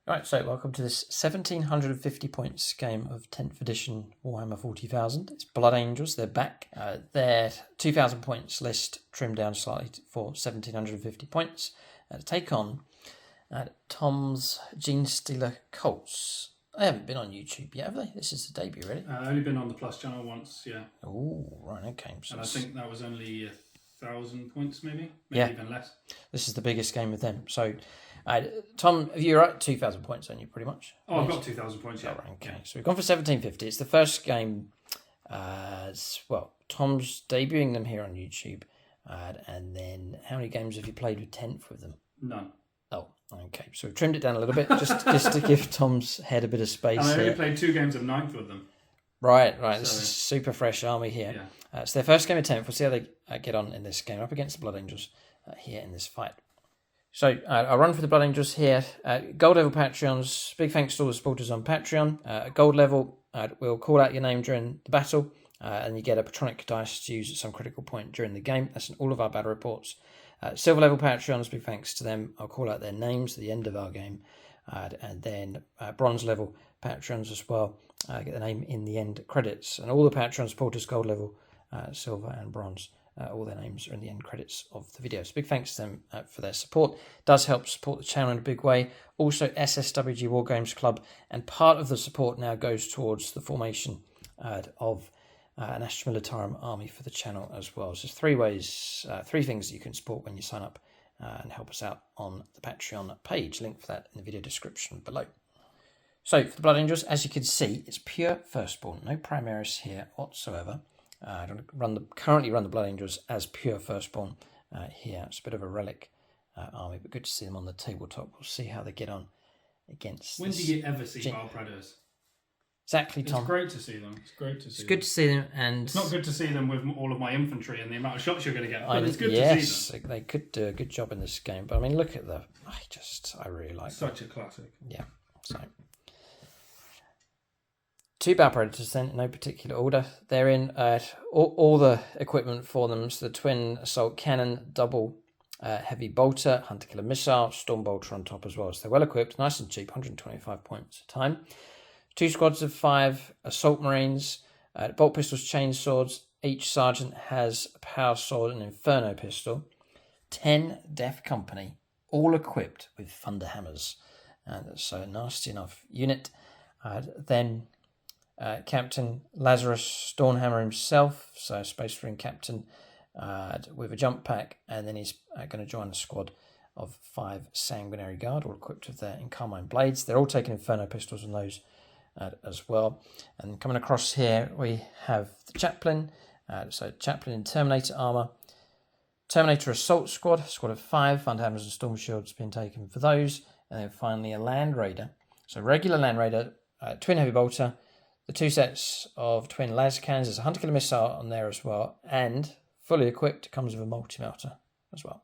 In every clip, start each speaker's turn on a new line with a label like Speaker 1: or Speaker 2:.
Speaker 1: Right, so welcome to this 1750 points game of 10th edition Warhammer 40,000. It's Blood Angels, they're back. Their 2,000 points list trimmed down slightly for 1750 points to take on Tom's Genestealer Cults. They haven't been on YouTube yet, have they? This is the debut, really.
Speaker 2: Only been on the Plus channel once, yeah.
Speaker 1: Oh, right, okay. So
Speaker 2: and I think that was only 1,000 points, maybe even less.
Speaker 1: This is the biggest game with them. So, Tom, have you at 2,000 points on you, pretty much?
Speaker 2: Oh, I've got 2,000 points, yeah.
Speaker 1: Oh, right, okay, so we've gone for 1750. It's the first game. Tom's debuting them here on YouTube. And then, how many games have you played with 10th with them?
Speaker 2: None.
Speaker 1: Oh, okay. So we've trimmed it down a little bit, just to give Tom's head a bit of space.
Speaker 2: And I only played 2 games of 9th with them.
Speaker 1: Right. So, this is super fresh army here.
Speaker 2: Yeah.
Speaker 1: It's their first game of 10th. We'll see how they get on in this game up against the Blood Angels here in this fight. So I'll run for the Blood Angels here. Gold level Patreons, big thanks to all the supporters on Patreon. Gold level, we'll call out your name during the battle, and you get a Patronic dice to use at some critical point during the game. That's in all of our battle reports. Silver level Patreons, big thanks to them. I'll call out their names at the end of our game. And then bronze level Patreons as well, get the name in the end credits. And all the Patreon supporters, gold level, silver and bronze, all their names are in the end credits of the video. So big thanks to them for their support. It does help support the channel in a big way. Also SSWG War Games Club, and part of the support now goes towards the formation of an Astra Militarum army for the channel as well. So there's 3 things that you can support when you sign up and help us out on the Patreon page. Link for that in the video description below. So for the Blood Angels, as you can see, it's pure firstborn, no Primaris here whatsoever. I don't currently run the Blood Angels as pure firstborn here. It's a bit of a relic army, but good to see them on the tabletop. We'll see how they get on against.
Speaker 2: When do you ever see Battle Predators?
Speaker 1: Exactly, Tom.
Speaker 2: It's great to see them.
Speaker 1: It's good to see them, and
Speaker 2: it's not good to see them with all of my infantry and the amount of shots you're going to get. But it's good to see them.
Speaker 1: They could do a good job in this game. But I mean, look at I really like
Speaker 2: such a classic.
Speaker 1: Yeah. So 2 Battle Predators then, in no particular order. They're in all the equipment for them. So the twin assault cannon, double heavy bolter, hunter killer missile, storm bolter on top as well. So they're well equipped, nice and cheap, 125 points a time. 2 squads of 5 assault marines, bolt pistols, chain swords. Each sergeant has a power sword and inferno pistol. 10 Death Company, all equipped with thunder hammers. And so a nasty enough unit. Then Captain Lazarus Stormhammer himself, so Space Marine Captain with a jump pack, and then he's going to join a squad of 5 Sanguinary Guard, all equipped with their Incarmine blades. They're all taking inferno pistols on those as well. And coming across here, we have the Chaplain, so Chaplain in Terminator armor, Terminator Assault Squad, squad of 5, Thunder Hammers and Storm Shields being taken for those, and then finally a Land Raider. So regular Land Raider, twin heavy bolter, the 2 sets of twin laser cannons. There's a hunter killer missile on there as well, and fully equipped comes with a multi-melter as well.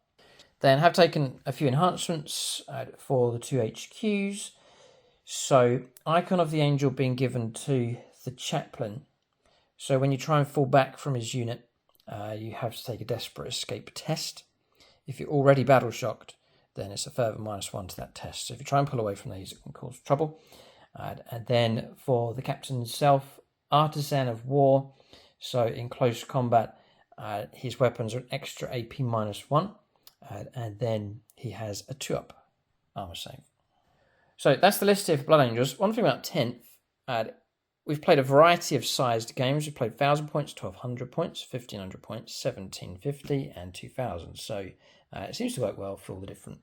Speaker 1: Then have taken a few enhancements for the 2 HQs. So Icon of the Angel being given to the Chaplain. So when you try and fall back from his unit, you have to take a desperate escape test. If you're already battle shocked, then it's a further -1 to that test. So if you try and pull away from these, it can cause trouble. And then for the captain himself, Artisan of War. So in close combat, his weapons are an extra AP -1. And then he has a 2-up armor save. So that's the list here for Blood Angels. One thing about 10th, we've played a variety of sized games. We've played 1,000 points, 1,200 points, 1,500 points, 1,750 and 2,000. So it seems to work well for all the different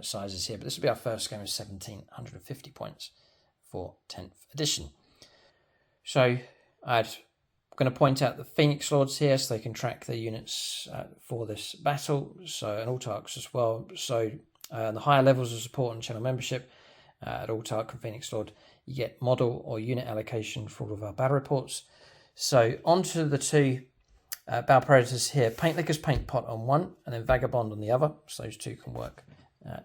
Speaker 1: sizes here. But this will be our first game of 1,750 points for 10th edition. So I'm going to point out the Phoenix Lords here so they can track their units for this battle. So and Autarchs as well. So the higher levels of support and channel membership at Autarch and Phoenix Lord, you get model or unit allocation for all of our battle reports. So onto the 2 Battle Predators here. Paint Licker's Paint Pot on one, and then Vagabond on the other. So those 2 can work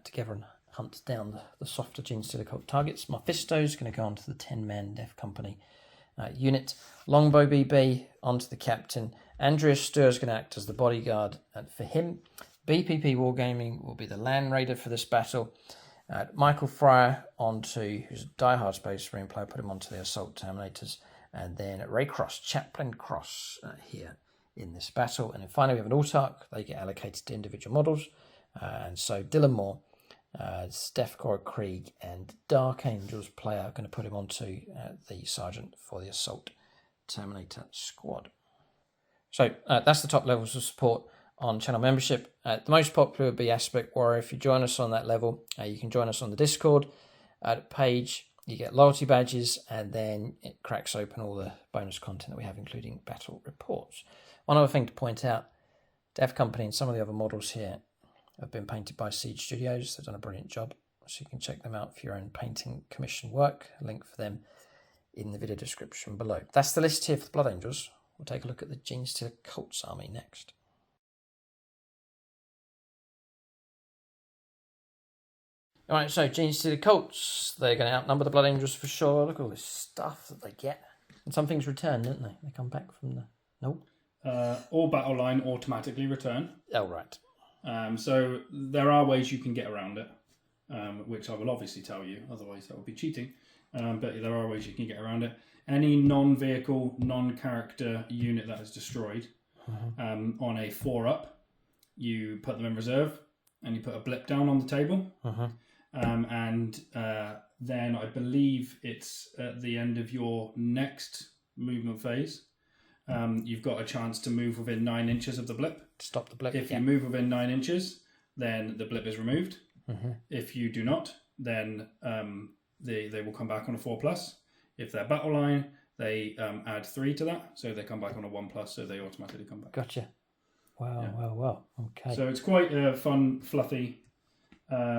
Speaker 1: together and hunt down the softer Genestealer Cult targets. Mephisto's going to go onto the 10-man Death Company unit. Longbow BB onto the Captain. Andreas Stur is going to act as the bodyguard for him. BPP Wargaming will be the Land Raider for this battle. Michael Fryer who's a diehard Space Marine player, put him onto the Assault Terminators. And then Ray Cross, Chaplain Cross here in this battle. And then finally we have an Autarch. They get allocated to individual models. And so Dylan Moore, Steph Cora Krieg, and Dark Angels player are going to put him onto the Sergeant for the Assault Terminator squad. So that's the top levels of support on channel membership. The most popular would be Aspect Warrior. If you join us on that level, you can join us on the Discord page. You get loyalty badges, and then it cracks open all the bonus content that we have, including battle reports. One other thing to point out, Dev Company and some of the other models here have been painted by Siege Studios. They've done a brilliant job, so you can check them out for your own painting commission work. A link for them in the video description below. That's the list here for the Blood Angels. We'll take a look at the Genestealer Cults army next. Alright, so Genestealer Cults, they're going to outnumber the Blood Angels for sure. Look at all this stuff that they get. And some things return, don't they? They come back from the... Nope.
Speaker 2: All battle line automatically return.
Speaker 1: Oh, right.
Speaker 2: So there are ways you can get around it, which I will obviously tell you, otherwise that would be cheating. But there are ways you can get around it. Any non-vehicle, non-character unit that is destroyed on a 4-up, you put them in reserve and you put a blip down on the table. Then I believe it's at the end of your next movement phase. You've got a chance to move within 9 inches of the blip.
Speaker 1: Stop the blip.
Speaker 2: If you move within 9 inches, then the blip is removed. If you do not, then they will come back on a 4+. If they're battle line, they add 3 to that, so they come back on a 1+, so they automatically come back.
Speaker 1: Gotcha. Wow, well. Okay.
Speaker 2: So it's quite a fun, fluffy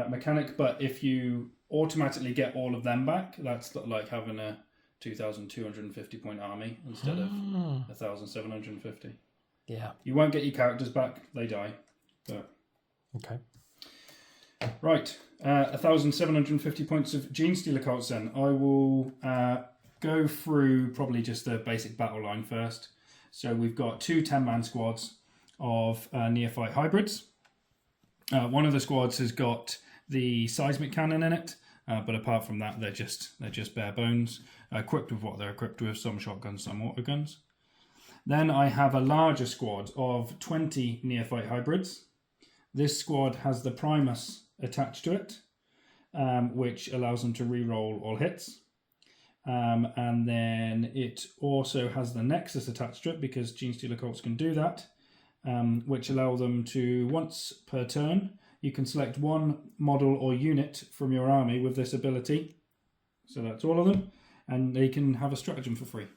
Speaker 2: mechanic, but if you automatically get all of them back, that's like having a 2,250 point army instead of 1,750.
Speaker 1: Yeah.
Speaker 2: You won't get your characters back, they die. But...
Speaker 1: Okay.
Speaker 2: Right, 1,750 points of Genestealer Cults then. I will go through probably just the basic battle line first. So we've got 2 10-man squads of neophyte hybrids. One of the squads has got the seismic cannon in it, but apart from that, they're just bare bones, equipped with what they're equipped with, some shotguns, some auto guns. Then I have a larger squad of 20 neophyte hybrids. This squad has the Primus attached to it, which allows them to re-roll all hits. And then it also has the Nexus attached to it, because Genestealer Cults can do that, which allow them to, once per turn, you can select one model or unit from your army with this ability. So that's all of them. And they can have a stratagem for free.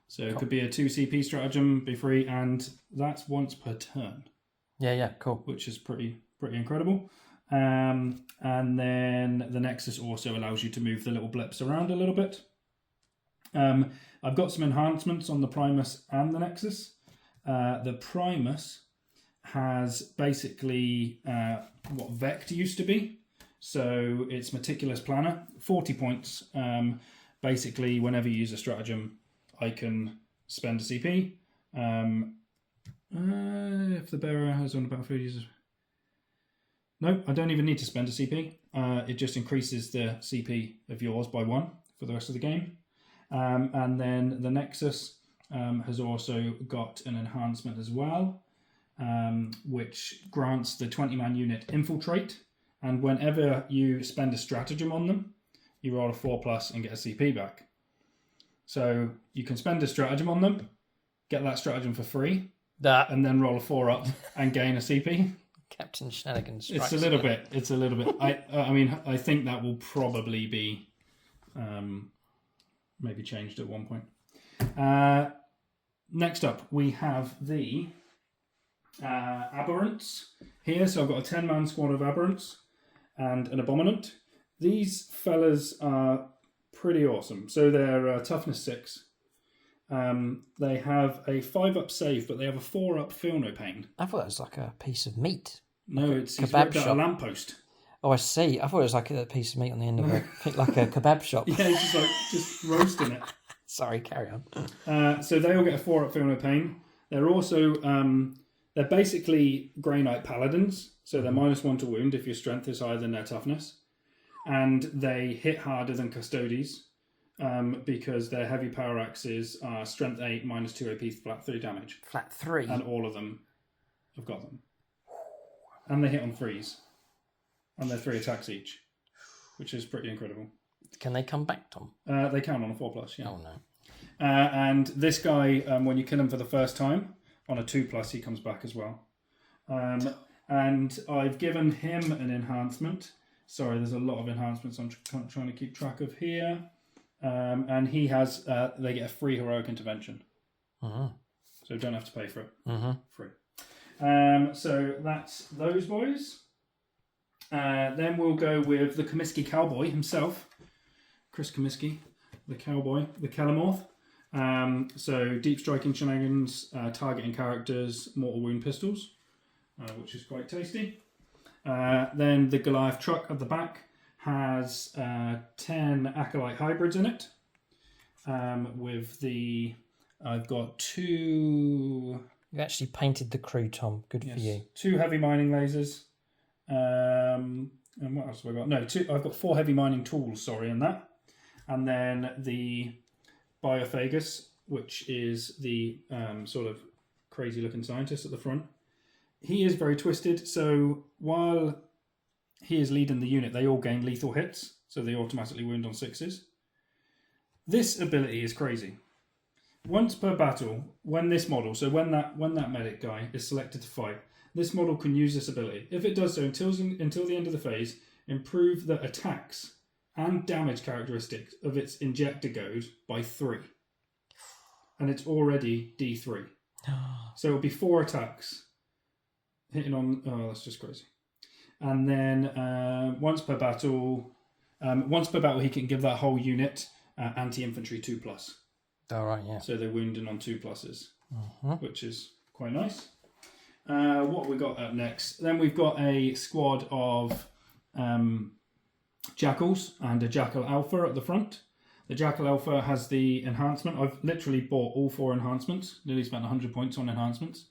Speaker 2: So it could be a 2 CP stratagem, be free, and that's once per turn.
Speaker 1: Yeah, cool.
Speaker 2: Which is pretty incredible. And then the Nexus also allows you to move the little blips around a little bit. I've got some enhancements on the Primus and the Nexus. The Primus has basically what Vect used to be. So it's Meticulous Planner, 40 points. Basically, whenever you use a stratagem, I can spend a CP. If the bearer has on the battlefield uses... No, I don't even need to spend a CP. It just increases the CP of yours by 1 for the rest of the game. And then the Nexus has also got an enhancement as well, which grants the 20-man unit Infiltrate. And whenever you spend a stratagem on them, you roll a 4+ and get a CP back. So you can spend a stratagem on them, get that stratagem for free, and then roll a 4-up and gain a CP.
Speaker 1: Captain Shenanigans.
Speaker 2: It's a little bit. I mean, I think that will probably be maybe changed at one point. Next up, we have the Aberrants here. So I've got a 10-man squad of Aberrants and an Abominant. These fellas are pretty awesome. So they're toughness 6. They have a 5-up save, but they have a 4-up feel no pain.
Speaker 1: I thought it was like a piece of meat.
Speaker 2: No, it's ripped out a lamppost.
Speaker 1: Oh, I see. I thought it was like a piece of meat on the end of like a kebab shop.
Speaker 2: Yeah, it's just roasting it.
Speaker 1: Sorry, carry
Speaker 2: on. So they all get a 4-up feel no pain. They're also they're basically Grey Knight Paladins, so they're -1 to wound if your strength is higher than their toughness. and they hit harder than Custodes because their heavy power axes are strength 8, -2 AP, flat 3 damage.
Speaker 1: Flat 3?
Speaker 2: And all of them have got them. And they hit on 3s. And they're 3 attacks each, which is pretty incredible.
Speaker 1: Can they come back, Tom?
Speaker 2: They can on a 4+, yeah.
Speaker 1: Oh, no.
Speaker 2: And this guy, when you kill him for the first time, on a 2+, he comes back as well. And I've given him an enhancement. Sorry, there's a lot of enhancements I'm trying to keep track of here. And he has, they get a free heroic intervention. So don't have to pay for it. Free. So that's those boys. Then we'll go with the Comiskey Cowboy himself. Chris Comiskey, the Cowboy, the Calamorth. So deep striking shenanigans, targeting characters, mortal wound pistols, which is quite tasty. Then the Goliath truck at the back has 10 Acolyte hybrids in it. With the, I've got 2...
Speaker 1: You actually painted the crew, Tom. Good for you. 2
Speaker 2: heavy mining lasers. And what else have I got? No, I've got 4 heavy mining tools, sorry, in that. And then the Biophagus, which is the sort of crazy looking scientist at the front. He is very twisted, so while he is leading the unit, they all gain lethal hits, so they automatically wound on 6s. This ability is crazy. Once per battle, when this model, so when that medic guy is selected to fight, this model can use this ability. If it does so until the end of the phase, improve the attacks and damage characteristics of its injector goad by 3. And it's already D3. So it'll be 4 attacks hitting on... Oh, that's just crazy. And then once per battle, he can give that whole unit anti-infantry 2+.
Speaker 1: All right, yeah.
Speaker 2: So they're wounding on 2+, which is quite nice. What have we got up next? Then we've got a squad of Jackals and a Jackal Alpha at the front. The Jackal Alpha has the enhancement. I've literally bought all 4 enhancements. Nearly spent 100 points on enhancements.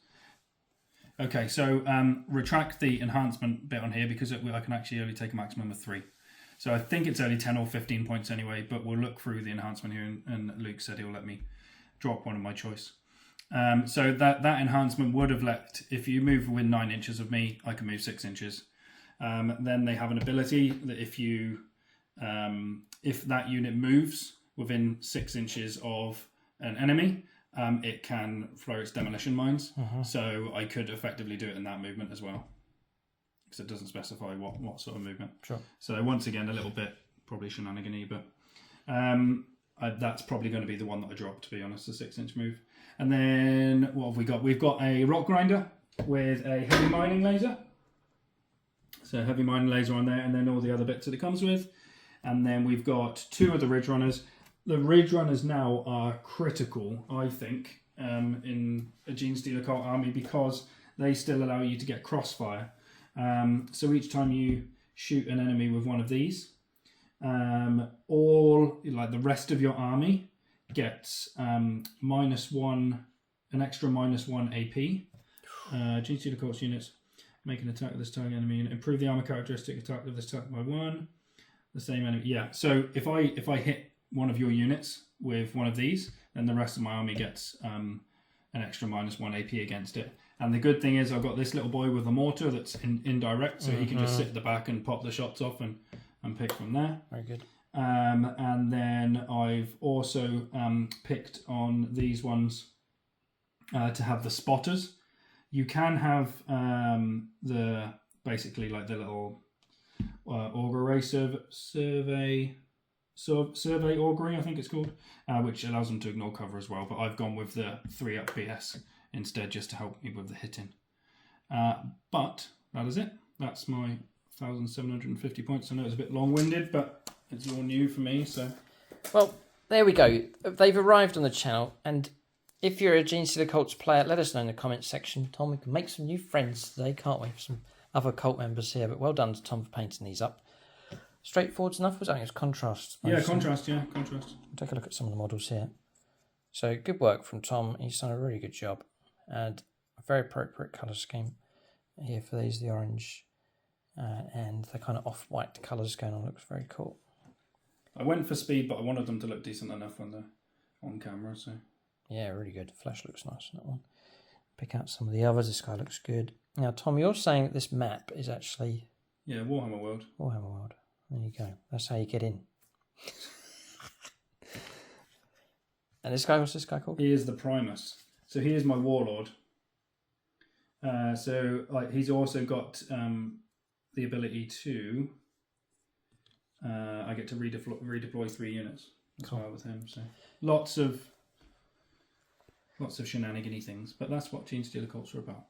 Speaker 2: Okay, so retract the enhancement bit on here because I can actually only take a maximum of 3. So I think it's only 10 or 15 points anyway, but we'll look through the enhancement here, and Luke said he'll let me drop one of my choice. So that enhancement would have let, if you move within 9 inches of me, I can move 6 inches. Then they have an ability that if that unit moves within 6 inches of an enemy, it can throw its demolition mines. So I could effectively do it in that movement as well, because it doesn't specify what sort of movement. Sure. So once again, a little bit probably shenanigan-y, but that's probably going to be the one that I drop, to be honest, the 6-inch move. And then what have we got? We've got a rock grinder with a heavy mining laser. So heavy mining laser on there, and then all the other bits that it comes with. And then we've got 2 of the Ridge Runners. The Ridge Runners now are critical, I think, in a Genestealer Cult army because they still allow you to get crossfire. So each time you shoot an enemy with one of these, the rest of your army gets an extra -1 AP. Genestealer Cults units make an attack of this target enemy and improve the armor characteristic attack of this attack by 1. The same enemy. Yeah. So if I hit one of your units with one of these, then the rest of my army gets an extra -1 AP against it. And the good thing is I've got this little boy with a mortar that's indirect, so he can just sit at the back and pop the shots off and pick from there.
Speaker 1: Very good.
Speaker 2: And then I've also picked on these ones to have the spotters. You can have basically the little auger ray survey augury, I think it's called, which allows them to ignore cover as well. But I've gone with the 3-up BS instead, just to help me with the hitting. But that is it. That's my 1,750 points. I know it's a bit long-winded, but it's all new for me. So,
Speaker 1: well, there we go. They've arrived on the channel, and if you're a Genestealer Cults player, let us know in the comments section. Tom, we can make some new friends today, can't we? Some other cult members here, but well done to Tom for painting these up. Straightforward enough, was it? It's contrast.
Speaker 2: Yeah, contrast.
Speaker 1: Take a look at some of the models here. So good work from Tom. He's done a really good job, and a very appropriate colour scheme here for these: the orange, and the kind of off-white colours going on looks very cool.
Speaker 2: I went for speed, but I wanted them to look decent enough when they're on camera. So
Speaker 1: yeah, really good. Flash looks nice on that one. Pick out some of the others. This guy looks good. Now, Tom, you're saying that this map is actually...
Speaker 2: Yeah, Warhammer World.
Speaker 1: Warhammer World. There you go. That's how you get in. And this guy, what's this guy called?
Speaker 2: He is the Primus. So he is my warlord. So like he's also got the ability to... I get to redeploy 3 units as well with him. So lots of shenanigan-y things. But that's what Genestealer Cults are about.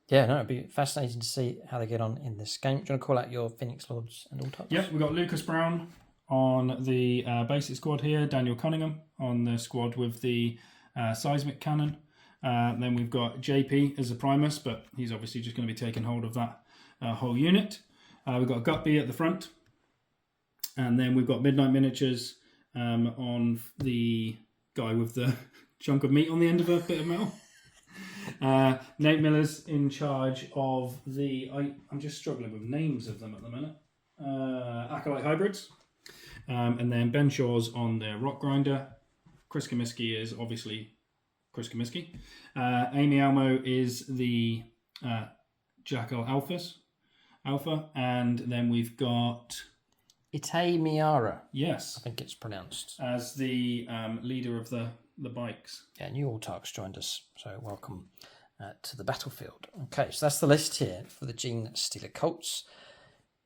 Speaker 1: Yeah, no, it'd be fascinating to see how they get on in this game. Do you want to call out your Phoenix Lords and Autops?
Speaker 2: Yep, we've got Lucas Brown on the basic squad here, Daniel Cunningham on the squad with the seismic cannon. Then we've got JP as a Primus, but he's obviously just going to be taking hold of that whole unit. We've got Gutby at the front. And then we've got Midnight Miniatures on the guy with the chunk of meat on the end of a bit of metal. Nate Miller's in charge of the... I'm just struggling with names of them at the minute. Acolyte Hybrids. And then Ben Shaw's on the Rock Grinder. Chris Comiskey is obviously Chris Comiskey. Amy Almo is the Jackal Alpha. And then we've got...
Speaker 1: Ite Miara.
Speaker 2: Yes.
Speaker 1: I think it's pronounced.
Speaker 2: As the leader of the bikes.
Speaker 1: Yeah, new Autarchs joined us, so welcome to the battlefield. Okay, so that's the list here for the Genestealer Cults.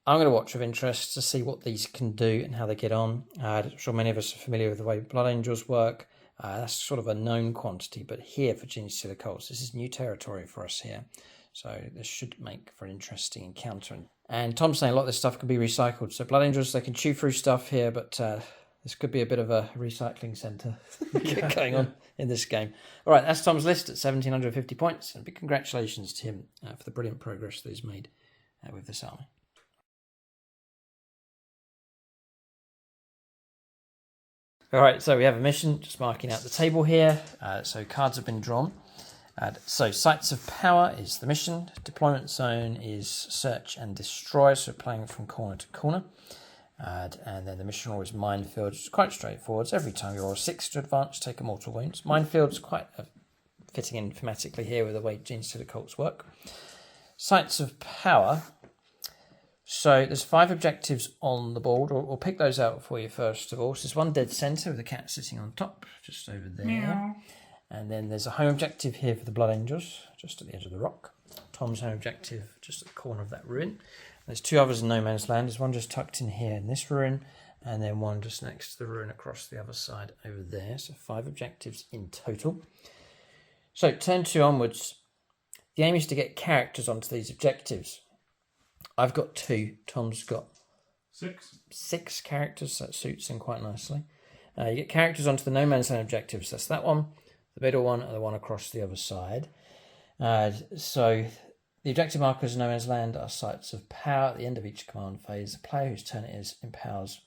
Speaker 1: I'm going to watch with interest to see what these can do and how they get on. I'm sure many of us are familiar with the way Blood Angels work. That's sort of a known quantity, but here for Genestealer Cults, this is new territory for us here. So this should make for an interesting encounter. And Tom's saying a lot of this stuff can be recycled. So Blood Angels, they can chew through stuff here, but this could be a bit of a recycling centre going on in this game. All right, that's Tom's list at 1,750 points. And big congratulations to him for the brilliant progress that he's made with this army. All right, so we have a mission, just marking out the table here. So cards have been drawn. So Sites of Power is the mission. Deployment Zone is Search and Destroy, so playing from corner to corner. And then the mission rule is Minefield, which is quite straightforward. So every time you roll a 6 to advance, take a mortal wound. Minefield's quite fitting in thematically here with the way Genestealer Cults work. Sites of Power. So there's 5 objectives on the board. We'll pick those out for you first of all. So there's one dead centre with a cat sitting on top, just over there. Meow. And then there's a home objective here for the Blood Angels, just at the edge of the rock. Tom's home objective, just at the corner of that ruin. There's 2 others in no man's land. There's one just tucked in here in this ruin, and then one just next to the ruin across the other side over there. So 5 objectives in total. So turn 2 onwards. The aim is to get characters onto these objectives. I've got 2. Tom's got 6 characters. That suits him quite nicely. You get characters onto the no man's land objectives. That's that one, the middle one, and the one across the other side. So the objective markers in no man's land are sites of power. At the end of each command phase, the player whose turn it is empowers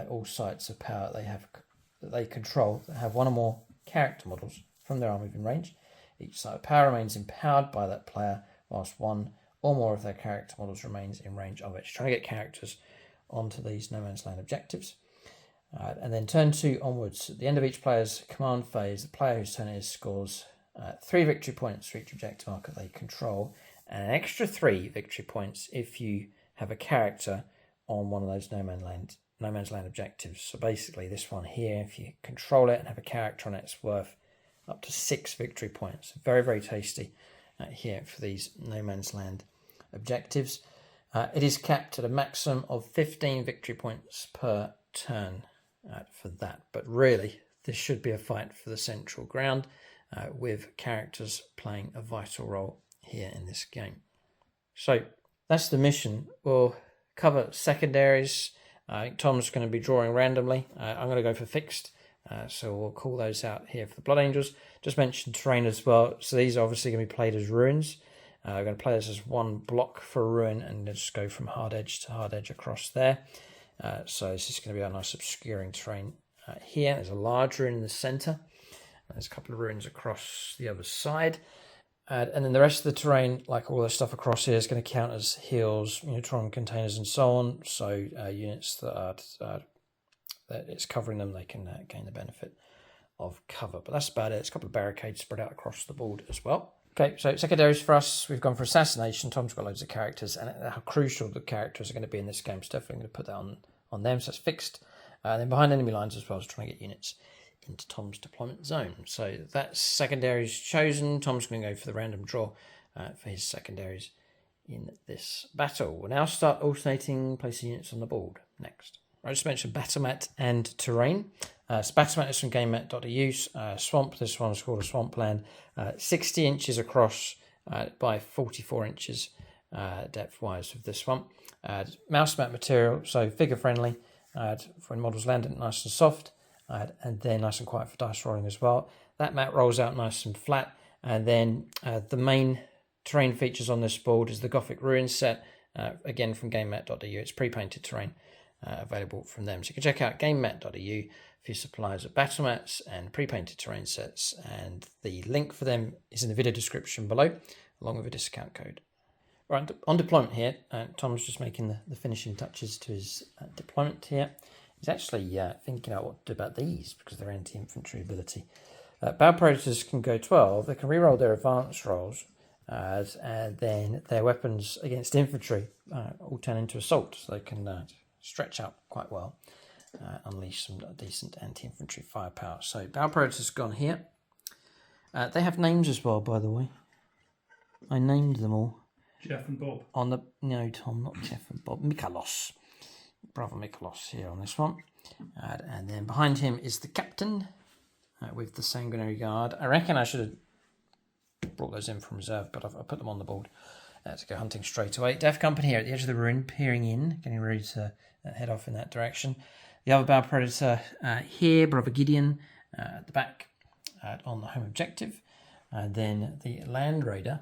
Speaker 1: all sites of power that they control that have one or more character models from their army within range. Each site of power remains empowered by that player, whilst one or more of their character models remains in range of it. Trying to get characters onto these no man's land objectives. And then turn 2 onwards. At the end of each player's command phase, the player whose turn it is scores 3 victory points for each objective marker they control, and an extra 3 victory points if you have a character on one of those no man's land objectives. So basically this one here, if you control it and have a character on it, it's worth up to 6 victory points. Very, very tasty here for these no man's land objectives. It is capped at a maximum of 15 victory points per turn for that. But really, this should be a fight for the central ground with characters playing a vital role here in this game. So that's the mission. We'll cover secondaries. I think Tom's going to be drawing randomly. I'm going to go for fixed. So we'll call those out here for the Blood Angels. Just mentioned terrain as well. So these are obviously going to be played as ruins. We're going to play this as one block for a ruin and just go from hard edge to hard edge across there. So this is going to be a nice obscuring terrain here. There's a large ruin in the centre. There's a couple of ruins across the other side. And then the rest of the terrain, like all the stuff across here, is going to count as hills, neutron containers, and so on. So units that that it's covering them, they can gain the benefit of cover. But that's about it. It's a couple of barricades spread out across the board as well. Okay, so secondaries for us, we've gone for assassination. Tom's got loads of characters, and how crucial the characters are going to be in this game. So definitely going to put that on them, so that's fixed. And then behind enemy lines as well, is trying to get units into Tom's deployment zone. So that's secondaries chosen. Tom's going to go for the random draw for his secondaries in this battle. We'll now start alternating placing units on the board next. I just mentioned battle mat and terrain. So battle mat is from gamemat.eu. Swamp, this one's called a swampland. 60 inches across by 44 inches depth-wise with this one. Mouse mat material, so figure friendly for when models land it nice and soft. And then nice and quiet for dice rolling as well. That mat rolls out nice and flat. And then the main terrain features on this board is the Gothic Ruins set, again from gamemat.eu. It's pre-painted terrain available from them. So you can check out gamemat.eu for your suppliers of battle mats and pre-painted terrain sets. And the link for them is in the video description below, along with a discount code. Right, on deployment here, Tom's just making the finishing touches to his deployment here. He's actually thinking out what to do about these because of their anti-infantry ability. Battle Predators can go 12. They can reroll their advanced rolls, and then their weapons against infantry all turn into assault. So they can stretch out quite well, unleash some decent anti-infantry firepower. So Battle Predators gone here. They have names as well, by the way. I named them all.
Speaker 2: Jeff and Bob.
Speaker 1: No, Tom, not Jeff and Bob. Mikalos. Brother Mikalos here on this one. And then behind him is the captain with the Sanguinary Guard. I reckon I should have brought those in from reserve, but I've put them on the board to go hunting straight away. Death Company here at the edge of the ruin, peering in, getting ready to head off in that direction. The other Battle Predator here, Brother Gideon at the back on the home objective. And then the Land Raider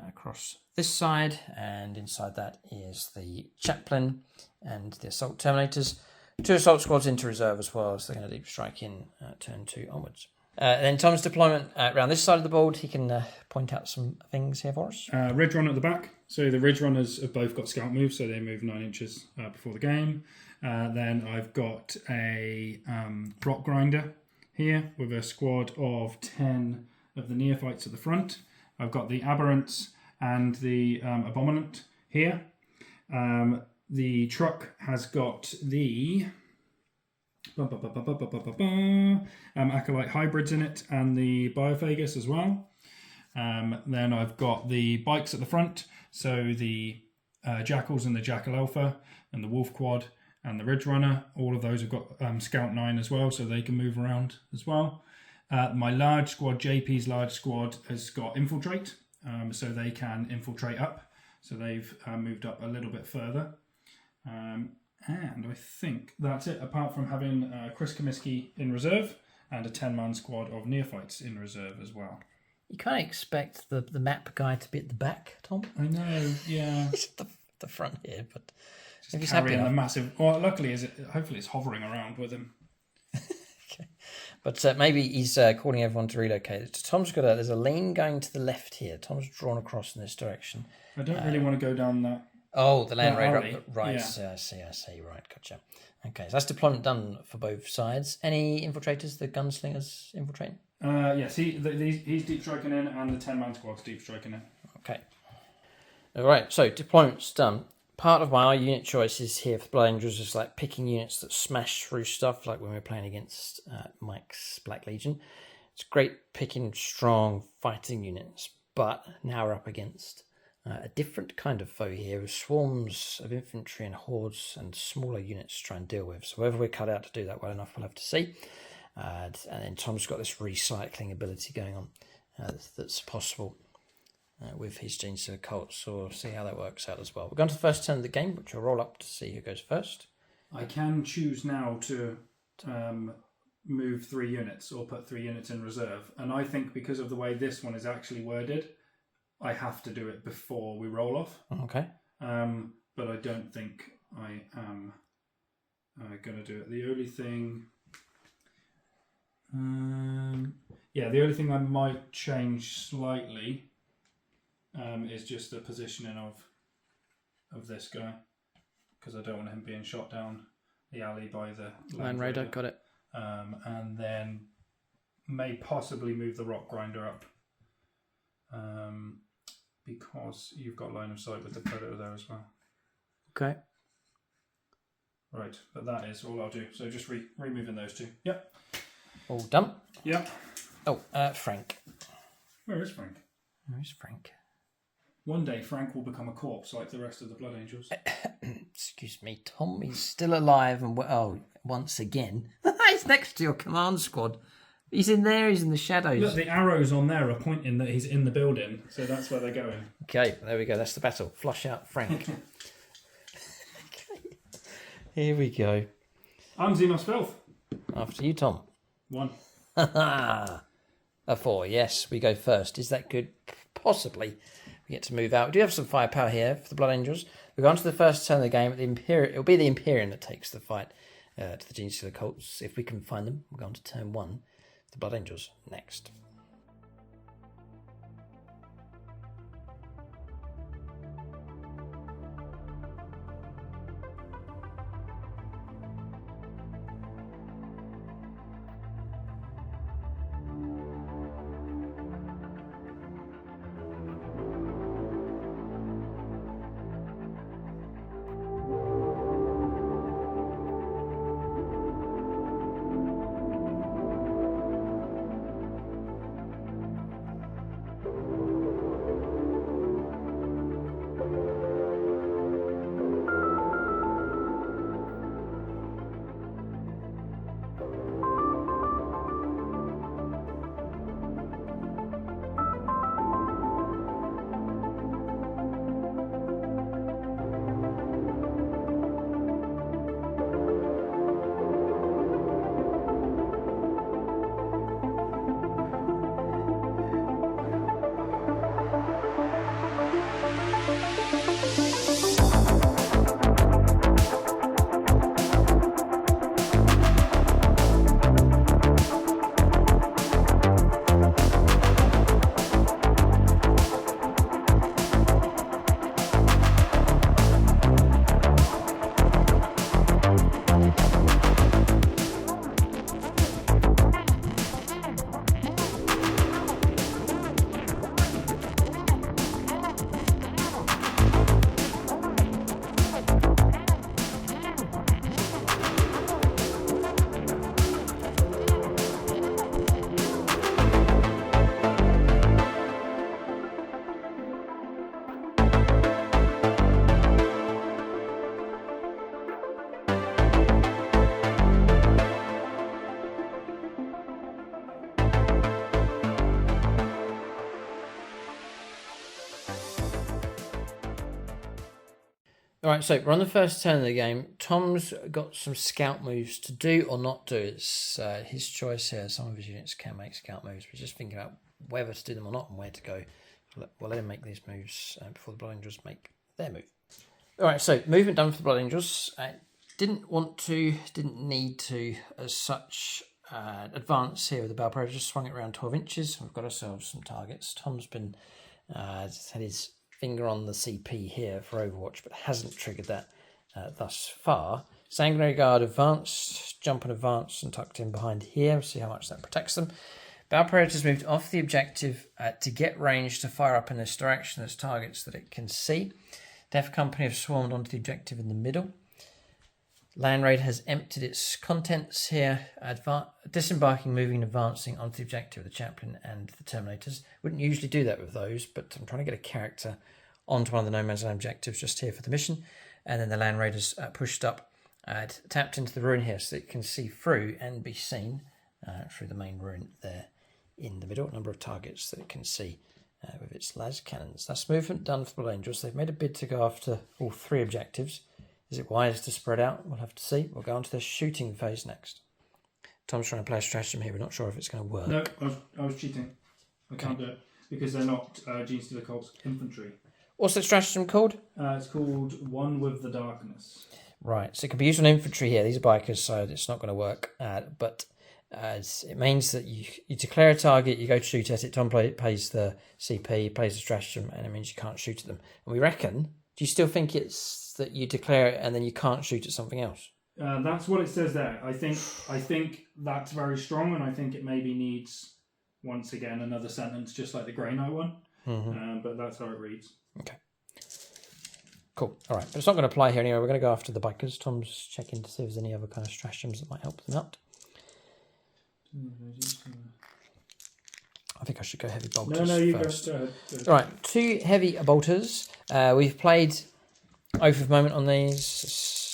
Speaker 1: across this side, and inside that is the Chaplain and the Assault Terminators. 2 assault squads into reserve as well, so they're going to deep strike in turn 2 onwards. Then Tom's deployment around this side of the board. He can point out some things here for us.
Speaker 2: Ridge Runner at the back. So the Ridge Runners have both got scout moves, so they move 9 inches before the game. Then I've got a Rock Grinder here with a squad of 10 of the Neophytes at the front. I've got the Aberrants and the Abominant here. The truck has got the Acolyte Hybrids in it and the Biophagus as well. Then I've got the bikes at the front, so the Jackals and the Jackal Alpha and the Wolf Quad and the Ridge Runner. All of those have got Scout 9 as well, so they can move around as well. My large squad, JP's large squad, has got Infiltrate, so they can infiltrate up. So they've moved up a little bit further. And I think that's it, apart from having Chris Comiskey in reserve and a 10-man squad of Neophytes in reserve as well.
Speaker 1: You can't expect the map guy to be at the back, Tom.
Speaker 2: I know, yeah.
Speaker 1: He's at the front here, but
Speaker 2: just
Speaker 1: if he's happy
Speaker 2: carrying
Speaker 1: enough.
Speaker 2: a massive... Well, luckily, hopefully it's hovering around with him.
Speaker 1: Okay. But maybe he's calling everyone to relocate. Tom's got there's a lane going to the left here. Tom's drawn across in this direction.
Speaker 2: I don't really want to go down that.
Speaker 1: Oh, the Land Raider.
Speaker 2: alley.
Speaker 1: Right,
Speaker 2: Yeah.
Speaker 1: I see. Right, gotcha. Okay, so that's deployment done for both sides. Any infiltrators, the gunslingers infiltrating?
Speaker 2: Yes, he's deep striking in, and the 10-man squad's deep striking in.
Speaker 1: Okay. All right, so deployment's done. Part of my unit choices here for Blood Angels is like picking units that smash through stuff, like when we were playing against Mike's Black Legion. It's great picking strong fighting units, but now we're up against a different kind of foe here with swarms of infantry and hordes and smaller units to try and deal with. So whether we're cut out to do that well enough, we'll have to see. And then Tom's got this recycling ability going on that's possible with his Genestealer Cults. So we'll see how that works out as well. We're going to the first turn of the game, which will roll up to see who goes first.
Speaker 2: I can choose now to move 3 units or put 3 units in reserve. And I think because of the way this one is actually worded, I have to do it before we roll off.
Speaker 1: Okay.
Speaker 2: But I don't think I am going to do it. The only thing... Yeah, the only thing I might change slightly is just the positioning of this guy, because I don't want him being shot down the alley by the
Speaker 1: Land Raider. Got it.
Speaker 2: And then may possibly move the rock grinder up, because you've got line of sight with the Predator there as well.
Speaker 1: Okay.
Speaker 2: Right, but that is all I'll do. So just removing those two. Yep.
Speaker 1: All done.
Speaker 2: Yep.
Speaker 1: Oh, Frank.
Speaker 2: Where is Frank?
Speaker 1: Where's Frank?
Speaker 2: One day Frank will become a corpse like the rest of the Blood Angels.
Speaker 1: Excuse me, Tom. He's still alive and once again. He's next to your command squad. He's in there. He's in the shadows.
Speaker 2: Look, the arrows on there are pointing that he's in the building, so that's where they're going.
Speaker 1: Okay, there we go. That's the battle. Flush out Frank. Okay. Here we go.
Speaker 2: I'm Xenos Filth.
Speaker 1: After you, Tom.
Speaker 2: 1.
Speaker 1: A 4. Yes, we go first. Is that good? Possibly. We get to move out. We do have some firepower here for the Blood Angels. We go on to the first turn of the game. It'll be the Imperium that takes the fight to the Genestealer Cults. If we can find them, we'll go on to turn 1. The Blood Angels next. Alright, so we're on the first turn of the game. Tom's got some scout moves to do or not do. It's his choice here. Some of his units can make scout moves. We're just thinking about whether to do them or not and where to go. We'll let him make these moves before the Blood Angels make their move. Alright, so movement done for the Blood Angels. Didn't need to as such advance here with the Battle Predator. Just swung it around 12 inches. We've got ourselves some targets. Tom's been had his finger on the CP here for Overwatch, but hasn't triggered that thus far. Sanguinary Guard advanced, jump and advance and tucked in behind here. We'll see how much that protects them. Battle Predator's moved off the objective to get range to fire up in this direction as targets that it can see. Death Company have swarmed onto the objective in the middle. Land Raid has emptied its contents here, disembarking, moving and advancing onto the objective of the Chaplain and the Terminators. Wouldn't usually do that with those, but I'm trying to get a character onto one of the No Man's Land objectives just here for the mission. And then the Land Raiders pushed up, tapped into the ruin here so that it can see through and be seen through the main ruin there in the middle. Number of targets that it can see with its las cannons. That's movement done for the Blood Angels. They've made a bid to go after all 3 objectives. Is it wise to spread out? We'll have to see. We'll go on to the shooting phase next. Tom's trying to play a stratagem here. We're not sure if it's going to work.
Speaker 2: No, I was cheating. I can't do it because they're not Genestealer Cults infantry.
Speaker 1: What's the stratagem called?
Speaker 2: It's called One with the Darkness.
Speaker 1: Right, so it can be used on infantry here. These are bikers, so it's not going to work. But It means that you declare a target, you go to shoot at it, Tom pays the CP, plays the stratagem, and it means you can't shoot at them. And we reckon, do you still think it's that you declare it and then you can't shoot at something else?
Speaker 2: That's what it says there. I think that's very strong, and I think it maybe needs, once again, another sentence, just like the Grey Knight one. But that's how it reads.
Speaker 1: Okay. Cool. All right. But it's not going to apply here anyway. We're going to go after the bikers. Tom's checking to see if there's any other kind of stratagems that might help them out. I think I should go heavy bolters
Speaker 2: No, you
Speaker 1: first.
Speaker 2: go ahead.
Speaker 1: All right. 2 heavy bolters. We've played Oath of Moment on these.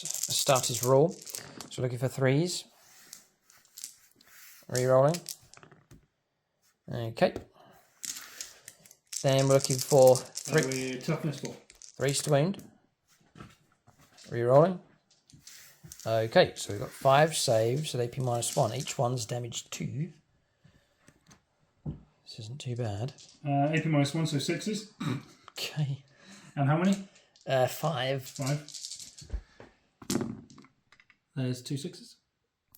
Speaker 1: Starters raw. So we're looking for 3s. Rerolling. Okay. Then we're looking for 3.
Speaker 2: Toughness 4.
Speaker 1: 3s to wound. Rerolling. Okay, so we've got 5 saves at AP -1. Each one's damage 2. This isn't too bad.
Speaker 2: AP -1, so 6s.
Speaker 1: Okay.
Speaker 2: And how many?
Speaker 1: 5.
Speaker 2: 5. There's 2 6s.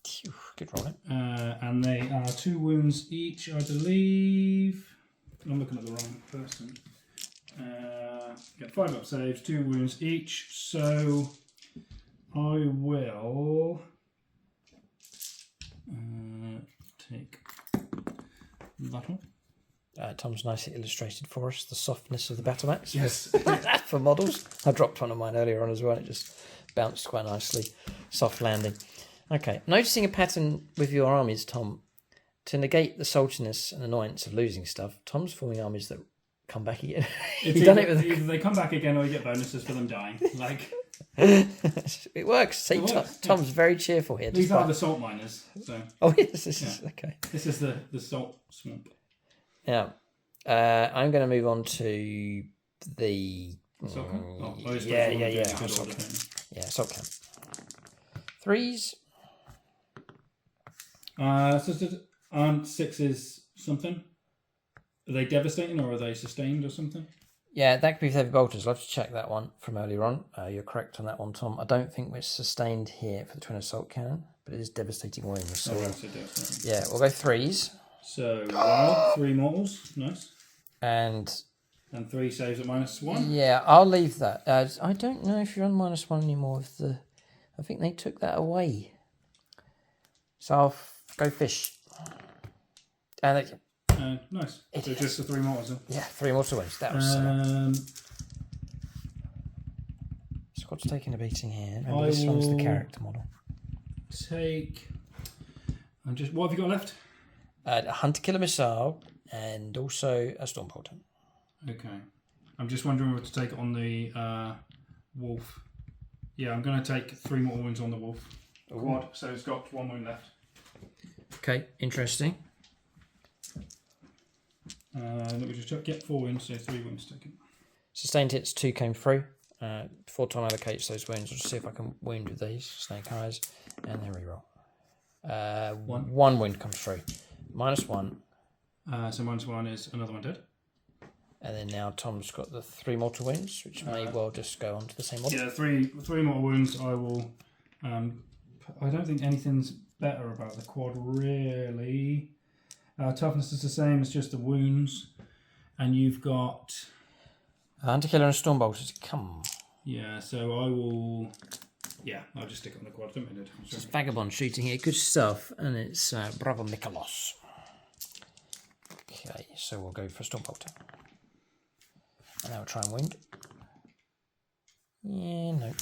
Speaker 1: Phew, good rolling.
Speaker 2: And they are 2 wounds each, I believe. I'm looking at the wrong person. Get 5 up saves, 2 wounds each. So I will take that one.
Speaker 1: Tom's nicely illustrated for us the softness of the battle axe.
Speaker 2: Yes.
Speaker 1: For models. I dropped one of mine earlier on as well. It just bounced quite nicely. Soft landing. Okay. Noticing a pattern with your armies, Tom. To negate the saltiness and annoyance of losing stuff, Tom's forming armies that come back again.
Speaker 2: Either they come back again or you get bonuses for them dying. Like
Speaker 1: it works. See,
Speaker 2: It works,
Speaker 1: Tom's very cheerful here.
Speaker 2: these are the salt miners. So
Speaker 1: Oh yes, this is okay.
Speaker 2: this is the salt swamp.
Speaker 1: Now, I'm going to move on to the
Speaker 2: Salt camp?
Speaker 1: yeah. Salt camp. 3s.
Speaker 2: Aren't 6s something? Are they devastating or are they sustained or something?
Speaker 1: Yeah, that could be with heavy bolters. I'll have to check that one from earlier on. You're correct on that one, Tom. I don't think we're sustained here for the twin assault cannon, but it is devastating wounds. So yeah, we'll go 3s.
Speaker 2: So wow, 3 mortals, nice.
Speaker 1: And
Speaker 2: 3 saves at -1.
Speaker 1: Yeah, I'll leave that. I don't know if you're on -1 anymore. I think they took that away. So I'll go fish. And
Speaker 2: nice. So just the 3 mortals. Huh?
Speaker 1: yeah, 3 mortal wounds. That was. Squad's taking a beating here. Remember, this one's the character model.
Speaker 2: Take. What have you got left?
Speaker 1: A hunter killer missile and also a storm bolter.
Speaker 2: Okay. I'm just wondering what to take on the wolf. Yeah, I'm going to take 3 mortal wounds on the wolf. Quad, so it's got 1 wound left.
Speaker 1: Okay, interesting.
Speaker 2: Let me just check. Get 4 wounds, so 3 wounds taken.
Speaker 1: Sustained hits, 2 came through. Before Tom allocates those wounds, I'll just see if I can wound with these. Snake eyes. And then reroll. 1 wound comes through. -1.
Speaker 2: So -1 is another one dead.
Speaker 1: And then now Tom's got the 3 mortal wounds, which may well just go on to the same model.
Speaker 2: Yeah, 3 mortal wounds. I will. I don't think anything's better about the quad, really. Toughness is the same, it's just the wounds. And you've got.
Speaker 1: Hunter killer and storm bolters. Come.
Speaker 2: Yeah, so I will. Yeah, I'll just stick it on the quad. Don't mind it.
Speaker 1: It's vagabond shooting here. Good stuff. And it's Bravo Mikolos. Okay, so we'll go for storm bolter. And now we'll try and wound. Yeah, no.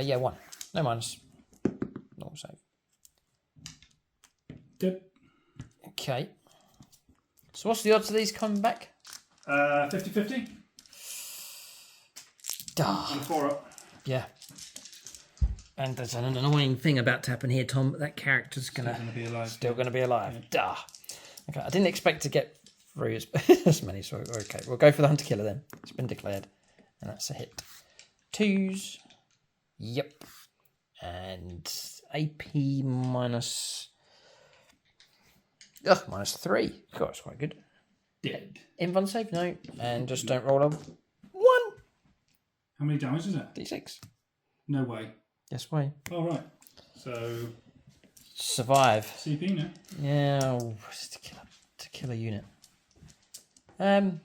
Speaker 1: Yeah, 1. No minus. Normal save.
Speaker 2: Good.
Speaker 1: Okay. So what's the odds of these coming back?
Speaker 2: 50-50.
Speaker 1: Duh.
Speaker 2: And 4 up.
Speaker 1: Yeah. And there's an annoying thing about to happen here, Tom. That character's
Speaker 2: Still going to be alive.
Speaker 1: Still going to be alive.
Speaker 2: Yeah.
Speaker 1: Duh. Okay, I didn't expect to get through as many. So okay, we'll go for the hunter killer then. It's been declared, and that's a hit. 2s. Yep. And AP minus. Ugh, -3. God, it's quite good.
Speaker 2: Dead.
Speaker 1: Invuln save? No. And just don't roll a 1.
Speaker 2: How many damage is it?
Speaker 1: D6.
Speaker 2: No way.
Speaker 1: Yes, way.
Speaker 2: All right. So
Speaker 1: survive.
Speaker 2: CP, no?
Speaker 1: Yeah, oh, it's to kill a unit. No.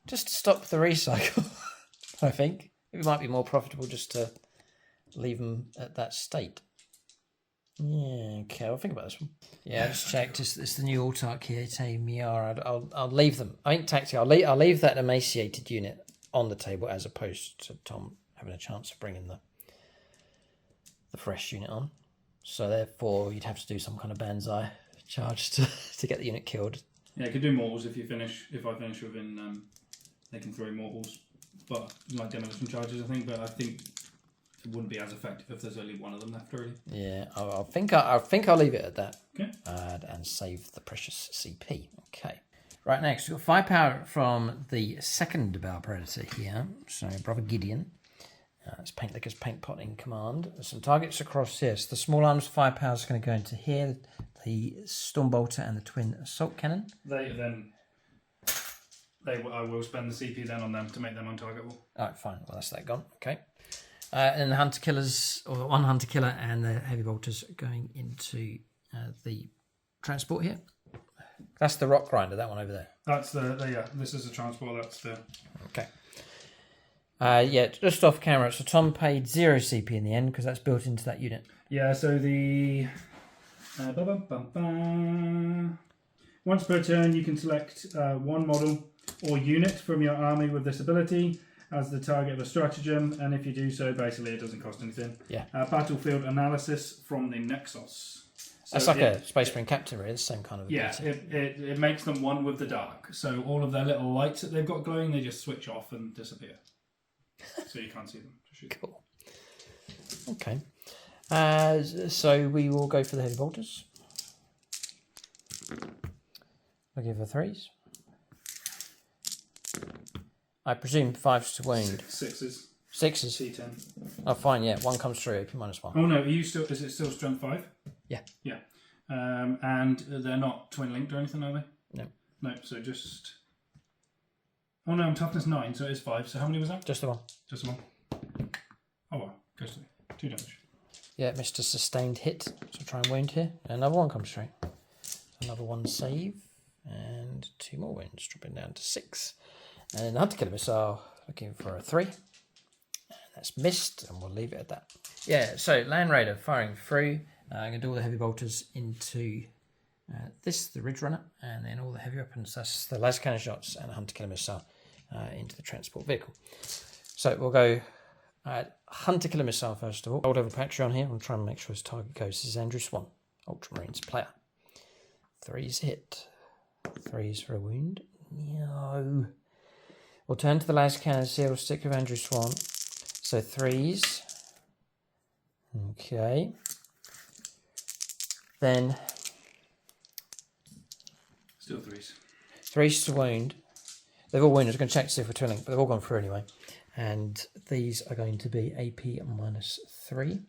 Speaker 1: Just to stop the recycle, I think. It might be more profitable just to leave them at that state. Yeah, okay, I'll think about this one. Yeah, I just checked. It's the new Autark Miara. I'll leave them. I think tactically, I'll leave that emaciated unit on the table as opposed to Tom having a chance of bringing the fresh unit on. So therefore, you'd have to do some kind of banzai charge to get the unit killed.
Speaker 2: Yeah, I could do mortals if I finish within. They can throw mortals, but like demolition charges, I think. But I think it wouldn't be as effective if there's only one of them left, really.
Speaker 1: Yeah, I think I'll leave it at that.
Speaker 2: Okay.
Speaker 1: And save the precious CP. Okay. Right, next we've got firepower from the second Bow Predator here. So Brother Gideon. It's Paint Licker's Paint Pot in command. There's some targets across here. So the small arms firepower is going to go into here. The Stormbolter and the Twin Assault Cannon.
Speaker 2: I will spend the CP then on them to make them untargetable.
Speaker 1: Alright, fine. Well, that's that gone. Okay. And the Hunter Killers, or the one Hunter Killer and the Heavy Bolters going into the transport here. That's the Rock Grinder, that one over there.
Speaker 2: That's yeah, this is a transport, that's the...
Speaker 1: Okay. Yeah, just off camera. So Tom paid 0 CP in the end because that's built into that unit.
Speaker 2: Yeah, so the... Once per turn, you can select one model or unit from your army with this ability as the target of a stratagem, and if you do so, basically it doesn't cost anything.
Speaker 1: Yeah.
Speaker 2: Battlefield analysis from the Nexus. So
Speaker 1: that's like a Space Marine Captain, really. It's the same kind of ability.
Speaker 2: Yeah, it makes them one with the dark. So all of their little lights that they've got glowing, they just switch off and disappear. So you can't see them.
Speaker 1: Cool. Okay. So we will go for the Heavy Bolters. I'll give her 3s. I presume 5s to wound.
Speaker 2: 6s.
Speaker 1: 6s.
Speaker 2: C10.
Speaker 1: Oh, fine. Yeah, 1 comes through. AP -1.
Speaker 2: Oh no, is it still strength 5?
Speaker 1: Yeah.
Speaker 2: Yeah. And they're not twin linked or anything, are they?
Speaker 1: No.
Speaker 2: No. So just. Oh no, I'm toughness 9, so it is 5. So how many was that?
Speaker 1: Just the 1.
Speaker 2: Just the 1. Oh well, goes to 2 damage.
Speaker 1: Yeah, missed a sustained hit. So try and wound here. Another 1 comes through. Another 1 save. And 2 more wounds, dropping down to 6. And then the Hunter Killer Missile, looking for a 3. And that's missed, and we'll leave it at that. Yeah, so Land Raider firing through. I'm going to do all the Heavy Bolters into the Ridge Runner, and then all the heavy weapons, that's the laser cannon shots and the Hunter Killer Missile into the transport vehicle. So we'll go Hunter Killer Missile first of all. Hold over Patreon here. I'm trying to make sure his target goes. This is Andrew Swan, Ultramarines player. 3's hit. 3's for a wound. No. We'll turn to the laser cannon, see we'll stick with Andrew Swan. So 3's. Okay. Then
Speaker 2: Still 3s.
Speaker 1: 3's to wound. They've all wounded. I was going to check to see if we're twinning, but they've all gone through anyway. And these are going to be AP -3.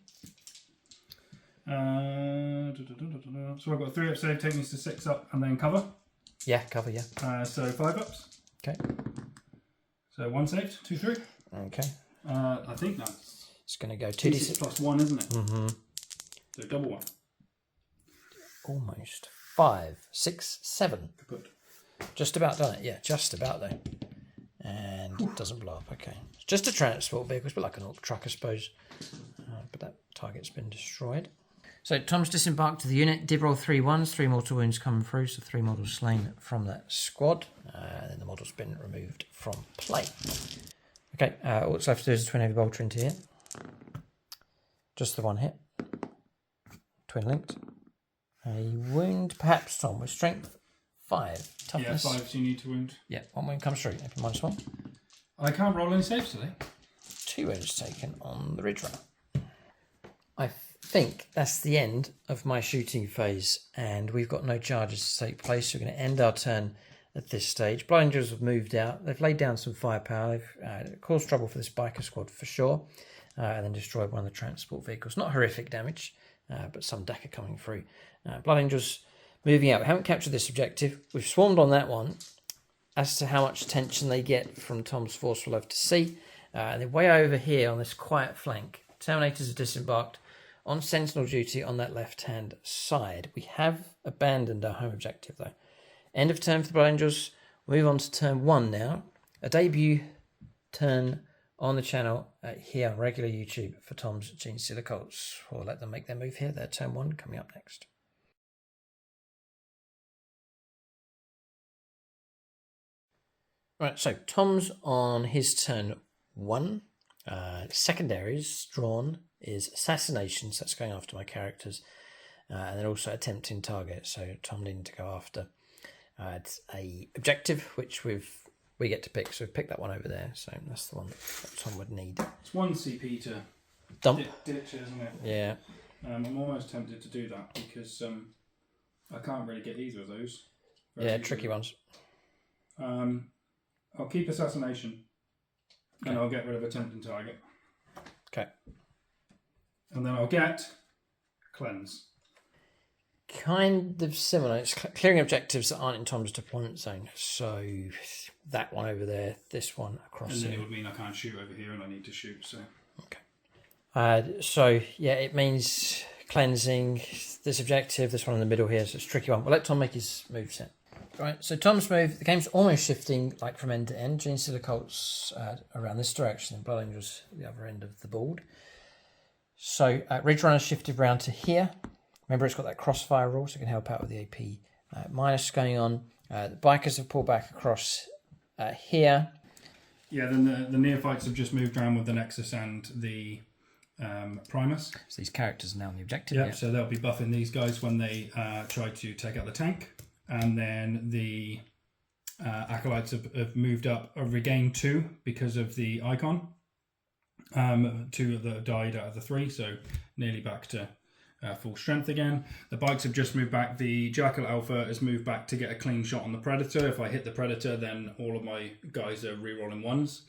Speaker 2: So I've got 3 up save, taking us to 6 up, and then cover.
Speaker 1: Yeah, cover, yeah.
Speaker 2: So 5 ups.
Speaker 1: Okay.
Speaker 2: So 1 saved, 2, 3.
Speaker 1: Okay.
Speaker 2: I think that's...
Speaker 1: It's going to go
Speaker 2: 2d6 plus 1, isn't it?
Speaker 1: Mm-hmm.
Speaker 2: So double 1.
Speaker 1: Almost. 5, 6, 7.
Speaker 2: Good.
Speaker 1: Just about done it. Yeah, just about though. And it doesn't blow up. Okay. It's just a transport vehicle. It's a bit like an orc truck, I suppose. But that target's been destroyed. So Tom's disembarked to the unit. Did roll 3 1s, 3 mortal wounds coming through. So 3 models slain from that squad. And then the model's been removed from play. Okay. All that's left to do is a twin heavy bolter into here. Just the 1 hit. Twin linked. A wound, perhaps, Tom, with strength 5. Toughness.
Speaker 2: Yeah, 5, so you need to wound.
Speaker 1: Yeah, 1 wound comes through. AP -1.
Speaker 2: I can't roll any saves today.
Speaker 1: 2 wounds taken on the Ridge Runner. I think that's the end of my shooting phase, and we've got no charges to take place. We're going to end our turn at this stage. Blind Angels have moved out. They've laid down some firepower. They've caused trouble for this biker squad for sure, and then destroyed one of the transport vehicles. Not horrific damage, but some Decker coming through. Blood Angels moving out. We haven't captured this objective. We've swarmed on that one. As to how much attention they get from Tom's force, we'll have to see. And then way over here on this quiet flank, Terminators are disembarked on sentinel duty on that left-hand side. We have abandoned our home objective, though. End of turn for the Blood Angels. Move on to turn 1 now. A debut turn on the channel here on regular YouTube for Tom's Genestealer Cults. We'll let them make their move here. Their turn 1 coming up next. Right, so Tom's on his turn 1. Secondaries drawn is assassinations. That's going after my characters. And then also attempting target. So Tom needing to go after. It's a objective which we get to pick. So we've picked that one over there. So that's the one that Tom would need.
Speaker 2: It's 1 CP to
Speaker 1: dump.
Speaker 2: Ditch, isn't it?
Speaker 1: Yeah.
Speaker 2: I'm almost tempted to do that because I can't really get either of those.
Speaker 1: Yeah, tricky ones.
Speaker 2: I'll keep assassination,
Speaker 1: okay.
Speaker 2: And I'll get rid of attempting target.
Speaker 1: Okay.
Speaker 2: And then I'll get cleanse.
Speaker 1: Kind of similar. It's clearing objectives that aren't in Tom's deployment zone. So that one over there, this one across.
Speaker 2: And then
Speaker 1: here.
Speaker 2: it would mean I can't shoot over here, and I need to shoot. So.
Speaker 1: Okay. So yeah, it means cleansing this objective. This one in the middle here. So it's a tricky one. We'll let Tom make his move set. Right, so Tom's move, the game's almost shifting like from end to end. Genestealer Cults around this direction and Blood Angels at the other end of the board. So Ridge Runner shifted round to here. Remember it's got that crossfire rule, so it can help out with the AP minus going on. The Bikers have pulled back across here.
Speaker 2: Yeah, then the Neophytes have just moved around with the Nexus and the Primus.
Speaker 1: So these characters are now on the objective.
Speaker 2: Yeah, so they'll be buffing these guys when they try to take out the tank. And then the Acolytes have moved up, regained 2 because of the icon. 2 that have died out of the 3, so nearly back to full strength again. The Bikes have just moved back. The Jackal Alpha has moved back to get a clean shot on the Predator. If I hit the Predator, then all of my guys are re-rolling 1s.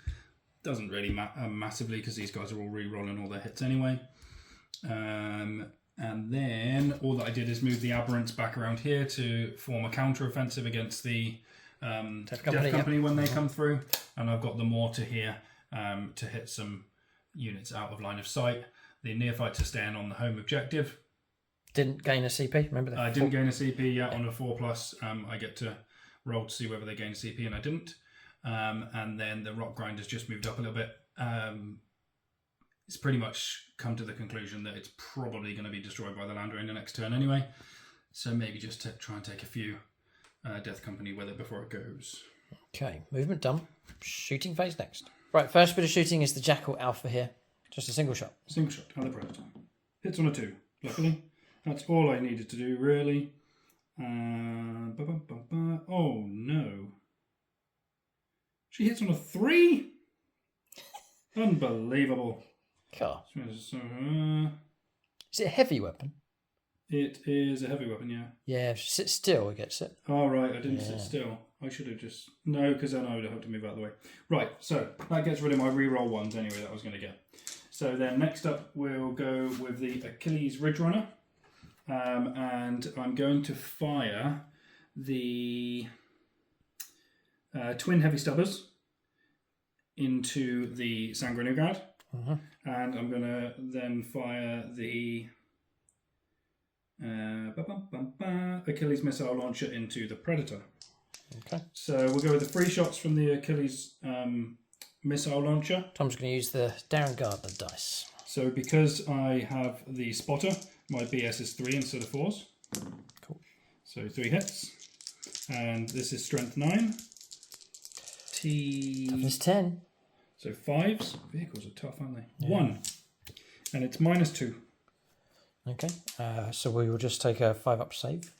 Speaker 2: Doesn't really matter massively because these guys are all re-rolling all their hits anyway. And then all that I did is move the Aberrants back around here to form a counter-offensive against the Death Company when they come through. And I've got the mortar here to hit some units out of line of sight. The Neophytes are staying on the home objective.
Speaker 1: Didn't gain a CP, remember that?
Speaker 2: I didn't gain a CP yet on a 4+. I get to roll to see whether they gain a CP, and I didn't. And then the Rock Grinders just moved up a little bit. It's pretty much come to the conclusion that it's probably going to be destroyed by the Lander in the next turn anyway. So maybe just to try and take a few Death Company with it before it goes.
Speaker 1: Okay, movement done. Shooting phase next. Right, first bit of shooting is the Jackal Alpha here. Just a single shot.
Speaker 2: Single shot on the Predator. Hits on a 2, luckily. That's all I needed to do, really. Oh, no. She hits on a 3? Unbelievable.
Speaker 1: Cool. Is it a heavy weapon?
Speaker 2: It is a heavy weapon, yeah.
Speaker 1: Yeah, if you sit still, it gets it.
Speaker 2: Oh, right, I didn't sit still. I should have just... No, because then I would have had to move out of the way. Right, so that gets rid of my reroll 1s anyway that I was going to get. So then next up, we'll go with the Achilles Ridge Runner. And I'm going to fire the twin heavy stubbers into the Sanguinegard. And I'm going to then fire the Achilles missile launcher into the Predator.
Speaker 1: Okay.
Speaker 2: So we'll go with the 3 shots from the Achilles missile launcher.
Speaker 1: Tom's going to use the Darren Gardner dice.
Speaker 2: So because I have the spotter, my BS is 3 instead of 4s.
Speaker 1: Cool.
Speaker 2: So 3 hits. And this is strength 9.
Speaker 1: Toughness 10.
Speaker 2: So 5s. Vehicles are tough, aren't they?
Speaker 1: Yeah.
Speaker 2: 1. And it's -2.
Speaker 1: Okay. So we will just take a 5-up save.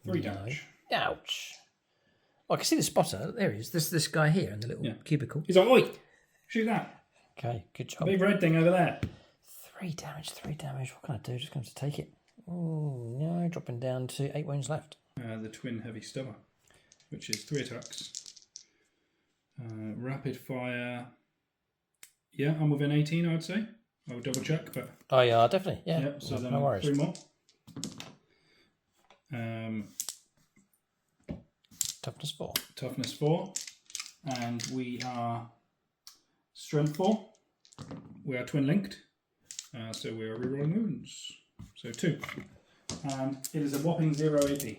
Speaker 2: 3 damage.
Speaker 1: Ouch. Oh, I can see the spotter. There he is. This guy here in the little cubicle.
Speaker 2: He's like, oi! Shoot that.
Speaker 1: Okay, good job.
Speaker 2: Big red thing over there.
Speaker 1: 3 damage, 3 damage. What can I do? Just going to take it. Oh, no. Dropping down to 8 wounds left.
Speaker 2: The twin heavy stubber, which is 3 attacks. Rapid fire. Yeah, I'm within 18, I would say. I would double check, but...
Speaker 1: Oh, yeah, definitely. Yeah,
Speaker 2: Yep, so then
Speaker 1: no worries.
Speaker 2: 3 more.
Speaker 1: Toughness 4.
Speaker 2: Toughness 4. And we are strength 4. we are twin linked, so we are rerolling wounds. So 2. And it is a whopping 0 AP.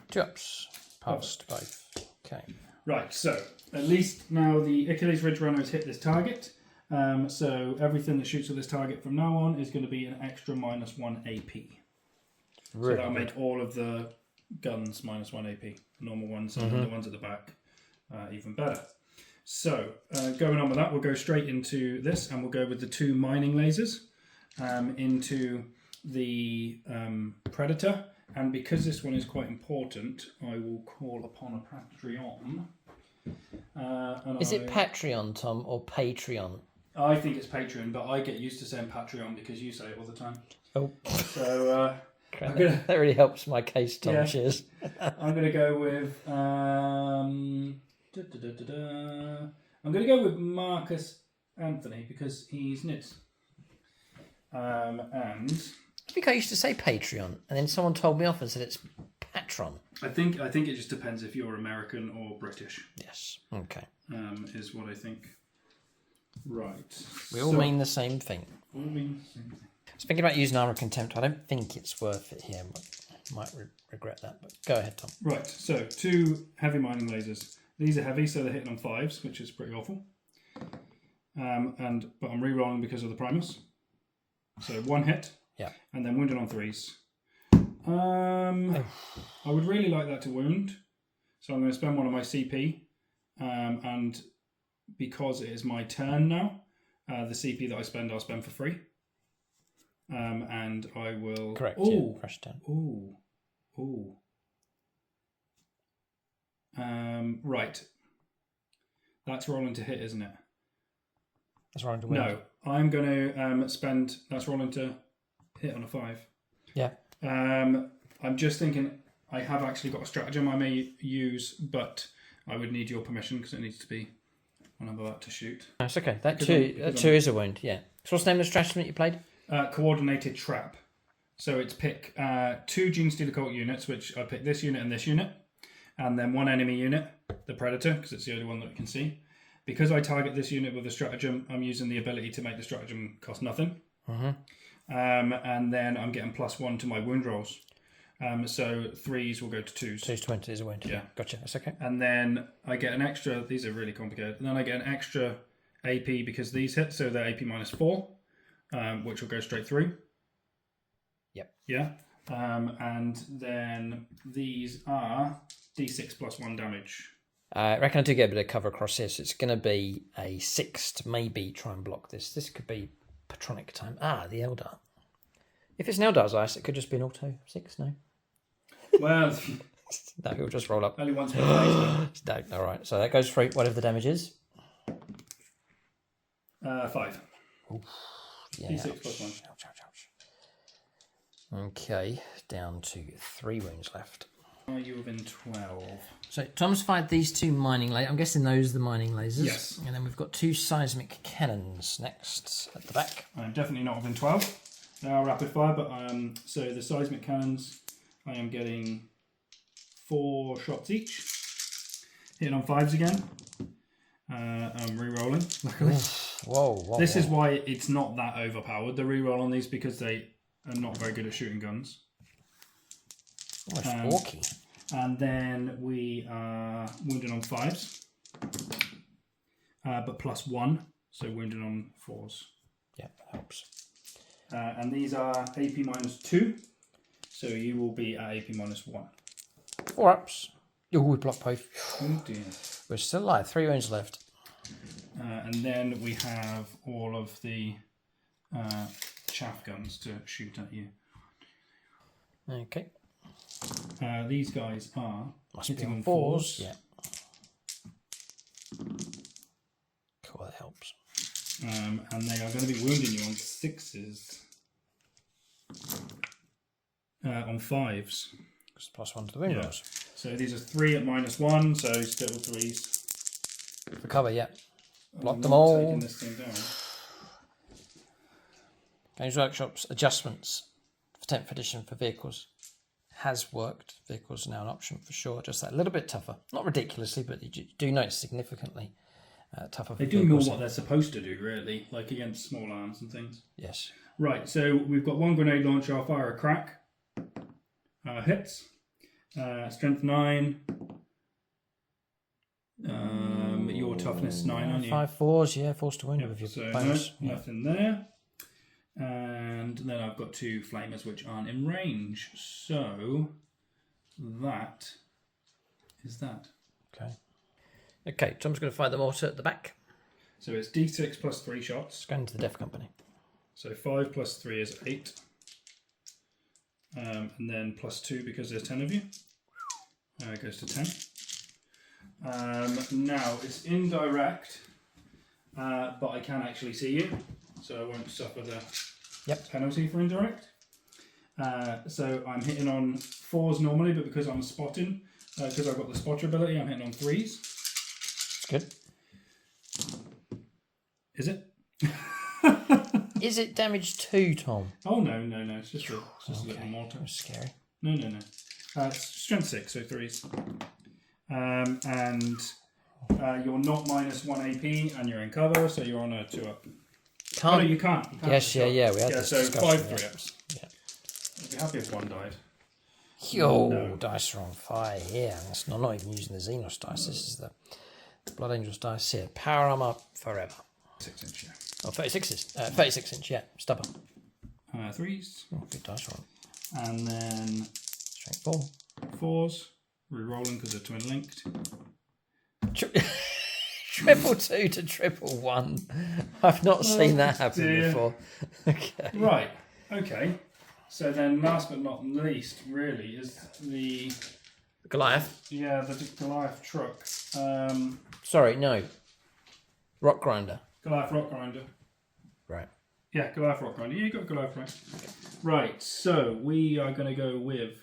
Speaker 1: 2 ups. Passed both. Okay.
Speaker 2: Right, so at least now the Achilles Ridge Runner has hit this target. So everything that shoots at this target from now on is going to be an extra -1 AP.
Speaker 1: Really
Speaker 2: So that'll make all of the guns -1 AP. The normal ones and the ones at the back even better. So going on with that, we'll go straight into this, and we'll go with the 2 mining lasers into the Predator. And because this one is quite important, I will call upon a Patreon.
Speaker 1: Is it Patreon, Tom, or Patreon?
Speaker 2: I think it's Patreon, but I get used to saying Patreon because you say it all the time.
Speaker 1: Oh.
Speaker 2: So
Speaker 1: that really helps my case, Tom.
Speaker 2: Yeah.
Speaker 1: Cheers.
Speaker 2: I'm going to go with I'm going to go with Marcus Anthony because he's knits. And
Speaker 1: I think I used to say Patreon, and then someone told me off and said it's Patron.
Speaker 2: I think it just depends if you're American or British.
Speaker 1: Yes. Okay.
Speaker 2: Is what I think. Right.
Speaker 1: We all mean the same thing.
Speaker 2: All mean the same thing.
Speaker 1: I was thinking about using Armor Contempt. I don't think it's worth it here. Might regret that, but go ahead, Tom.
Speaker 2: Right. So 2 heavy mining lasers. These are heavy, so they're hitting on 5s, which is pretty awful. But I'm re-rolling because of the Primus. So 1 hit.
Speaker 1: Yeah.
Speaker 2: And then wounded on 3s. I would really like that to wound. So I'm going to spend 1 of my CP. And because it is my turn now, the CP that I spend, I'll spend for free. And I will...
Speaker 1: Correct,
Speaker 2: Ooh.
Speaker 1: yeah. Fresh turn.
Speaker 2: Ooh. Right. That's rolling to hit, isn't it?
Speaker 1: That's rolling to win.
Speaker 2: No. I'm going to spend... That's rolling to hit on a 5.
Speaker 1: Yeah.
Speaker 2: I'm just thinking I have actually got a stratagem I may use, but I would need your permission because it needs to be when I'm about to shoot.
Speaker 1: That's okay. That two is a wound, yeah. So what's the name of the stratagem that you played?
Speaker 2: Coordinated Trap. So it's pick 2 Genestealer Cult units, which I pick this unit and this unit, and then 1 enemy unit, the Predator, because it's the only one that we can see. Because I target this unit with a stratagem, I'm using the ability to make the stratagem cost nothing. And then I'm getting +1 to my wound rolls. So 3s will go to 2s.
Speaker 1: 2's 20 is a wound.
Speaker 2: Yeah.
Speaker 1: Gotcha. That's okay.
Speaker 2: And then I get an extra, these are really complicated, and then I get an extra AP because these hit, so they're AP -4, which will go straight through.
Speaker 1: Yep.
Speaker 2: Yeah. And then these are D6 +1 damage.
Speaker 1: I reckon I do get a bit of cover across here, so it's going to be a 6 to maybe try and block this. This could be Patronic time. The Eldar. If it's an Eldar's Ice, it could just be an auto 6, no?
Speaker 2: Well,
Speaker 1: no, he'll just roll up.
Speaker 2: only once per phase.
Speaker 1: No, all right. So that goes through whatever the damage is.
Speaker 2: 5.
Speaker 1: Oof. Yeah,
Speaker 2: D6
Speaker 1: ouch.
Speaker 2: +1.
Speaker 1: Ouch. Okay, down to 3 wounds left.
Speaker 2: Are you within 12?
Speaker 1: So Tom's fired these 2 mining lasers. I'm guessing those are the mining lasers.
Speaker 2: Yes.
Speaker 1: And then we've got 2 seismic cannons next at the back.
Speaker 2: I'm definitely not within 12. They are rapid fire, but so the seismic cannons, I am getting 4 shots each. Hitting on 5s again. I'm re-rolling, luckily.
Speaker 1: Whoa.
Speaker 2: This is why it's not that overpowered, the re-roll on these, because they are not very good at shooting guns.
Speaker 1: Almost walky.
Speaker 2: And then we are wounded on 5s. But +1, so wounded on 4s.
Speaker 1: Yeah, that helps.
Speaker 2: And these are AP -2, so you will be at AP -1.
Speaker 1: 4 ups. Oh, we blocked both.
Speaker 2: Oh dear.
Speaker 1: We're still alive. 3 wounds left.
Speaker 2: And then we have all of the chaff guns to shoot at you.
Speaker 1: Okay.
Speaker 2: These guys are
Speaker 1: Must be
Speaker 2: hitting
Speaker 1: on
Speaker 2: on
Speaker 1: 4s.
Speaker 2: 4s.
Speaker 1: Yeah. Cool, that helps.
Speaker 2: And they are going to be wounding you on 6s. On 5s.
Speaker 1: It's +1 to the wound rolls.
Speaker 2: So these are 3 at -1, so still 3s.
Speaker 1: For cover, yeah. Block
Speaker 2: I'm
Speaker 1: them
Speaker 2: not
Speaker 1: all.
Speaker 2: taking this thing down.
Speaker 1: Games Workshop's adjustments for 10th edition for vehicles has worked. Vehicles are now an option for sure. Just that little bit tougher. Not ridiculously, but you do notice significantly. tougher.
Speaker 2: They do more what they're supposed to do, really, like against small arms and things.
Speaker 1: Yes.
Speaker 2: Right, so we've got one grenade launcher. I'll fire a crack. Hits. Strength 9. Your toughness 9, aren't you?
Speaker 1: 5 4s, yeah, force to win with your
Speaker 2: So
Speaker 1: bonus.
Speaker 2: nothing there. And then I've got 2 flamers which aren't in range. So that is that.
Speaker 1: Okay. Okay, Tom's going to fire the mortar at the back.
Speaker 2: So it's D6 plus 3 shots.
Speaker 1: It's going to the Death Company.
Speaker 2: So 5 plus 3 is 8. And then plus 2 because there's 10 of you. It goes to 10. Now it's indirect, but I can actually see you, so I won't suffer the penalty for indirect. So I'm hitting on 4s normally, but because I'm spotting, because I've got the spotter ability, I'm hitting on 3s.
Speaker 1: It's good.
Speaker 2: Is it?
Speaker 1: Is it damage 2, Tom?
Speaker 2: Oh no, it's just a little mortar.
Speaker 1: That's scary.
Speaker 2: No. It's strength 6, so 3s. And you're not minus 1 AP, and you're in cover, so you're on a 2-up.
Speaker 1: Can't.
Speaker 2: Oh, no, you can't.
Speaker 1: Yes, yeah. We had this
Speaker 2: so
Speaker 1: discussion.
Speaker 2: 5 3-ups.
Speaker 1: Yeah.
Speaker 2: I'd be happy if 1 died.
Speaker 1: Yo,
Speaker 2: No.
Speaker 1: dice are on fire here. I'm not even using the Xenos dice. This is the Blood Angels dice here. Power armor forever.
Speaker 2: 6-inch, yeah.
Speaker 1: Oh, 36s. 36-inch, yeah. Stubborn.
Speaker 2: 3s.
Speaker 1: Oh, good dice roll.
Speaker 2: And then
Speaker 1: Strength 4.
Speaker 2: 4s. Re-rolling because they're twin linked.
Speaker 1: Triple 2 to triple 1. I've not seen that happen before. Okay.
Speaker 2: Right. Okay. So then, last but not least, really, is the
Speaker 1: Goliath.
Speaker 2: Yeah, the Goliath truck.
Speaker 1: Sorry, no. Rock grinder.
Speaker 2: Goliath rock grinder.
Speaker 1: Right.
Speaker 2: Yeah, Goliath rock grinder. Yeah, you got Goliath right. Right, so we are going to go with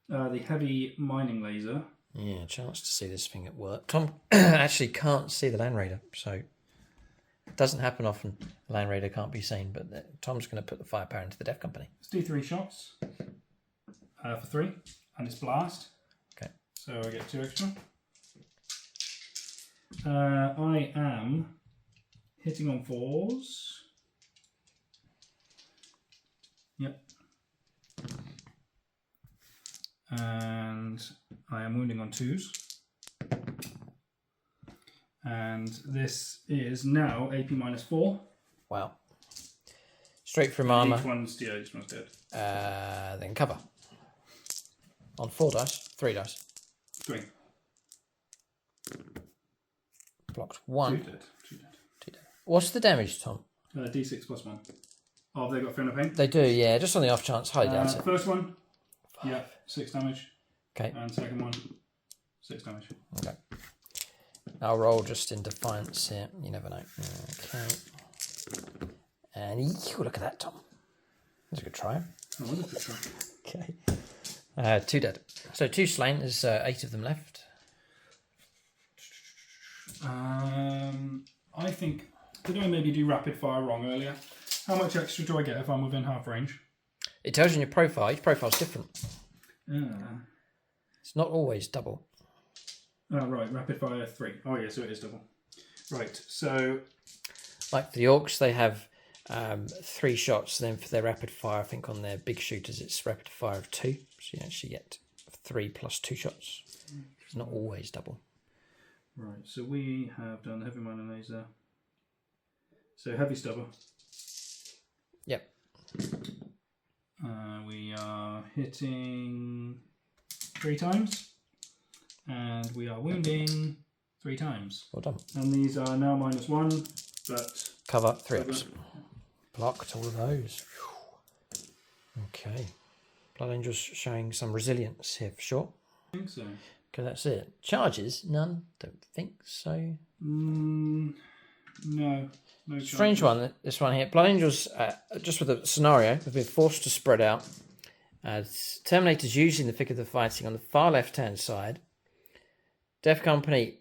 Speaker 2: the heavy mining laser.
Speaker 1: Yeah, chance to see this thing at work. Tom actually can't see the Land Raider, so it doesn't happen often. The Land Raider can't be seen, but Tom's going to put the firepower into the Death Company.
Speaker 2: It's D3 shots for 3, and it's blast.
Speaker 1: Okay.
Speaker 2: So I get 2 extra. I am hitting on 4s. Yep. And I am wounding on 2s. And this is now AP minus 4.
Speaker 1: Wow. Straight from armour.
Speaker 2: Each one's dead.
Speaker 1: Then cover. On 4 dice. 3 dice.
Speaker 2: 3.
Speaker 1: Blocked 1.
Speaker 2: 2 dead. 2 dead.
Speaker 1: What's the damage, Tom?
Speaker 2: D6 plus 1. Oh, have they got Fiona Paint?
Speaker 1: They do, yeah. Just on the off chance. Highly doubt it.
Speaker 2: First one, 6 damage.
Speaker 1: Okay.
Speaker 2: And second one, 6 damage.
Speaker 1: Okay. I'll roll just in defiance here. You never know. Okay. And look at that, Tom. That's a good try.
Speaker 2: Oh, what is this one?
Speaker 1: Okay. 2 dead. So 2 slain. There's 8 of them left.
Speaker 2: I think, did I maybe do rapid fire wrong earlier? How much extra do I get if I'm within half range?
Speaker 1: It tells you in your profile. Each profile's different. It's not always double.
Speaker 2: Oh, right. Rapid fire 3. Oh, yeah, so it is double. Right, so...
Speaker 1: Like for the Orcs, they have 3 shots. Then for their rapid fire, I think on their big shooters, it's rapid fire of 2. So you actually get 3 plus 2 shots. It's not always double.
Speaker 2: Right, so we have done heavy mining laser. So heavy stubber.
Speaker 1: Yep.
Speaker 2: We are hitting 3 times. And we are wounding 3 times.
Speaker 1: Well done.
Speaker 2: And these are now minus 1, but...
Speaker 1: Cover 3 ups. Blocked all of those. Okay. Blood Angels showing some resilience here for sure.
Speaker 2: I think so.
Speaker 1: Okay, that's it. Charges? None? Don't think so.
Speaker 2: No. No
Speaker 1: Strange
Speaker 2: charges.
Speaker 1: one, this one here. Blood Angels, just with the scenario, have been forced to spread out. Terminators usually in the thick of the fighting on the far left-hand side. Death Company,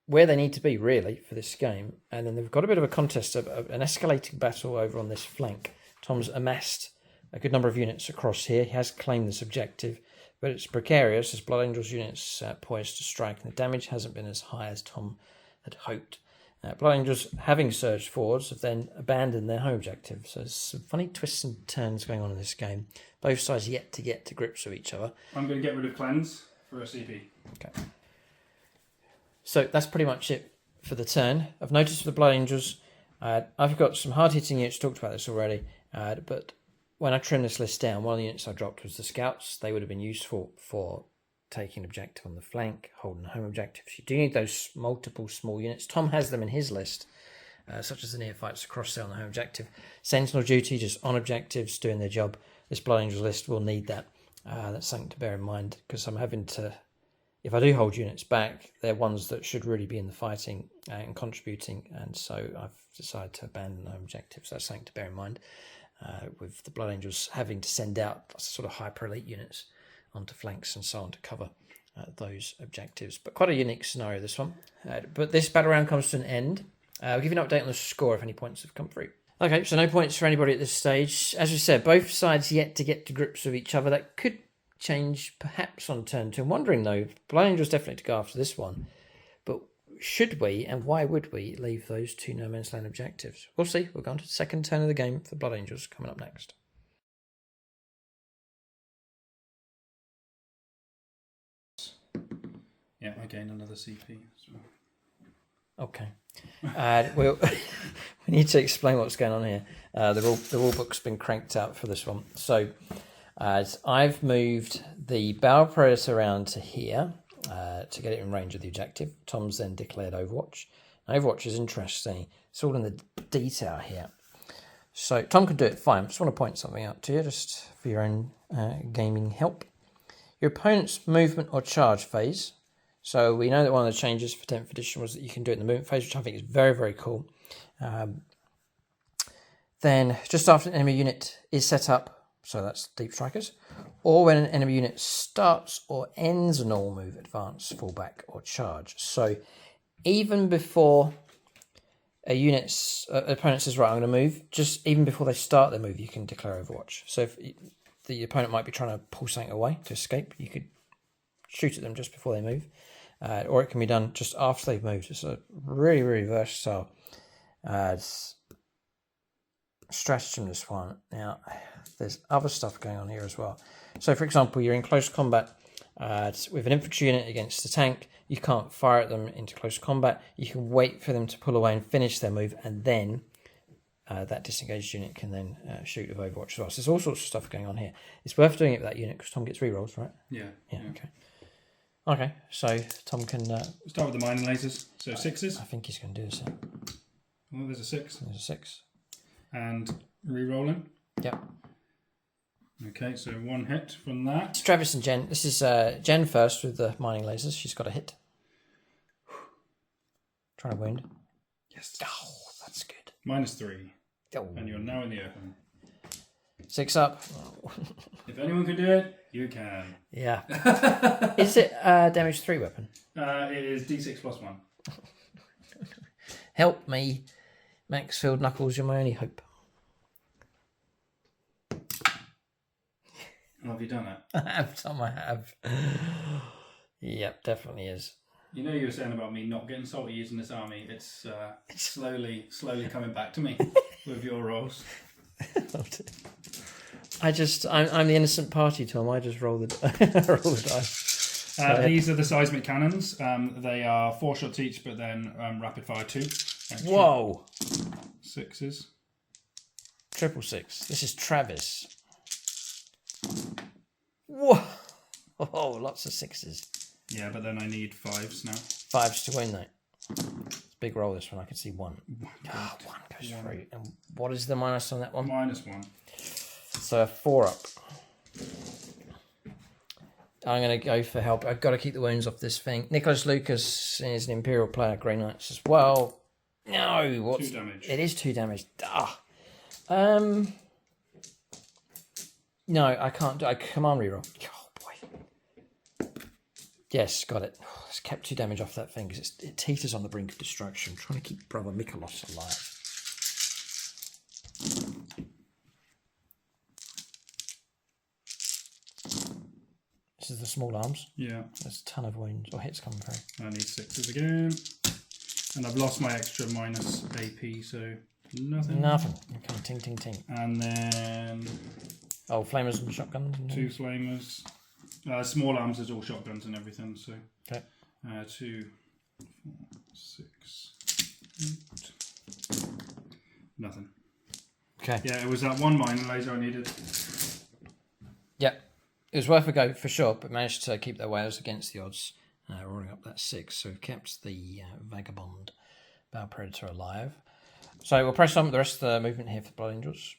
Speaker 1: where they need to be, really, for this game. And then they've got a bit of a contest, an escalating battle over on this flank. Tom's amassed a good number of units across here. He has claimed this objective, but it's precarious as Blood Angels units poised to strike, and the damage hasn't been as high as Tom had hoped. Blood Angels, having surged forwards, have then abandoned their home objective. So there's some funny twists and turns going on in this game. Both sides yet to get to grips with each other.
Speaker 2: I'm going to get rid of Cleanse for a CP.
Speaker 1: Okay. So that's pretty much it for the turn. I've noticed for the Blood Angels, I've got some hard-hitting units, talked about this already, but when I trimmed this list down, one of the units I dropped was the Scouts. They would have been useful for taking objective on the flank, holding home objectives. You do need those multiple small units. Tom has them in his list, such as the Neophytes across there on the home objective. Sentinel duty, just on objectives, doing their job. This Blood Angels list will need that. That's something to bear in mind, because I'm having to, if I do hold units back, they're ones that should really be in the fighting and contributing, and so I've decided to abandon home objectives. That's something to bear in mind, with the Blood Angels having to send out sort of hyper-elite units onto flanks and so on to cover those objectives. But quite a unique scenario, this one. But this battle round comes to an end. I'll give you an update on the score if any points have come through. Okay, so no points for anybody at this stage. As we said, both sides yet to get to grips with each other. That could change perhaps on turn 2. I'm wondering though, Blood Angels definitely to go after this one. But should we, and why would we, leave those 2 no man's land objectives? We'll see. We're going to the second turn of the game for Blood Angels coming up next.
Speaker 2: Yeah, I gained another CP as well.
Speaker 1: Okay. We need to explain what's going on here. The rule book's been cranked out for this one. So I've moved the Barrel Predator around to here to get it in range of the objective. Tom's then declared Overwatch. Overwatch is interesting. It's all in the detail here. So Tom can do it fine. I just want to point something out to you, just for your own gaming help. Your opponent's movement or charge phase. So we know that one of the changes for 10th edition was that you can do it in the movement phase, which I think is very, very cool. Then just after an enemy unit is set up, so that's Deep Strikers, or when an enemy unit starts or ends a normal move, advance, fallback, or charge. So even before a unit's opponent says, right, I'm going to move, just even before they start their move, you can declare Overwatch. So if the opponent might be trying to pull something away to escape, you could shoot at them just before they move. Or it can be done just after they've moved. It's a really, really versatile stratagem, this one. Now, there's other stuff going on here as well. So, for example, you're in close combat with an infantry unit against a tank. You can't fire at them into close combat. You can wait for them to pull away and finish their move, and then that disengaged unit can then shoot with Overwatch as well. So there's all sorts of stuff going on here. It's worth doing it with that unit because Tom gets rerolls, right?
Speaker 2: Yeah.
Speaker 1: Okay. Okay, so Tom can...
Speaker 2: start with the mining lasers. So 6s.
Speaker 1: I think he's going to do this.
Speaker 2: Well, there's a 6.
Speaker 1: There's a 6.
Speaker 2: And re-rolling.
Speaker 1: Yep.
Speaker 2: Okay, so 1 hit from that.
Speaker 1: It's Travis and Jen. This is Jen first with the mining lasers. She's got a hit. Trying to wound.
Speaker 2: Yes.
Speaker 1: Oh, that's good.
Speaker 2: -3.
Speaker 1: Oh.
Speaker 2: And you're now in the open.
Speaker 1: 6 up.
Speaker 2: If anyone can do it, you can.
Speaker 1: Yeah. Is it a damage 3 weapon?
Speaker 2: It is D6 +1.
Speaker 1: Help me, Maxfield Knuckles. You're my only hope.
Speaker 2: Have you done it?
Speaker 1: I have, Tom. I have. Yep, definitely is.
Speaker 2: You know, you were saying about me not getting salty using this army. It's slowly coming back to me with your rolls.
Speaker 1: I'm the innocent party, Tom. I just roll the dice.
Speaker 2: These are the seismic cannons. They are 4 shots each, but then rapid fire 2.
Speaker 1: Whoa!
Speaker 2: 6s.
Speaker 1: 666. This is Travis. Whoa! Oh, lots of 6s.
Speaker 2: Yeah, but then I need 5s now.
Speaker 1: 5s to win that. It's a big roll, this one. I can see 1. 1 goes through. And what is the minus on that one?
Speaker 2: -1.
Speaker 1: So a 4 up. I'm going to go for help. I've got to keep the wounds off this thing. Nicholas Lucas is an Imperial player, Grey Knights as well. No, what's
Speaker 2: 2 damage.
Speaker 1: It is 2 damage. No, I can't do. I command reroll. Oh boy. Yes, got it. Oh, it's kept 2 damage off that thing because it teeters on the brink of destruction. I'm trying to keep Brother Mikolos alive. This is the small arms.
Speaker 2: Yeah.
Speaker 1: There's a ton of wounds or hits coming through.
Speaker 2: I need 6s again. And I've lost my extra minus AP, so nothing.
Speaker 1: Nothing. Okay, ting, ting, ting.
Speaker 2: And then...
Speaker 1: Oh, flamers and shotguns?
Speaker 2: 2 flamers. Small arms is all shotguns and everything, so...
Speaker 1: Okay.
Speaker 2: 2, 4, 6, 8. Nothing.
Speaker 1: Okay.
Speaker 2: Yeah, it was that 1 mine laser I needed.
Speaker 1: Yeah. It was worth a go for sure, but managed to keep their whales against the odds, rolling up that 6. So we've kept the Vagabond Bow Predator alive. So we'll press on with the rest of the movement here for the Blood Angels.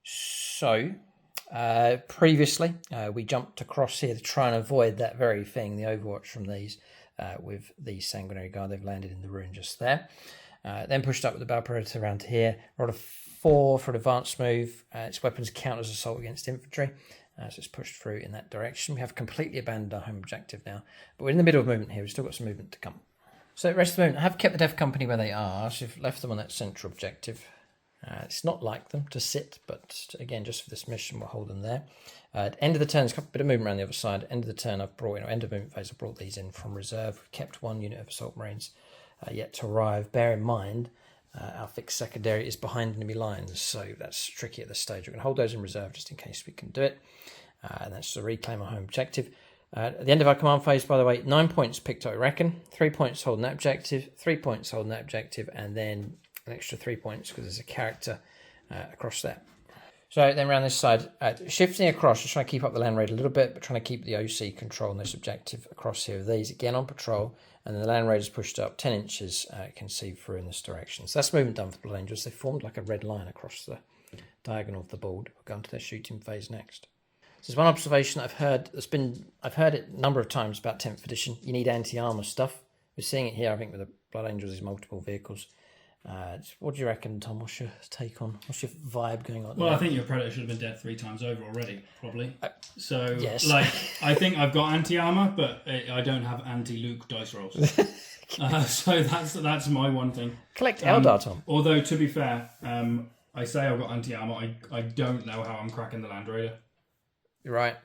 Speaker 1: So, previously, we jumped across here to try and avoid that very thing, the overwatch from these, with the Sanguinary Guard. They've landed in the ruin just there. Then pushed up with the Bow Predator around here. Rolled a 4 for an advanced move. Its weapons count as assault against infantry. So it's pushed through in that direction. We have completely abandoned our home objective now. But we're in the middle of movement here. We've still got some movement to come. So the rest of the movement, I have kept the Death Company where they are. So we've left them on that central objective. It's not like them to sit, but again, just for this mission, we'll hold them there. At end of the turn, there's a bit of movement around the other side. End of the turn, I've brought in, or end of movement phase, I've brought these in from reserve. We've kept 1 unit of Assault Marines yet to arrive. Bear in mind, our fixed secondary is behind enemy lines, so that's tricky at this stage. We're going to hold those in reserve just in case we can do it. And that's to reclaim our home objective. At the end of our command phase, by the way, 9 points picked up, I reckon. 3 points holding that objective, 3 points holding that objective, and then an extra 3 points because there's a character across there. So then around this side, shifting across, just trying to keep up the land raid a little bit, but trying to keep the OC control on this objective across here. These again on patrol, and then the land raiders pushed up 10 inches, can see through in this direction. So that's movement done for the Blood Angels. They formed like a red line across the diagonal of the board. We'll go into their shooting phase next. So there's one observation I've heard. I've heard it a number of times about 10th edition. You need anti-armor stuff. We're seeing it here, I think, with the Blood Angels is multiple vehicles. What do you reckon, Tom? What's your take on? What's your vibe going on?
Speaker 2: Well, I think your Predator should have been dead 3 times over already, probably. So,
Speaker 1: yes.
Speaker 2: I think I've got anti-armor, but I don't have anti-Luke dice rolls. So that's my one thing.
Speaker 1: Collect Eldar, Tom.
Speaker 2: Although, to be fair, I say I've got anti-armor. I don't know how I'm cracking the Land Raider.
Speaker 1: Right.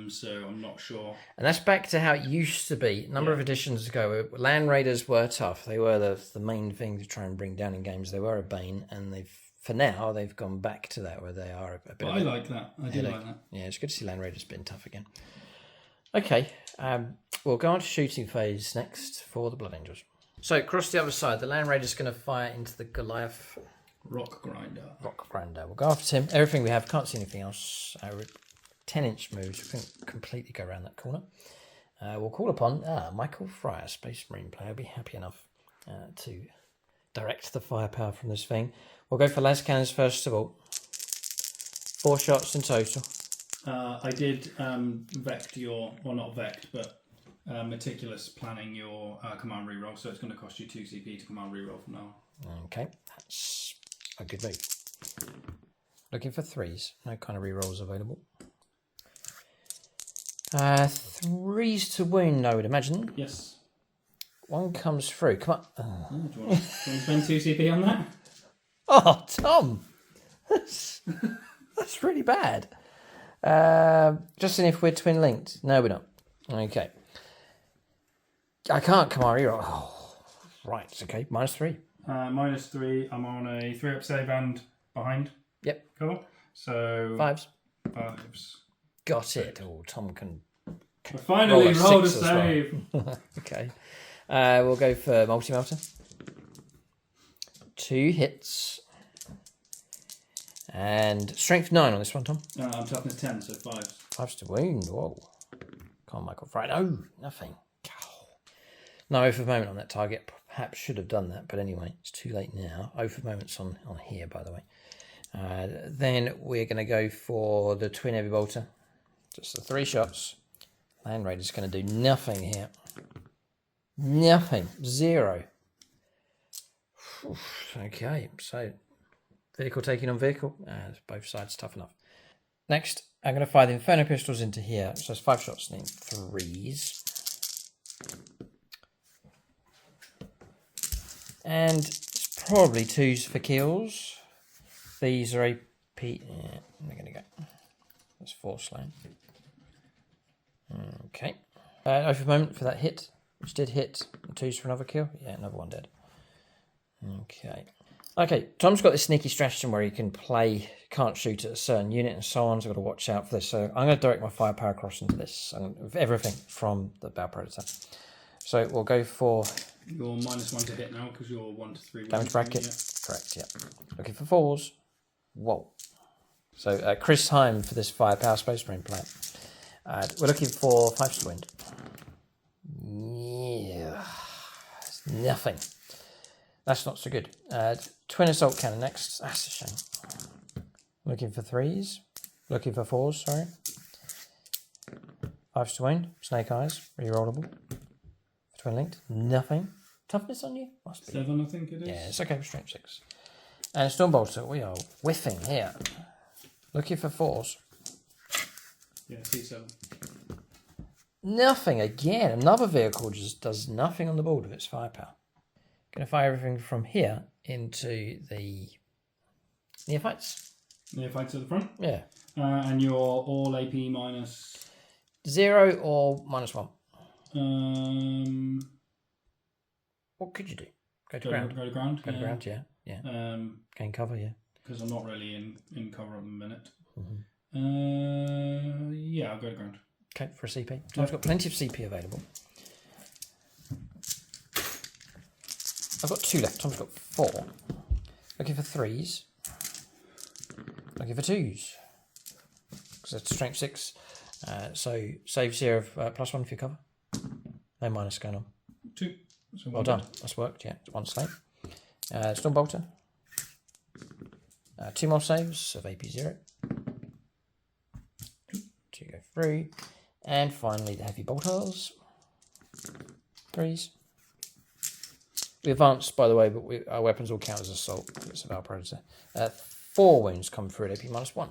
Speaker 2: So I'm not sure.
Speaker 1: And that's back to how it used to be. A number of editions ago, Land Raiders were tough. They were the main thing to try and bring down in games. They were a bane, and they've gone back to that where they are a bit.
Speaker 2: But I like that. I do like that.
Speaker 1: Yeah, it's good to see Land Raiders being tough again. Okay, we'll go on to shooting phase next for the Blood Angels. So across the other side, the Land Raider's going to fire into the Goliath
Speaker 2: Rock Grinder.
Speaker 1: We'll go after him. Everything we have, can't see anything else. 10-inch moves, we can completely go around that corner. We'll call upon Michael Fryer, Space Marine player. Will be happy enough to direct the firepower from this thing. We'll go for las cannons first of all. 4 shots in total.
Speaker 2: I did vect your, well not vect, but meticulous planning your command reroll, so it's going to cost you 2 CP to command reroll from now on.
Speaker 1: Okay, that's a good move. Looking for 3s, no kind of rerolls available. 3s to wound, I would imagine.
Speaker 2: Yes.
Speaker 1: 1 comes through. Come on.
Speaker 2: Oh, do you want to spend 2 CP on that?
Speaker 1: Oh, Tom! That's really bad. Just seeing if we're twin linked. No, we're not. Okay. I can't command reroll. Oh, right, okay. -3.
Speaker 2: -3. I'm on a 3-up save and behind.
Speaker 1: Yep.
Speaker 2: Cool. So
Speaker 1: 5s.
Speaker 2: 5s.
Speaker 1: Got it. Oh, Tom can.
Speaker 2: I finally rolled a
Speaker 1: 6 as well.
Speaker 2: save.
Speaker 1: Okay. We'll go for multi-melter. 2 hits. And strength 9 on this one, Tom.
Speaker 2: I'm toughness 10, so 5s.
Speaker 1: 5s to wound. Whoa. Come on, Michael Fry. No, nothing. No oath of moment on that target. Perhaps should have done that, but anyway, it's too late now. Oath of moment's on here, by the way. Then we're going to go for the twin heavy bolter. Just the 3 shots. Land Raider's going to do nothing here. Nothing. 0. Okay, so vehicle taking on vehicle. Both sides tough enough. Next, I'm going to fire the Inferno pistols into here. So it's 5 shots in 3s. And it's probably 2s for kills. These are AP. Yeah, we're going to go. That's 4 slain. Okay. Oath of moment for that hit, which did hit. 2s for another kill. Yeah, another one dead. Okay, Tom's got this sneaky stratagem where he can play, can't shoot at a certain unit and so on, so I've got to watch out for this. So I'm going to direct my firepower across into this, everything from the Bow Predator. So we'll go for...
Speaker 2: You're -1 to hit now because you're 1 to 3.
Speaker 1: Damage bracket, correct, yeah. Looking for 4s. Whoa. So Chris Heim for this firepower Space Marine player. We're looking for 5 to wind. Yeah, it's nothing. That's not so good. Twin assault cannon next. That's a shame. Looking for 3s. Looking for 4s, sorry. 5 to wind. Snake eyes. Rerollable. Twin linked. Nothing. Toughness on you? Must be.
Speaker 2: 7, I think it is.
Speaker 1: Yeah, it's okay for strength 6. And Stormbolter, we are whiffing here. Looking for 4s.
Speaker 2: Yeah, C7.
Speaker 1: Nothing again. Another vehicle just does nothing on the board with its firepower. Going to fire everything from here into the neophytes.
Speaker 2: Neophytes at the front?
Speaker 1: Yeah.
Speaker 2: And you're all AP minus...
Speaker 1: 0 or -1. What could you do? Go to ground.
Speaker 2: Go to ground.
Speaker 1: Go to ground, yeah. Yeah. Gain cover, yeah.
Speaker 2: Because I'm not really in cover at the minute.
Speaker 1: Mm-hmm.
Speaker 2: Yeah, I'll go to ground.
Speaker 1: Okay, for a CP. I've got plenty of CP available. I've got 2 left. Tom's got 4. Looking for 3s. Looking for 2s. Because that's strength 6. So saves here of +1 for your cover. No minus going on.
Speaker 2: 2. So
Speaker 1: well done. That's worked, yeah. It's 1 slate. Stormbolter. 2 more saves of AP 0. 2 go through. And finally the heavy bolters. 3s. We advanced, by the way, but our weapons all count as assault. It's a Bow Predator. 4 wounds come through at AP -1.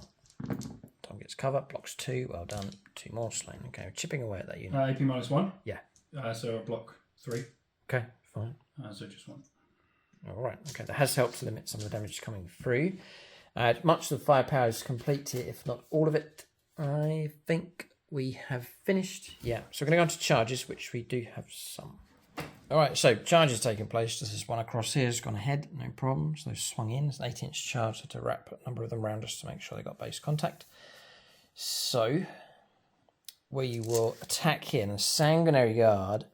Speaker 1: Tom gets cover, blocks 2. Well done. 2 more slain. Okay, we're chipping away at that unit.
Speaker 2: AP -1?
Speaker 1: Yeah.
Speaker 2: So a block 3.
Speaker 1: Okay, fine.
Speaker 2: So just 1.
Speaker 1: All right. Okay, that has helped to limit some of the damage coming through. Much of the firepower is complete here, if not all of it. I think we have finished. Yeah, so we're going to go on to charges, which we do have some. All right, so charges taking place. This is one across here has gone ahead, no problems. Those swung in. It's an 8-inch charge, so to wrap a number of them around us to make sure they got base contact. So we will attack here. And the Sanguinary Guard,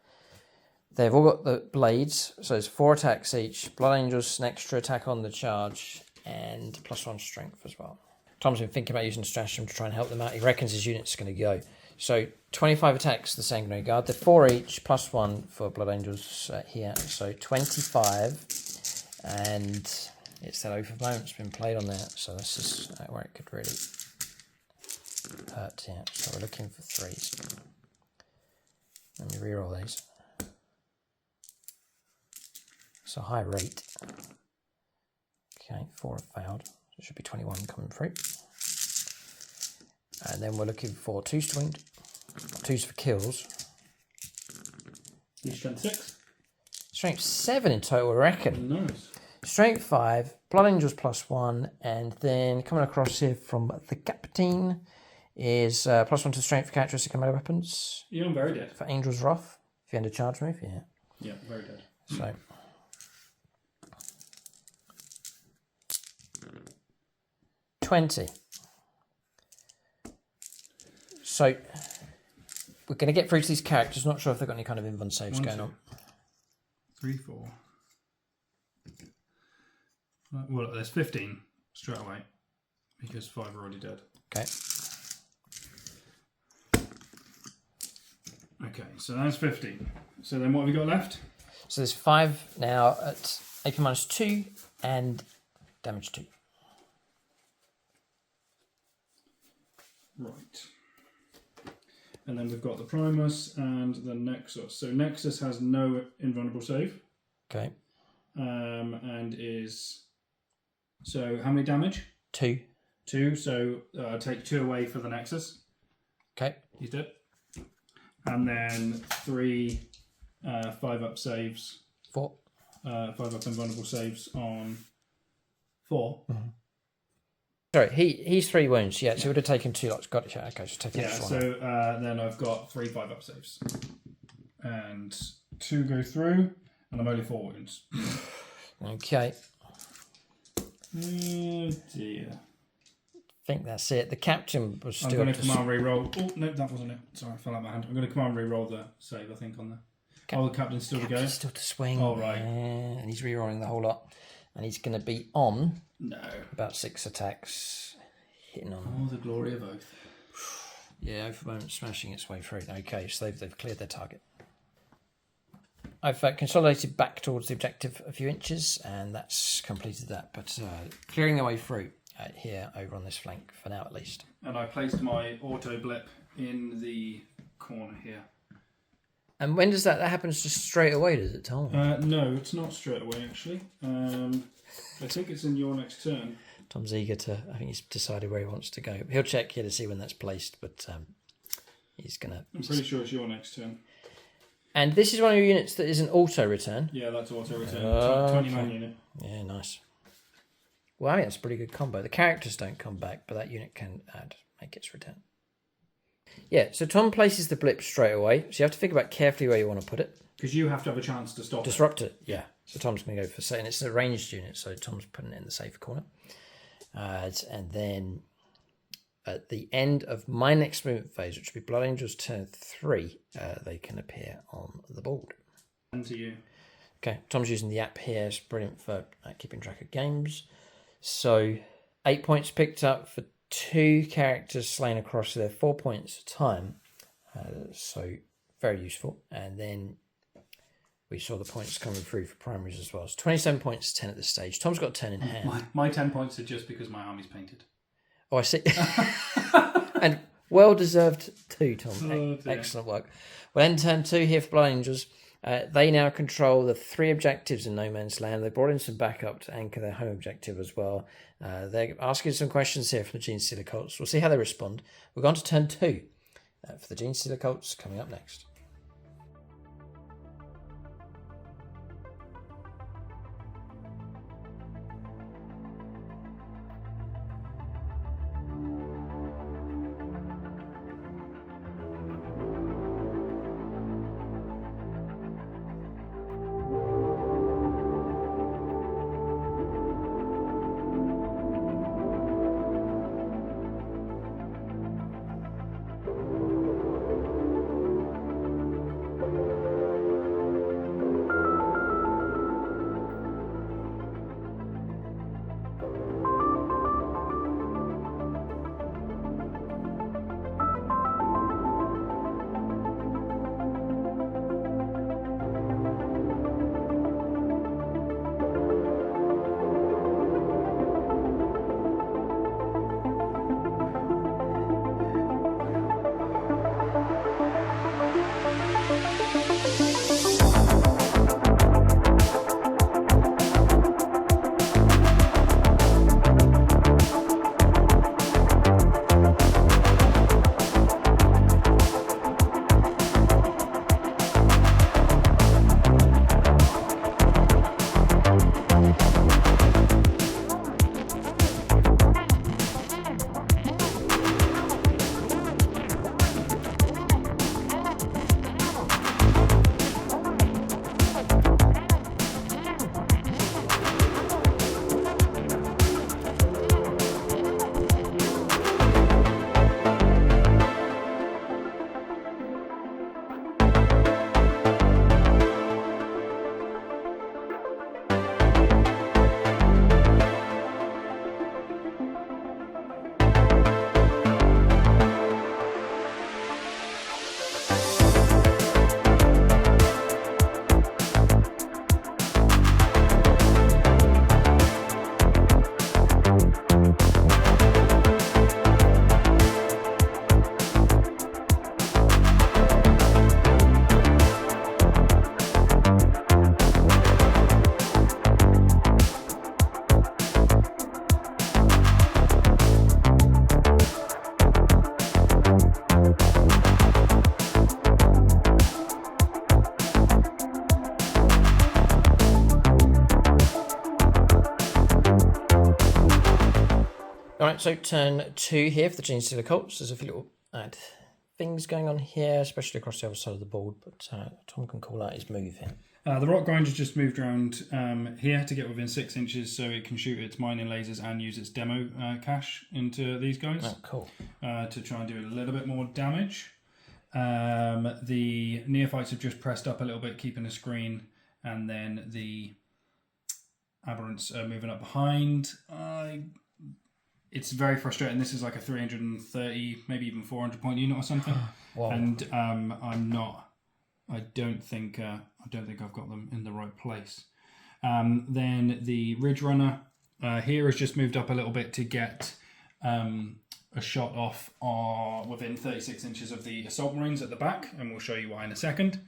Speaker 1: they've all got the blades, so it's 4 attacks each. Blood Angels, an extra attack on the charge, and +1 strength as well. Tom's been thinking about using a stratagem to try and help them out. He reckons his unit's going to go. So 25 attacks, the Sanguinary Guard. They're 4 each, +1 for Blood Angels here. So 25, and it's that Oath of Moment's been played on there. So this is where it could really hurt here. So we're looking for 3s. Let me reroll these. It's a high rate. Okay, 4 have failed. So it should be 21 coming through. And then we're looking for 2s to wind. 2s for kills.
Speaker 2: Strength 6.
Speaker 1: Strength 7 in total, I reckon.
Speaker 2: Nice.
Speaker 1: Strength 5, Blood Angels +1, and then coming across here from the Captain is +1 to strength for characteristic and melee weapons.
Speaker 2: Yeah, I'm very dead.
Speaker 1: For Angel's Wrath, if you end a charge move, yeah.
Speaker 2: Yeah, very dead.
Speaker 1: So 20. So we're going to get through to these characters. Not sure if they've got any kind of invuln saves going on.
Speaker 2: 3, 4. Well, there's 15 straight away because 5 are already dead.
Speaker 1: Okay.
Speaker 2: Okay, so that's 15. So then what have we got left?
Speaker 1: So there's 5 now at AP -2 and damage 2.
Speaker 2: Right. And then we've got the Primus and the Nexus. So Nexus has no invulnerable save.
Speaker 1: Okay.
Speaker 2: And is... So how many damage?
Speaker 1: 2.
Speaker 2: 2. So take 2 away for the Nexus.
Speaker 1: Okay.
Speaker 2: He's dead. And then 3 5-up saves.
Speaker 1: 4.
Speaker 2: 5-up invulnerable saves on 4.
Speaker 1: Mm-hmm. Sorry, he's 3 wounds. Yeah, so he would have taken 2 lots. Got it. Yeah, okay, just take
Speaker 2: Yeah,
Speaker 1: this one.
Speaker 2: so then I've got 3 5-up saves. And 2 go through, and I'm only 4 wounds.
Speaker 1: Okay.
Speaker 2: Oh dear.
Speaker 1: I think that's it. The captain was still...
Speaker 2: I'm going to command re-roll. Oh, no, that wasn't it. Sorry, I fell out my hand. I'm going to command re-roll the save, I think, on there. Oh, the captain's still to go?
Speaker 1: Captain's still to swing.
Speaker 2: Oh, right.
Speaker 1: And he's re-rolling the whole lot. And he's going to be on...
Speaker 2: No.
Speaker 1: About 6 attacks. Hitting on...
Speaker 2: Oh, the glory of oath.
Speaker 1: Yeah, Oath of Moment smashing its way through. Okay, so they've cleared their target. I've consolidated back towards the objective a few inches, and that's completed that. But clearing their way through here, over on this flank, for now at least.
Speaker 2: And I placed my auto blip in the corner here.
Speaker 1: And when does that happens just straight away, does it, Tom?
Speaker 2: No, it's not straight away, actually. I think it's in your next turn.
Speaker 1: Tom's eager to... I think he's decided where he wants to go. He'll check here to see when that's placed, but he's going to...
Speaker 2: I'm pretty sure it's your next turn.
Speaker 1: And this is one of your units that is an auto-return.
Speaker 2: Yeah, that's auto-return. 20-man unit.
Speaker 1: Yeah, nice. Well, I think that's a pretty good combo. The characters don't come back, but that unit can make its return. Yeah, so Tom places the blip straight away, so you have to think about carefully where you want to put it.
Speaker 2: Because you have to have a chance to stop
Speaker 1: Disrupt it, yeah. So Tom's going to go for... And it's a ranged unit, so Tom's putting it in the safe corner. And then at the end of my next movement phase, which will be Blood Angels turn 3, they can appear on the board.
Speaker 2: And to you.
Speaker 1: Okay, Tom's using the app here. It's brilliant for keeping track of games. So 8 points picked up for 2 characters slain across there, 4 points a time. So very useful. And then we saw the points coming through for primaries as well. So 27 points to 10 at this stage. Tom's got 10 in hand.
Speaker 2: My 10 points are just because my army's painted.
Speaker 1: Oh, I see. And well-deserved too, Tom.
Speaker 2: Oh,
Speaker 1: excellent work. Well, end turn 2 here for Blood Angels. They now control the 3 objectives in No Man's Land. They brought in some backup to anchor their home objective as well. They're asking some questions here from the Genestealer Cults. We'll see how they respond. We're going to turn 2 for the Genestealer Cults coming up next. Alright, so turn 2 here for the Genestealer Cults. There's a few little things going on here, especially across the other side of the board, but Tom can call out his move here.
Speaker 2: The rock grinder just moved around here to get within 6 inches so it can shoot its mining lasers and use its demo cache into these guys.
Speaker 1: Oh, cool.
Speaker 2: To try and do a little bit more damage. The neophytes have just pressed up a little bit, keeping the screen, and then the aberrants are moving up behind. It's very frustrating. This is like a 330, maybe even 400 point unit or something. Wow. And I don't think I've got them in the right place. Then the Ridge Runner here has just moved up a little bit to get a shot off within 36 inches of the assault marines at the back, and we'll show you why in a second.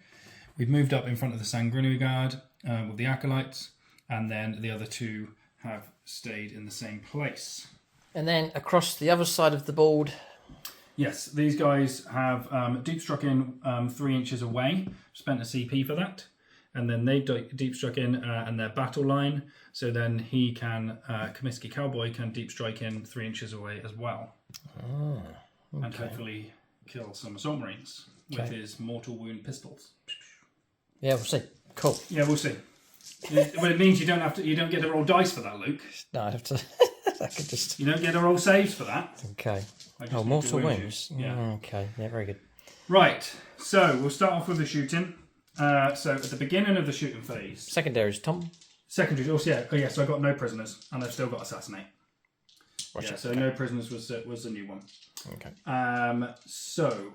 Speaker 2: We've moved up in front of the Sanguinary Guard with the acolytes, and then the other two have stayed in the same place. And
Speaker 1: then across the other side of the board.
Speaker 2: Yes, these guys have deep struck in 3 inches away, spent a CP for that, and then they deep struck in and their battle line, so then he can, Comiskey Cowboy can deep strike in 3 inches away as well. Oh, okay. And hopefully kill some assault marines with his mortal wound pistols.
Speaker 1: Yeah, we'll see. Cool.
Speaker 2: Yeah, we'll see. Well, it means you don't get to roll dice for that, Luke.
Speaker 1: No, I'd have to. I could just.
Speaker 2: You don't get to roll saves for that.
Speaker 1: Okay. Oh, mortal wounds. Yeah. Okay. Yeah, very good.
Speaker 2: Right. So we'll start off with the shooting. So at the beginning of the shooting phase.
Speaker 1: Secondaries, Tom.
Speaker 2: Secondaries. Also, yeah. Oh, yeah. So I got no prisoners, and I've still got assassinate. Yeah. So no prisoners was the new one.
Speaker 1: Okay.
Speaker 2: So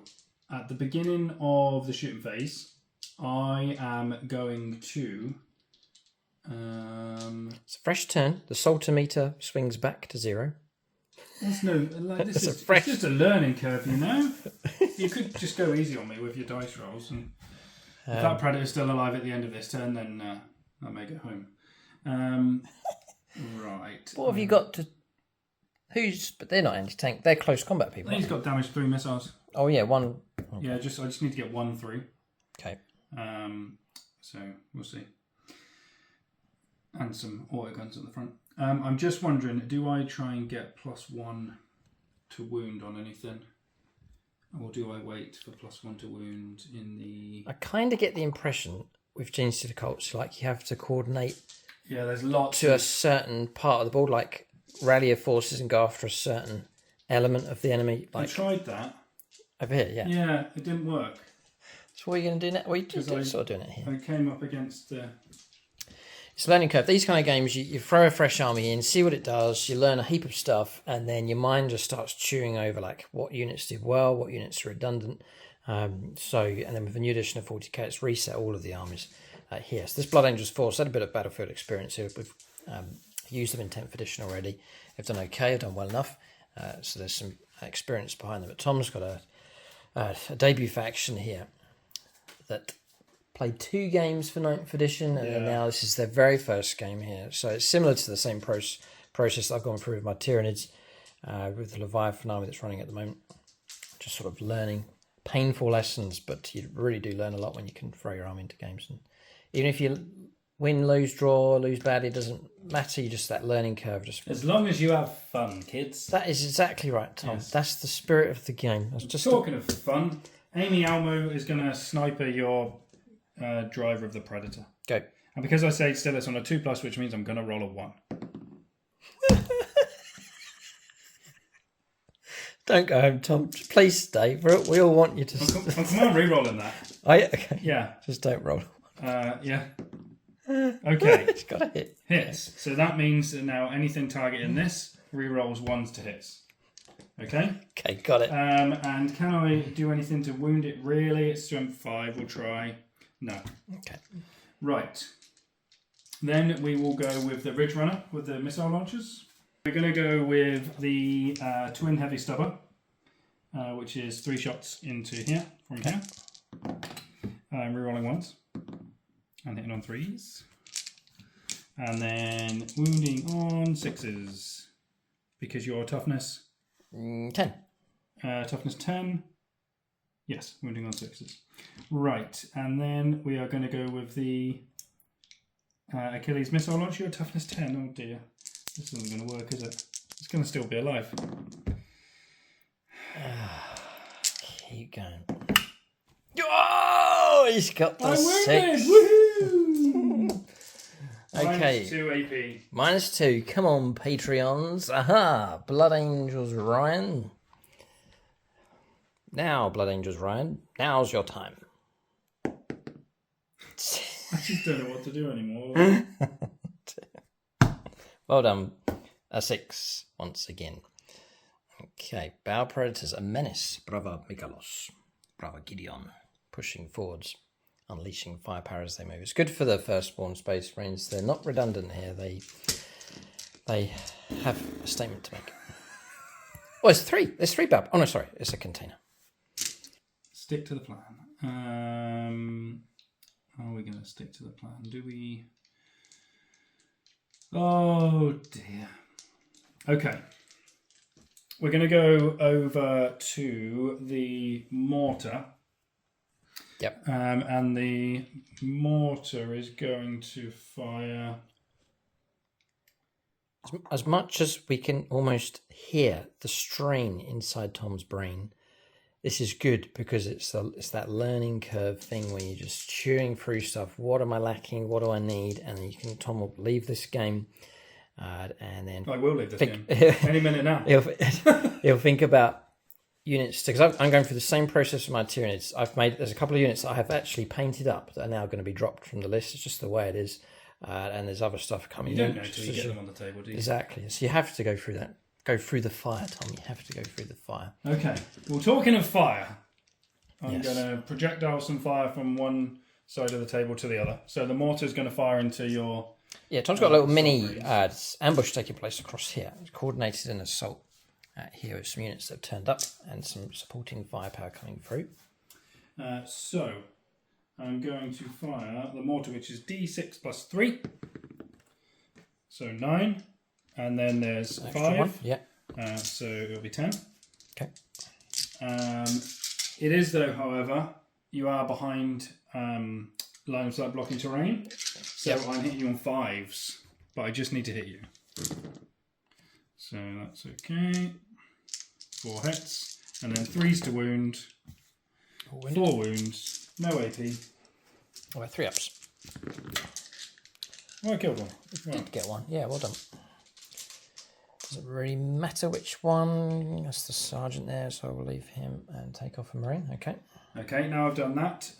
Speaker 2: at the beginning of the shooting phase, I am going to.
Speaker 1: It's a fresh turn. The salter meter swings back to 0.
Speaker 2: There's no this is it's just a learning curve, you know. You could just go easy on me with your dice rolls, and if that predator's still alive at the end of this turn, then I may go home. Right.
Speaker 1: What have you got to? But they're not anti-tank. They're close combat people.
Speaker 2: He's got damage through missiles.
Speaker 1: Oh yeah, one.
Speaker 2: Okay. Yeah, I just need to get 1 through.
Speaker 1: Okay.
Speaker 2: So we'll see. And some auto guns at the front. I'm just wondering, do I try and get +1 to wound on anything? Or do I wait for +1 to wound in the...
Speaker 1: I kind of get the impression with Genestealer Cults, like you have to coordinate
Speaker 2: there's lots
Speaker 1: to a certain part of the board, like rally your forces and go after a certain element of the enemy. Like,
Speaker 2: I tried that.
Speaker 1: Over here, yeah.
Speaker 2: Yeah, it didn't work.
Speaker 1: So what are you going to do now? Well, you sort of doing it here.
Speaker 2: I came up against...
Speaker 1: It's a learning curve. These kind of games, you throw a fresh army in, see what it does, you learn a heap of stuff, and then your mind just starts chewing over like what units did well, what units are redundant. And then with the new edition of 40K, it's reset all of the armies here. So this Blood Angels Force had a bit of battlefield experience here. We've used them in 10th edition already. They've done okay, they've done well enough. So there's some experience behind them. But Tom's got a debut faction here that played 2 games for 9th edition, and then now this is their very first game here. So it's similar to the same process that I've gone through with my Tyranids, with the Leviathan army that's running at the moment. Just sort of learning painful lessons, but you really do learn a lot when you can throw your army into games. And even if you win, lose, draw, lose badly, it doesn't matter. You just that learning curve.
Speaker 2: As long as you have fun, kids.
Speaker 1: That is exactly right, Tom. Yes. That's the spirit of the game.
Speaker 2: Talking of fun, Amy Almo is going to sniper your driver of the Predator.
Speaker 1: Go.
Speaker 2: And because I say still it's on a 2+, which means I'm going to roll a 1.
Speaker 1: Don't go home, Tom. Please stay. We all want you to...
Speaker 2: I'm re-rolling that.
Speaker 1: Okay.
Speaker 2: Yeah.
Speaker 1: Just don't roll.
Speaker 2: Yeah. Okay.
Speaker 1: It's got to hit.
Speaker 2: Hits. So that means that now anything targeting this re-rolls 1s to hits. Okay?
Speaker 1: Okay, got it.
Speaker 2: And can I do anything to wound it? Really? It's strength 5. We'll try... No.
Speaker 1: Okay.
Speaker 2: Right. Then we will go with the Ridge Runner with the missile launchers. We're going to go with the Twin Heavy Stubber, which is 3 shots into here, from here. Rerolling 1s. And hitting on 3s. And then wounding on 6s. Because your toughness...
Speaker 1: 10.
Speaker 2: Toughness 10. Yes, wounding on 6s. Right, and then we are going to go with the Achilles missile launcher. Your toughness 10. Oh dear, this isn't going to work, is it? It's going to still be alive.
Speaker 1: keep going. Oh, he's got the 6.
Speaker 2: Woohoo!
Speaker 1: Okay.
Speaker 2: -2 AP.
Speaker 1: -2. Come on, Patreons. Aha! Blood Angels Ryan. Now, Blood Angels Ryan, now's your time.
Speaker 2: I just don't know what to do anymore.
Speaker 1: Well done. A 6 once again. Okay, Bow Predators, a menace. Brava Mikalos. Brava Gideon. Pushing forwards, unleashing firepower as they move. It's good for the firstborn Space Marines. They're not redundant here. They have a statement to make. Oh, it's 3. There's 3 Bow. Oh, no, sorry. It's a container.
Speaker 2: Stick to the plan. Are we going to stick to the plan? Do we... Oh, dear. Okay. We're going to go over to the mortar.
Speaker 1: Yep.
Speaker 2: And the mortar is going to fire...
Speaker 1: As much as we can almost hear the strain inside Tom's brain, this is good because it's that learning curve thing where you're just chewing through stuff. What am I lacking? What do I need? And then Tom will leave this game, and then
Speaker 2: I will leave this game any minute now.
Speaker 1: He'll think about units because I'm going through the same process with my Tyranids. There's a couple of units that I have actually painted up that are now going to be dropped from the list. It's just the way it is, and there's other stuff coming.
Speaker 2: You don't know until you get them on the table, do you?
Speaker 1: Exactly. So you have to go through that. Go through the fire, Tom. You have to go through the fire.
Speaker 2: Okay. Well, talking of fire, I'm going to projectile some fire from one side of the table to the other. So the mortar is going to fire into your...
Speaker 1: Yeah, Tom's got a little mini ambush taking place across here. It's coordinated an assault here with some units that have turned up and some supporting firepower coming through.
Speaker 2: So I'm going to fire the mortar, which is D6 plus 3. So 9. And then there's 5.
Speaker 1: Yeah.
Speaker 2: So it'll be 10.
Speaker 1: Okay.
Speaker 2: It is, though, however, you are behind line of sight blocking terrain. So I'm hitting you on 5s, but I just need to hit you. So that's okay. 4 hits. And then 3s to wound. 4 wounds. No AP.
Speaker 1: Oh, 3 ups.
Speaker 2: Oh, I killed one.
Speaker 1: Did get one. Yeah, well done. Doesn't really matter which one. That's the sergeant there, so I will leave him and take off a Marine. Okay.
Speaker 2: Okay, now I've done that.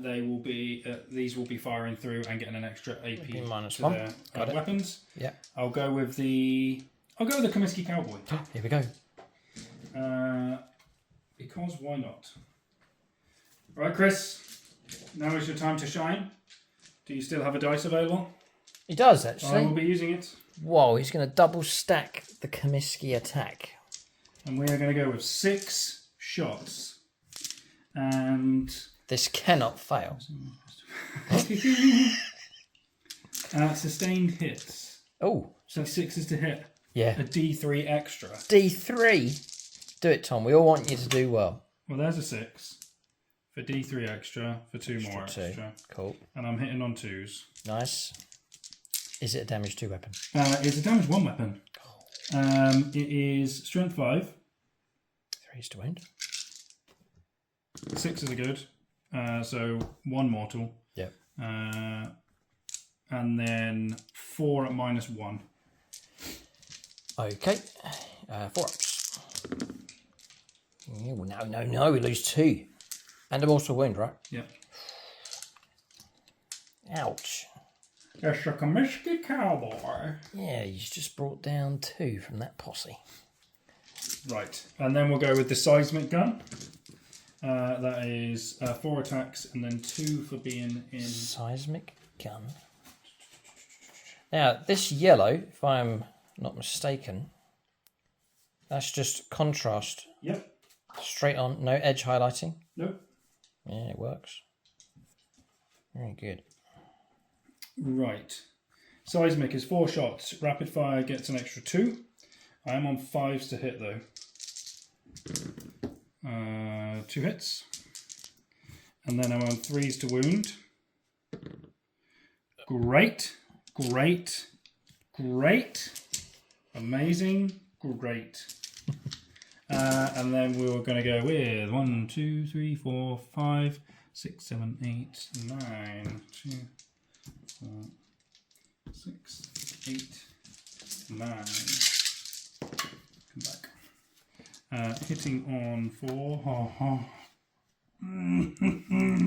Speaker 2: They will be these will be firing through and getting an extra AP to their weapons.
Speaker 1: Yeah.
Speaker 2: I'll go with the Comiskey Cowboy.
Speaker 1: Here we go.
Speaker 2: Because why not? Right, Chris. Now is your time to shine. Do you still have a dice available?
Speaker 1: He does actually.
Speaker 2: I will be using it.
Speaker 1: Whoa, he's going to double stack the Comiskey attack.
Speaker 2: And we are going to go with 6 shots. And...
Speaker 1: This cannot fail.
Speaker 2: Sustained hits.
Speaker 1: Oh.
Speaker 2: So 6 is to hit.
Speaker 1: Yeah.
Speaker 2: A D3 extra.
Speaker 1: D3? Do it, Tom. We all want you to do well.
Speaker 2: Well, there's a 6. For D3 extra. For 2 more extra.
Speaker 1: Cool.
Speaker 2: And I'm hitting on 2s.
Speaker 1: Nice. Is it a damage 2 weapon?
Speaker 2: It's a damage 1 weapon. It is strength 5.
Speaker 1: 3s to wound.
Speaker 2: 6 is a good. So 1 mortal.
Speaker 1: Yep.
Speaker 2: And then 4 at -1.
Speaker 1: Okay. 4 ups. No. We lose 2. And a mortal wound, right?
Speaker 2: Yep.
Speaker 1: Ouch.
Speaker 2: That's a Comiskey Cowboy.
Speaker 1: Yeah, he's just brought down 2 from that posse.
Speaker 2: Right. And then we'll go with the seismic gun. That is 4 attacks and then 2 for being in...
Speaker 1: Seismic gun. Now, this yellow, if I'm not mistaken, that's just contrast.
Speaker 2: Yep.
Speaker 1: Straight on, no edge highlighting.
Speaker 2: Nope.
Speaker 1: Yeah, it works. Very good.
Speaker 2: Right. Seismic is 4 shots. Rapid fire gets an extra 2. I am on 5s to hit though. 2 hits. And then I'm on 3s to wound. Great. Amazing. Great. And then we were going to go with 1, 2, 3, 4, 5, 6, 7, 8, 9, 2, 4, 6, 8, 9. Come back. Hitting on 4.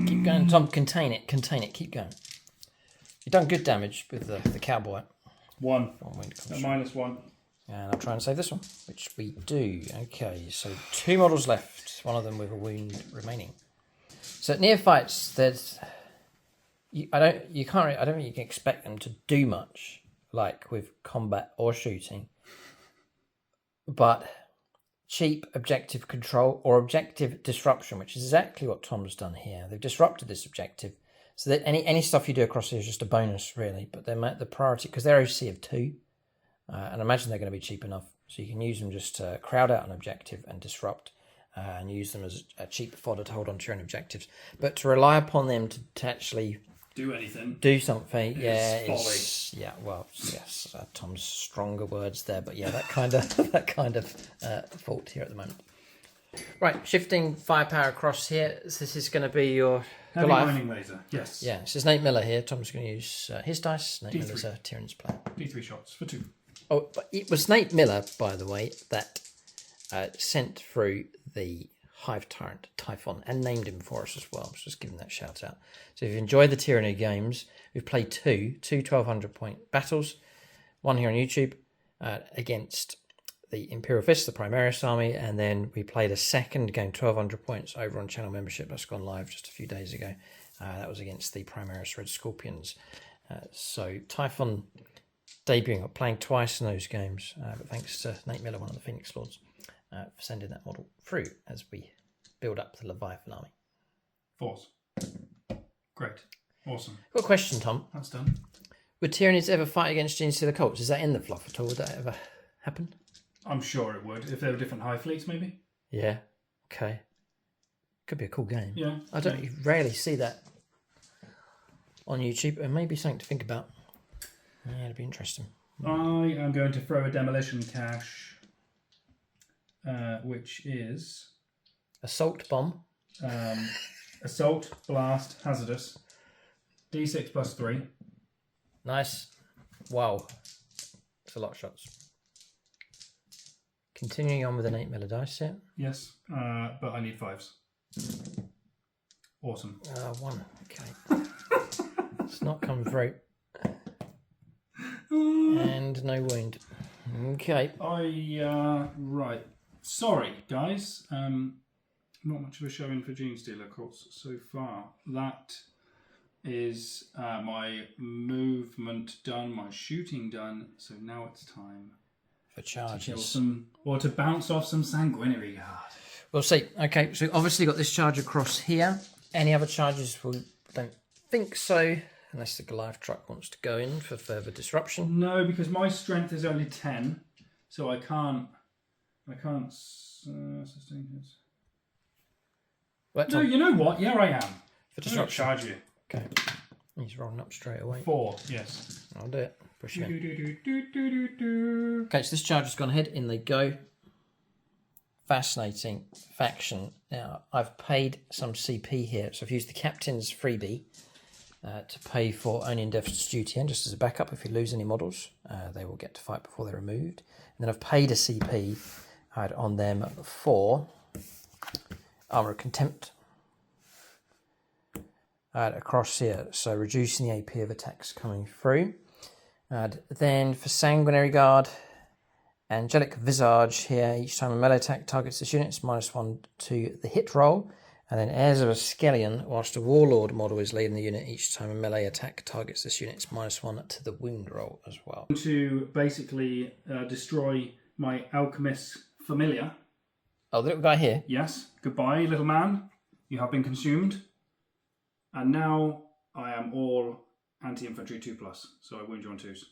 Speaker 1: Keep going, Tom. Contain it. Keep going. You've done good damage with the cowboy.
Speaker 2: 1.
Speaker 1: Wound comes
Speaker 2: At
Speaker 1: from.
Speaker 2: -1.
Speaker 1: And I'll try and save this one, which we do. Okay, so 2 models left. One of them with a wound remaining. So at neophytes, there's I don't think you can expect them to do much, like with combat or shooting. But cheap objective control or objective disruption, which is exactly what Tom's done here. They've disrupted this objective, so that any stuff you do across here is just a bonus, really. But the priority, because they're OC of 2, and I imagine they're going to be cheap enough, so you can use them just to crowd out an objective and disrupt, and use them as a cheap fodder to hold on to your own objectives. But to rely upon them to actually do something, yes, Tom's stronger words there, but yeah, that kind of fault here at the moment. Right, shifting firepower across here. So this is going to be your
Speaker 2: Heavy
Speaker 1: Goliath.
Speaker 2: mining laser, yes.
Speaker 1: Yeah, this is Nate Miller here. Tom's going to use his dice. Nate
Speaker 2: D3.
Speaker 1: Miller's a Tyrann's player.
Speaker 2: D3 shots for 2.
Speaker 1: Oh, but it was Nate Miller, by the way, that sent through the Hive Tyrant Typhon and named him for us as well. So just giving that shout out. So if you enjoyed the Tyranny games, we've played two 1200 point battles, one here on YouTube against the Imperial Fist, the Primaris army, and then we played a second game, 1200 points, over on channel membership. That's gone live just a few days ago. That was against the Primaris Red Scorpions. So Typhon debuting, playing twice in those games, but thanks to Nate Miller, one of the Phoenix Lords, for sending that model through as we build up the Leviathan army.
Speaker 2: Force. Great. Awesome.
Speaker 1: Got a question, Tom.
Speaker 2: That's done.
Speaker 1: Would Tyrannies ever fight against Genestealer Cults? Is that in the fluff at all? Would that ever happen?
Speaker 2: I'm sure it would. If there were different hive fleets, maybe?
Speaker 1: Yeah. Okay. Could be a cool game.
Speaker 2: Yeah.
Speaker 1: You rarely see that on YouTube, and maybe something to think about. Yeah, it'd be interesting.
Speaker 2: I am going to throw a demolition cache, which is
Speaker 1: Assault bomb.
Speaker 2: assault, blast, hazardous, D6 plus 3.
Speaker 1: Nice. Wow. It's a lot of shots. Continuing on with an 8 miller dice set.
Speaker 2: Yes, but I need 5s. Awesome.
Speaker 1: 1. Okay. It's not come through. And no wound. Okay.
Speaker 2: Right. Sorry, guys. Not much of a showing for Genestealer Cults so far. That is my movement done, my shooting done. So now it's time
Speaker 1: For charges.
Speaker 2: to kill some, or to bounce off some sanguinary guard.
Speaker 1: We'll see. Okay, so obviously got this charge across here. Any other charges? We don't think so, unless the Goliath truck wants to go in for further disruption.
Speaker 2: No, because my strength is only 10, so I can't sustain this.
Speaker 1: Well,
Speaker 2: No, you know what? Yeah, I am.
Speaker 1: for
Speaker 2: I'm going to
Speaker 1: disruption.
Speaker 2: charge you.
Speaker 1: Okay. He's rolling up straight away.
Speaker 2: 4, yes.
Speaker 1: I'll do it. Push it in.
Speaker 2: Do.
Speaker 1: Okay, so this charge has gone ahead. In they go. Fascinating faction. Now, I've paid some CP here. So I've used the captain's freebie to pay for only Endeavour's duty. And just as a backup, if you lose any models, they will get to fight before they're removed. And then I've paid a CP on them for Armour of Contempt across here. So reducing the AP of attacks coming through. Then for Sanguinary Guard, Angelic Visage here, each time a melee attack targets this unit, it's -1 to the hit roll. And then Heirs of a Skellion, whilst a Warlord model is leading the unit, each time a melee attack targets this unit, it's -1 to the wound roll as well.
Speaker 2: To basically destroy my Alchemist Familiar.
Speaker 1: Oh, the little guy here?
Speaker 2: Yes, goodbye, little man. You have been consumed. And now I am all anti-infantry 2+, so I wound you on 2s.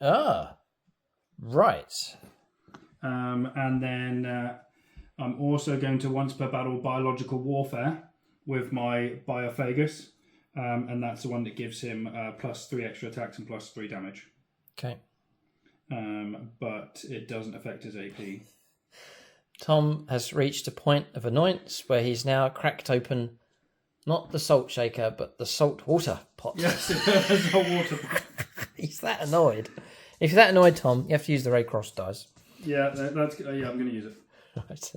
Speaker 1: Ah, right.
Speaker 2: And then I'm also going to once per battle biological warfare with my Biophagus, and that's the one that gives him +3 extra attacks and +3 damage.
Speaker 1: Okay.
Speaker 2: But it doesn't affect his AP.
Speaker 1: Tom has reached a point of annoyance where he's now cracked open not the salt shaker, but the salt water pot.
Speaker 2: Yes, it's a water pot.
Speaker 1: He's that annoyed. If you're that annoyed, Tom, you have to use the Ray Cross dice.
Speaker 2: Yeah, that's yeah. I'm going to use it.
Speaker 1: Right.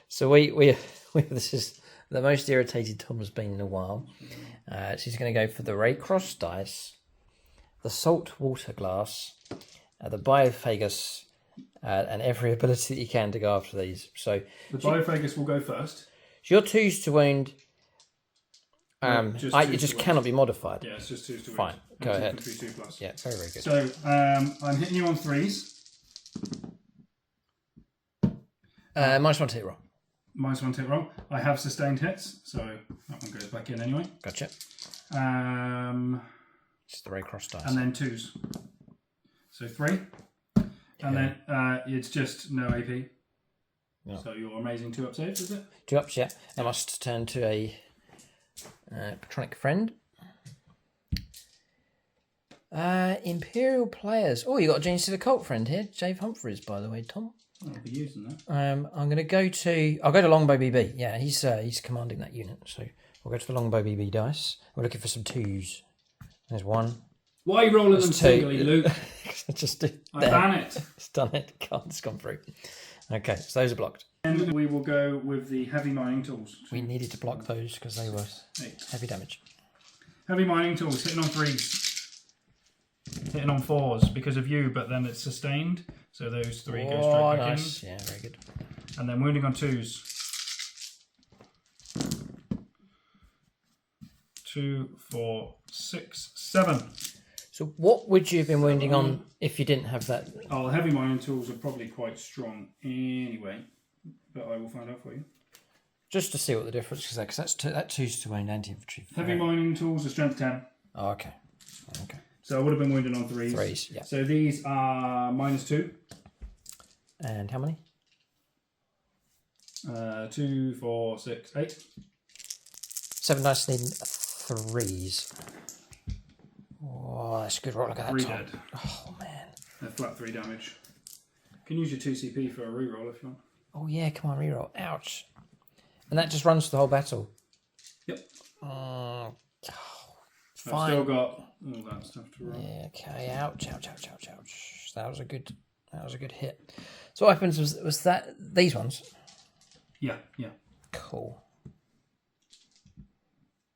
Speaker 1: So we this is the most irritated Tom has been in a while. So he's going to go for the Ray Cross dice, the salt water glass, the Biophagus, and every ability that you can to go after these. So
Speaker 2: the Biophagus will go first.
Speaker 1: So your 2s to wound. It just cannot be modified.
Speaker 2: Yeah, it's just 2s to wound.
Speaker 1: Fine, go ahead.
Speaker 2: 2 plus.
Speaker 1: Yeah, very, very good.
Speaker 2: So I'm hitting you on 3s.
Speaker 1: -1 to hit roll.
Speaker 2: -1 to hit roll. I have sustained hits, so that one goes back in anyway.
Speaker 1: Gotcha. It's the Ray Cross dice.
Speaker 2: And then 2s. So 3. And then it's just no AP. Yeah. So your amazing 2-up saves, is it?
Speaker 1: 2-ups, yeah. I must turn to a Patronic friend. Imperial players. Oh, you got a Genestealer Cult friend here. Jave Humphreys, by the way, Tom.
Speaker 2: I'll be using that.
Speaker 1: I'm going to go to... I'll go to Longbow BB. Yeah, he's commanding that unit. So we'll go to the Longbow BB dice. We're looking for some 2s. There's 1.
Speaker 2: Why are you rolling them singly, Luke? I ban it.
Speaker 1: It's done it. It's gone through. Okay, so those are blocked.
Speaker 2: And we will go with the heavy mining tools.
Speaker 1: We needed to block those because they were heavy damage.
Speaker 2: Heavy mining tools, hitting on 3s. Hitting on 4s because of you, but then it's sustained. So those 3 go straight back in.
Speaker 1: Yeah, very good.
Speaker 2: And then wounding on 2s. 2, 4, 6, 7.
Speaker 1: So what would you have been wounding on if you didn't have that?
Speaker 2: Oh, the heavy mining tools are probably quite strong anyway, but I will find out for you.
Speaker 1: Just to see what the difference is there, because that 2's to wound anti-infantry.
Speaker 2: Heavy mining tools are strength 10.
Speaker 1: Oh, okay. Okay.
Speaker 2: So I would have been wounded on 3s.
Speaker 1: 3s, yeah.
Speaker 2: So these are -2.
Speaker 1: And how many?
Speaker 2: 2, 4, 6, 8.
Speaker 1: 7 dice needing 3s. Oh, that's a good roll. Look at that.
Speaker 2: 3 dead.
Speaker 1: Oh, man.
Speaker 2: They're flat 3 damage. You can use your 2 CP for a reroll if you want.
Speaker 1: Oh, yeah, come on, reroll. Ouch. And that just runs the whole battle.
Speaker 2: Yep.
Speaker 1: Fine.
Speaker 2: I've still got all that stuff to roll.
Speaker 1: Yeah, okay. Ouch, ouch, ouch, ouch, ouch. That was a good hit. So what happens was that these ones?
Speaker 2: Yeah, yeah.
Speaker 1: Cool.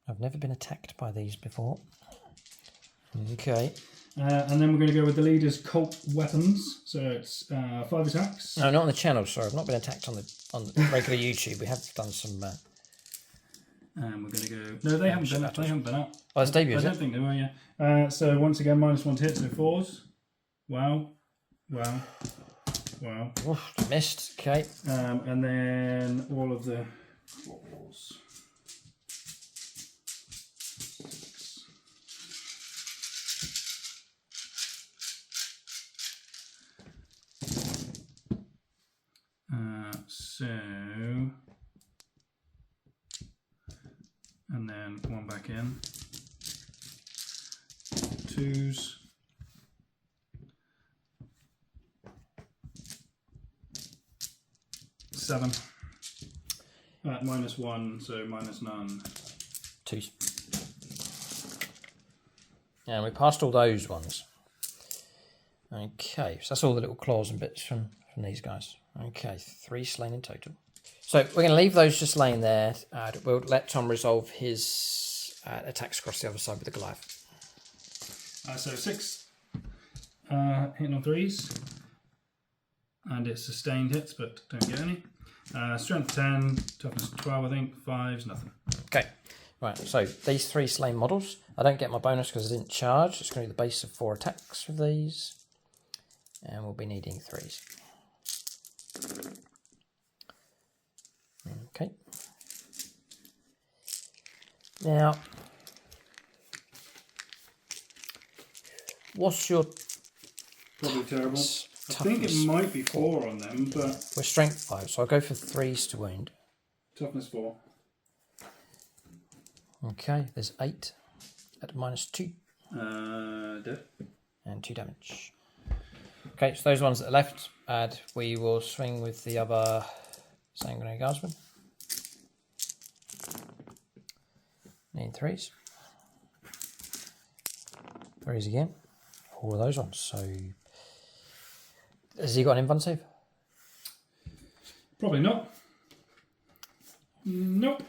Speaker 1: I've never been attacked by these before. Okay.
Speaker 2: And then we're going to go with the leader's cult weapons. So it's 5 attacks.
Speaker 1: No, not on the channel. Sorry, I've not been attacked on the regular YouTube. We have done some.
Speaker 2: And we're going to go. No, they haven't been out. They haven't been out.
Speaker 1: Oh, it's debut.
Speaker 2: I don't think they were. Yeah. So once again, -1 to hit. So 4s. Wow. Wow. Wow.
Speaker 1: Oof, missed. Okay.
Speaker 2: And then all of the claws. And then 1 back in. 2s. -7. -1, so -none.
Speaker 1: 2s. And we passed all those ones. Okay, so that's all the little claws and bits from these guys. Okay, 3 slain in total. So we're going to leave those just laying there. We'll let Tom resolve his attacks across the other side with the Goliath.
Speaker 2: So 6 hitting on 3s. And it's sustained hits, but don't get any. Strength 10, toughness 12, I think. 5's nothing.
Speaker 1: Okay, right, so these 3 slain models. I don't get my bonus because I didn't charge. It's going to be the base of 4 attacks with these. And we'll be needing 3s. Okay. Now, what's your
Speaker 2: Probably terrible. I think it might be 4 on them, but...
Speaker 1: We're strength 5, so I'll go for 3s to wound.
Speaker 2: Toughness 4.
Speaker 1: Okay, there's 8 at -2.
Speaker 2: Dead.
Speaker 1: And 2 damage. Okay, so those ones that are left, we will swing with the other Sanguinary Guardsman. Need 3s. 3s again. All of those ones. So, has he got an invuln save?
Speaker 2: Probably not. Nope.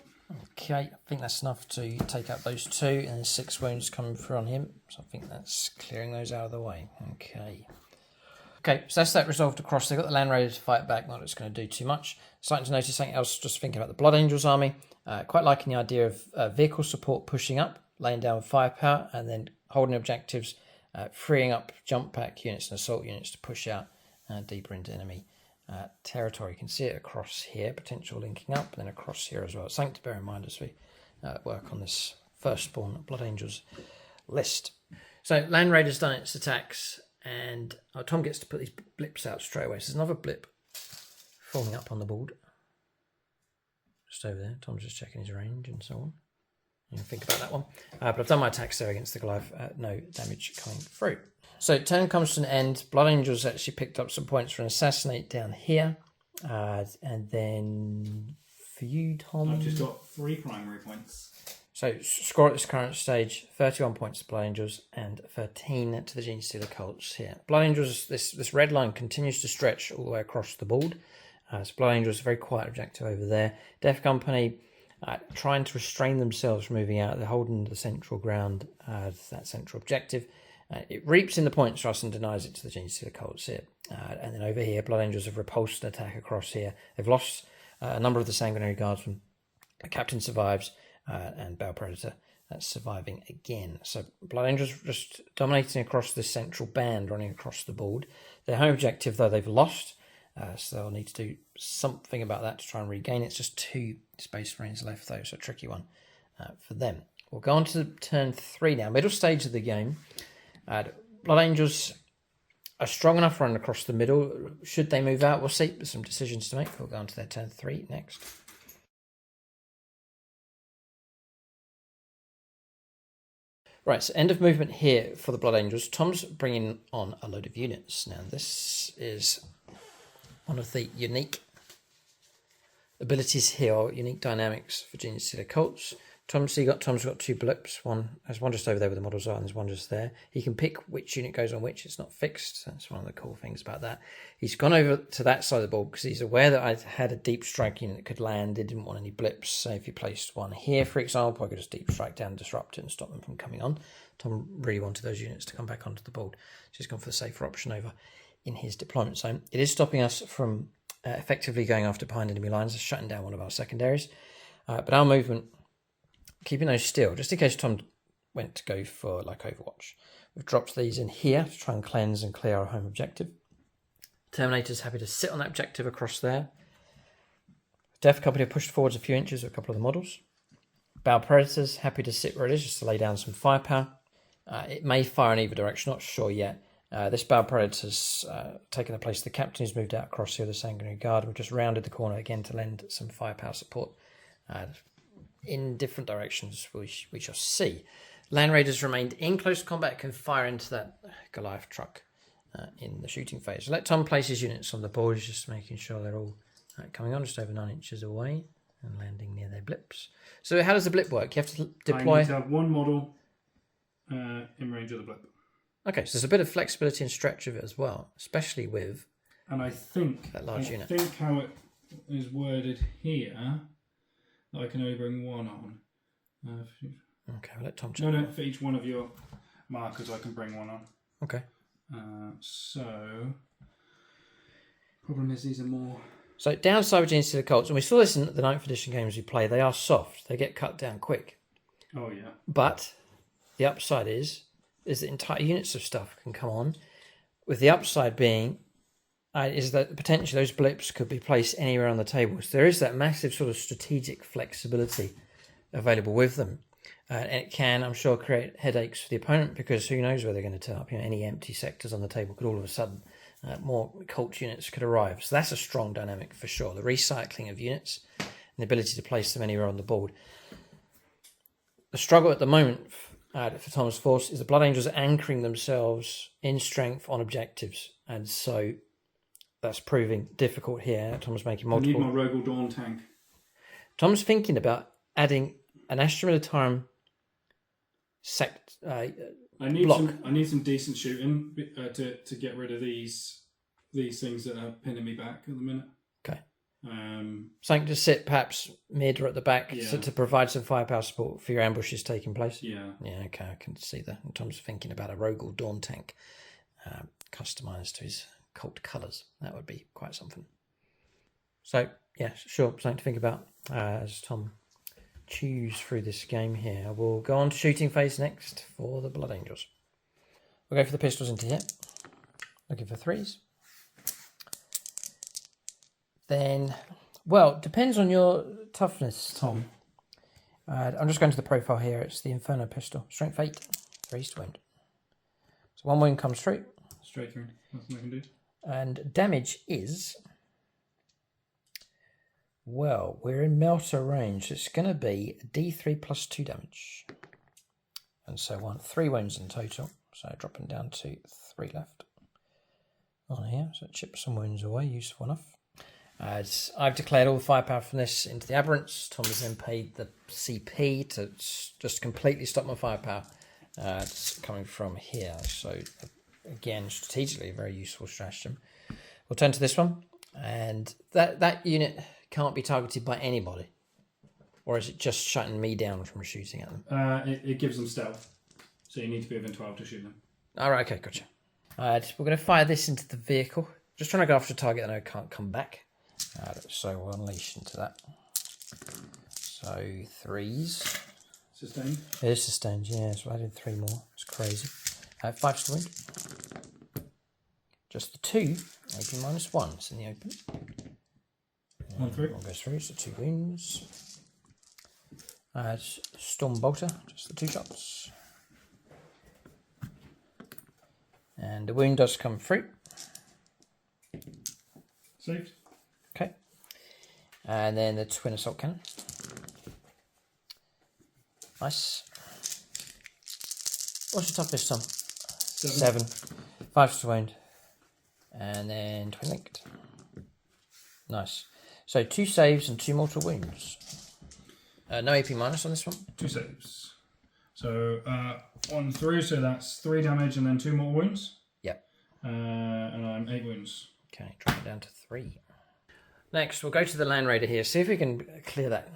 Speaker 1: Okay, I think that's enough to take out those 2, and then 6 wounds coming through on him. So I think that's clearing those out of the way. Okay. Okay, so that's that resolved across. They've got the Land Raiders to fight back, not that it's going to do too much. Starting to notice something else, just thinking about the Blood Angels army. Quite liking the idea of vehicle support pushing up, laying down firepower, and then holding objectives, freeing up jump pack units and assault units to push out deeper into enemy territory. You can see it across here, potential linking up, and then across here as well. It's something to bear in mind as we work on this firstborn Blood Angels list. So Land Raiders done its attacks, and Tom gets to put these blips out straight away. So there's another blip forming up on the board. Just over there. Tom's just checking his range and so on. You can think about that one. But I've done my attacks there against the Goliath. No damage coming through. So turn comes to an end. Blood Angels actually picked up some points for an assassinate down here. And then for you, Tom...
Speaker 2: I've just got 3 primary points.
Speaker 1: So score at this current stage, 31 points to Blood Angels and 13 to the Genestealer Cults here. Blood Angels, this red line continues to stretch all the way across the board. So Blood Angels, very quiet objective over there. Death Company trying to restrain themselves from moving out. They're holding the central ground, that central objective. It reaps in the points for us and denies it to the Genestealer Cults here. And then over here, Blood Angels have repulsed an attack across here. They've lost a number of the Sanguinary Guardsmen. The Captain survives. And Bale Predator surviving again. So Blood Angels just dominating across this central band, running across the board. Their home objective, though, they've lost. So they'll need to do something about that to try and regain it. It's just 2 space marines left, though, so a tricky one for them. We'll go on to turn 3 now. Middle stage of the game. Blood Angels are strong enough running across the middle. Should they move out? We'll see. There's some decisions to make. We'll go on to their turn 3 next. Right, so end of movement here for the Blood Angels. Tom's bringing on a load of units. Now, this is one of the unique abilities here, or unique dynamics for Genestealer Cults. Tom's got 2 blips. There's one just over there where the models are, and there's one just there. He can pick which unit goes on which. It's not fixed. That's one of the cool things about that. He's gone over to that side of the board because he's aware that I had a deep strike unit that could land. He didn't want any blips. So if he placed one here, for example, I could just deep strike down, disrupt it, and stop them from coming on. Tom really wanted those units to come back onto the board. So he's gone for the safer option over in his deployment zone. It is stopping us from effectively going after behind enemy lines, shutting down one of our secondaries. But our movement, keeping those still, just in case Tom went to go for like Overwatch. We've dropped these in here to try and cleanse and clear our home objective. Terminator's happy to sit on that objective across there. Death Company have pushed forwards a few inches with a couple of the models. Bale Predator's happy to sit where it is, just to lay down some firepower. It may fire in either direction, not sure yet. This Bale Predator's taken the place of the Captain, who's moved out across here, the Sanguinary Guard. We've just rounded the corner again to lend some firepower support. In different directions, we shall see. Land Raiders remained in close combat, can fire into that Goliath truck in the shooting phase. Let Tom place his units on the board, just making sure they're all coming on just over 9 inches away and landing near their blips. So how does the blip work? You have to deploy...
Speaker 2: I need to have 1 model in range of the blip.
Speaker 1: Okay, so there's a bit of flexibility and stretch of it as well, especially with
Speaker 2: and I think
Speaker 1: that large unit.
Speaker 2: I think how it is worded here, that I can only bring 1 on.
Speaker 1: Okay, we'll let Tom check.
Speaker 2: No, for each one of your markers I can bring 1 on.
Speaker 1: Okay.
Speaker 2: So, problem is these are more...
Speaker 1: So downside with Genestealer Cults, and we saw this in the 9th edition games we play, they are soft. They get cut down quick.
Speaker 2: Oh, yeah.
Speaker 1: But the upside is that entire units of stuff can come on, with the upside being is that potentially those blips could be placed anywhere on the table. So there is that massive sort of strategic flexibility available with them. And it can, I'm sure, create headaches for the opponent, because who knows where they're going to turn up. Any empty sectors on the table could all of a sudden, more cult units could arrive. So that's a strong dynamic for sure. The recycling of units and the ability to place them anywhere on the board. The struggle at the moment for Tom's force is the Blood Angels are anchoring themselves in strength on objectives. And so that's proving difficult here. Tom's making
Speaker 2: I
Speaker 1: multiple.
Speaker 2: need my Rogel Dawn tank.
Speaker 1: Tom's thinking about adding an Astra Militarum
Speaker 2: I need
Speaker 1: block.
Speaker 2: some decent shooting to get rid of these things that are pinning me back at the minute.
Speaker 1: Okay. Something to sit perhaps mid or at the back
Speaker 2: Yeah.
Speaker 1: to provide some firepower support for your ambushes taking place.
Speaker 2: Yeah.
Speaker 1: Yeah, okay, I can see that. And Tom's thinking about a Rogel Dawn tank customised to his cult colours. That would be quite something. So, yeah, sure, something to think about as Tom chews through this game here. We'll go on to shooting phase next for the Blood Angels. We'll go for the pistols into here. Looking for 3s. Then, well, depends on your toughness, Tom. I'm just going to the profile here. It's the Inferno pistol. Strength 8, 3s to wound. So 1 wound comes through.
Speaker 2: Straight through. Nothing I can do.
Speaker 1: And damage is... Well, we're in melter range. It's going to be D3 plus 2 damage. And so 3 wounds in total. So dropping down to 3 left on here. So it chips some wounds away. Useful enough. As I've declared all the firepower from this into the aberrants, Tom has then paid the CP to just completely stop my firepower. It's coming from here. So again, strategically, a very useful stratagem. We'll turn to this one. And that unit can't be targeted by anybody, or is it just shutting me down from shooting at them?
Speaker 2: It gives them stealth, so you need to be within 12 to shoot them.
Speaker 1: All right, okay, gotcha. We're going to fire this into the vehicle. Just trying to go after a target that I can't come back. So we'll unleash into that. So 3s.
Speaker 2: Sustained?
Speaker 1: It is sustained, yeah. So I added 3 more. It's crazy. 5s to wound. Just the 2. AP minus 1. It's in the open.
Speaker 2: 1 through.
Speaker 1: 1 goes through, so 2 wounds. Storm Bolter, just the 2 shots. And the wound does come through.
Speaker 2: Saved.
Speaker 1: Okay. And then the Twin Assault Cannon. Nice. What's your toughest, Tom? 7. 5 to wound. And then Twin Linked. Nice. So 2 saves and 2 mortal wounds. No AP minus on this one.
Speaker 2: 2 saves. So 1 through, so that's 3 damage and then 2 mortal wounds.
Speaker 1: Yep.
Speaker 2: And I'm 8 wounds.
Speaker 1: Okay, drop it down to 3. Next, we'll go to the Land Raider here. See if we can clear that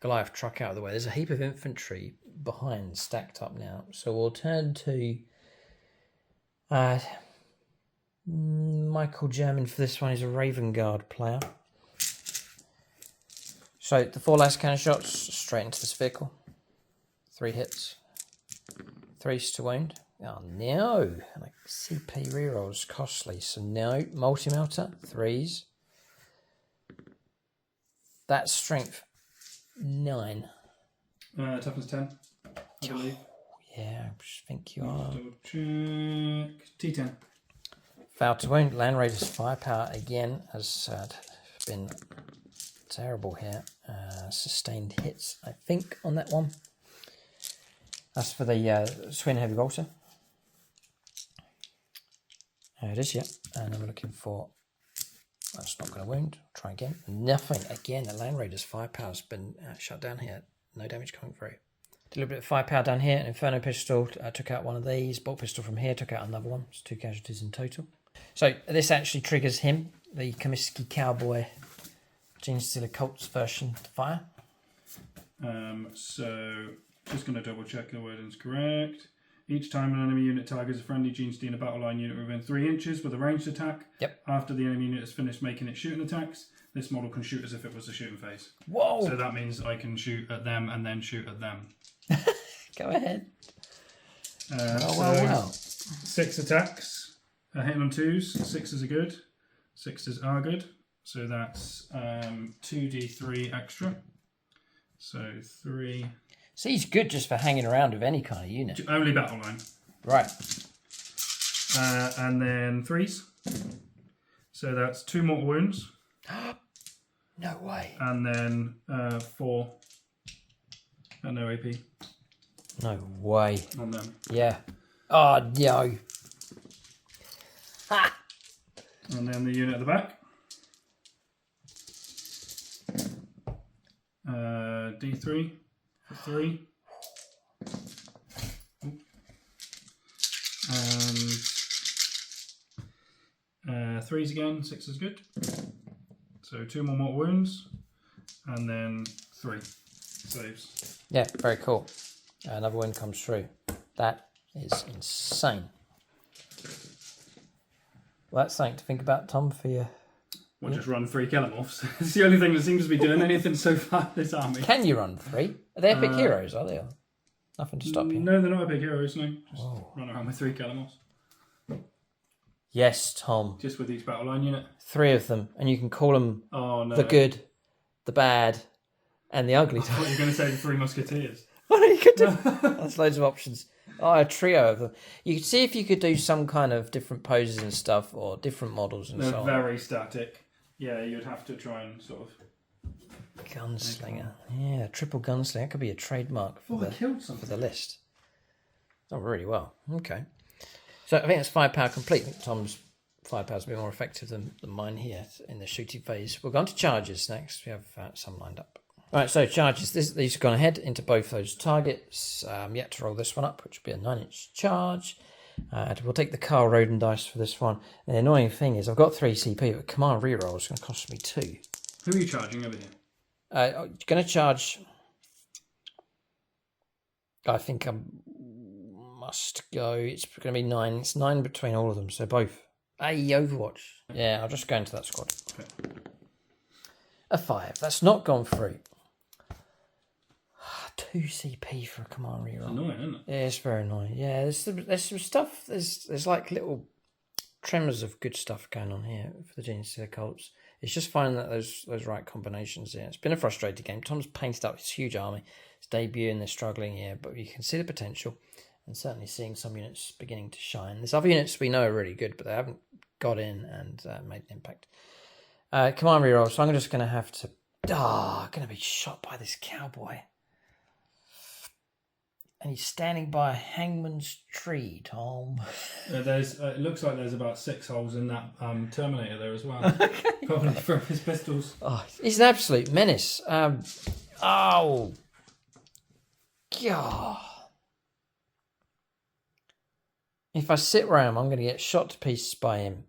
Speaker 1: Goliath truck out of the way. There's a heap of infantry behind, stacked up now. So we'll turn to Michael German for this one. He's a Raven Guard player. So the 4 last cannon shots straight into this vehicle. 3 hits. 3s to wound. Oh no! Like CP rerolls costly. So no multi-melter. 3s. That's strength 9.
Speaker 2: Toughness 10, I believe.
Speaker 1: Yeah, I think you are.
Speaker 2: Double check. T10.
Speaker 1: Failed to wound. Land Raider's firepower again has been terrible here. Sustained hits, I think, on that one. That's for the Twin Heavy Bolter. There it is, yeah. And I'm looking for... That's not going to wound. Try again. Nothing. Again, the Land Raider's firepower's been shut down here. No damage coming through. Did a little bit of firepower down here. An Inferno pistol. Took out one of these. Bolt pistol from here. Took out another one. It's 2 casualties in total. So this actually triggers him, the Comiskey Cowboy Genestealer Cults version to fire.
Speaker 2: So just going to double check the wording's correct. Each time an enemy unit targets a friendly Genestealer battle line unit within 3 inches with a ranged attack.
Speaker 1: Yep.
Speaker 2: After the enemy unit has finished making its shooting attacks, this model can shoot as if it was a shooting phase.
Speaker 1: Whoa!
Speaker 2: So that means I can shoot at them and then shoot at them.
Speaker 1: Go ahead.
Speaker 2: Wow. 6 attacks. Hitting on 2s. 6s are good. 6s are good. So that's 2d3 extra. So 3.
Speaker 1: So he's good just for hanging around with any kind of unit.
Speaker 2: Only battle line.
Speaker 1: Right.
Speaker 2: And then 3s. So that's 2 mortal wounds.
Speaker 1: No way.
Speaker 2: And then 4. And no AP
Speaker 1: No way.
Speaker 2: on them.
Speaker 1: Yeah. Oh, no. Ha!
Speaker 2: And then the unit at the back. D3 for 3. And 3s again, 6 is good. So 2 more mortal wounds, and then 3 saves.
Speaker 1: Yeah, very cool. Another win comes through. That is insane. Well, that's something to think about, Tom, for you.
Speaker 2: We'll just run 3 Kelemorphs. It's the only thing that seems to be doing anything so far in this army.
Speaker 1: Can you run 3? Are they epic heroes, are they? Nothing to stop you.
Speaker 2: No, they're not epic heroes, no. Just run around with 3 Kelemorphs.
Speaker 1: Yes, Tom.
Speaker 2: Just with each battle line unit.
Speaker 1: 3 of them, and you can call them the good, the bad, and the ugly.
Speaker 2: I thought you were going to say the 3 Musketeers.
Speaker 1: What you could do? That's loads of options. Oh, a trio of them. You could see if you could do some kind of different poses and stuff, or different models and so on.
Speaker 2: They're very static. Yeah, you'd have to try and sort of...
Speaker 1: Gunslinger. Yeah, triple gunslinger. That could be a trademark for the list. Done really well. Okay. So I think that's firepower complete. I think Tom's firepower's a bit more effective than mine here in the shooting phase. We're going to charges next. We have some lined up. All right, so charges. These have gone ahead into both those targets. Yet to roll this one up, which will be a 9-inch charge. We'll take the Carl Roden dice for this one. And the annoying thing is I've got 3 CP, but command reroll is going to cost me 2.
Speaker 2: Who are you charging over here?
Speaker 1: Going to charge... I think I must go... It's going to be 9. It's 9 between all of them, so both. Overwatch. Yeah, I'll just go into that squad.
Speaker 2: Okay.
Speaker 1: A 5. That's not gone through. 2 CP for a command reroll.
Speaker 2: It's annoying, isn't it?
Speaker 1: Yeah, it's very annoying. Yeah, there's some stuff. There's like little tremors of good stuff going on here for the Genestealer Cults. It's just finding that those right combinations here. It's been a frustrating game. Tom's painted up his huge army. It's debuting, they're struggling here, but you can see the potential and certainly seeing some units beginning to shine. There's other units we know are really good, but they haven't got in and made an impact. Command reroll, so I'm just going to have to... going to be shot by this cowboy. And he's standing by a hangman's tree, Tom.
Speaker 2: It looks like there's about 6 holes in that Terminator there as well. Probably from his pistols.
Speaker 1: Oh, he's an absolute menace. God. If I sit around, I'm going to get shot to pieces by him.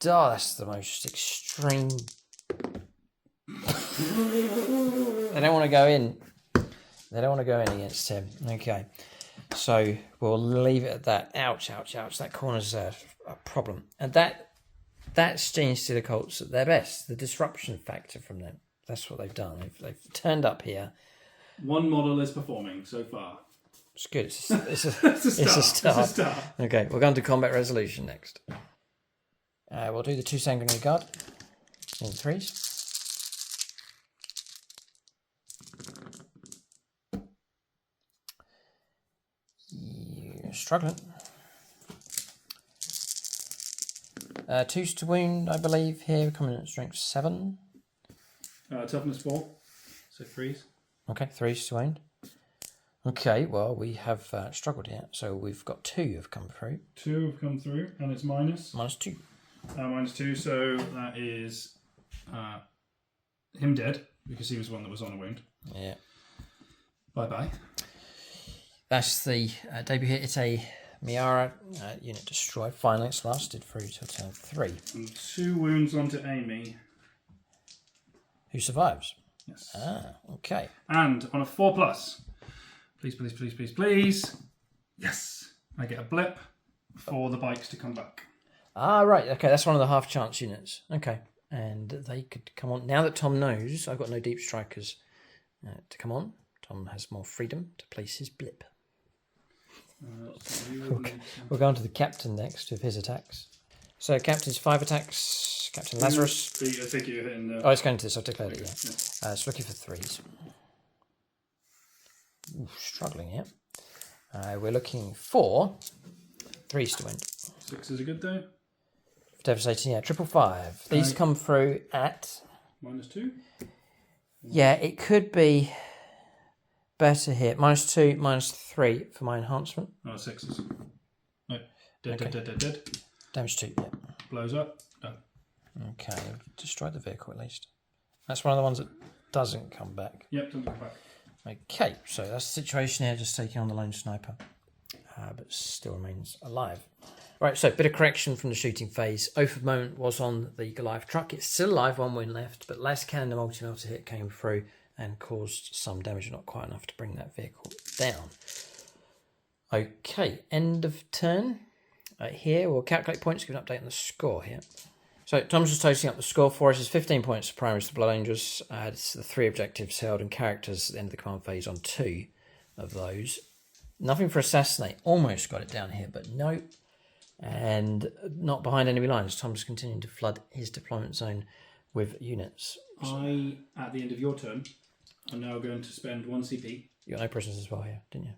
Speaker 1: That's the most extreme. They don't want to go in. They don't want to go in against him. Okay. So we'll leave it at that. Ouch, ouch, ouch. That corner's a problem. And that's Genestealer Cults at their best. The disruption factor from them. That's what they've done. They've turned up here.
Speaker 2: One model is performing so far.
Speaker 1: It's good. It's a start. Okay, we're going to combat resolution next. We'll do the 2 Sanguinary Guard in 3s. You're struggling. 2s to wound, I believe, here. Coming in at strength 7.
Speaker 2: Toughness 4, so 3s.
Speaker 1: Okay, 3s to wound. Okay, well, we have struggled here. So we've got 2 have come through.
Speaker 2: 2 have come through, and it's minus.
Speaker 1: Minus 2.
Speaker 2: Minus 2, so that is him dead, because he was one that was on a wound.
Speaker 1: Yeah.
Speaker 2: Bye-bye.
Speaker 1: That's the debut hit. It's a Miara unit destroyed. Finally, it's lasted through till turn 3.
Speaker 2: And 2 wounds onto Amy.
Speaker 1: Who survives?
Speaker 2: Yes.
Speaker 1: Okay.
Speaker 2: And on a 4+, please, please, please, please, please. Yes. I get a blip for the bikes to come back.
Speaker 1: Right. Okay, that's one of the half chance units. Okay. And they could come on. Now that Tom knows I've got no deep strikers to come on, Tom has more freedom to place his blip. We'll go on to the captain next with his attacks. So captain's 5 attacks. Captain Lazarus.
Speaker 2: I think you're hitting the...
Speaker 1: Oh, it's going to this. I've declared it, yeah. It's looking for 3s. Ooh, struggling here. We're looking for 3s to win.
Speaker 2: 6 is a good day.
Speaker 1: Devastating, yeah. 555. These come through at...
Speaker 2: Minus 2?
Speaker 1: Yeah, it could be better here. Minus 2, minus 3 for my enhancement.
Speaker 2: Oh, 6s. No. Dead.
Speaker 1: Damage 2, yeah.
Speaker 2: Blows up. Done.
Speaker 1: Okay, destroyed the vehicle at least. That's one of the ones that doesn't come back.
Speaker 2: Yep, doesn't come back.
Speaker 1: Okay, so that's the situation here, just taking on the lone sniper, but still remains alive. Right, so a bit of correction from the shooting phase. Oath of Moment was on the Goliath truck. It's still alive, 1 wound left, but last cannon the multi-melter hit came through and caused some damage, not quite enough to bring that vehicle down. Okay, end of turn. Here we'll calculate points, give an update on the score here. So Tom's just toasting up the score for us. It's 15 points for primaries to Blood Angels. It's the 3 objectives held and characters at the end of the command phase on 2 of those. Nothing for Assassinate. Almost got it down here, but no. And not behind enemy lines. Tom's continuing to flood his deployment zone with units.
Speaker 2: I, at the end of your turn, am now going to spend 1 CP.
Speaker 1: You got no prisoners as well here, didn't you?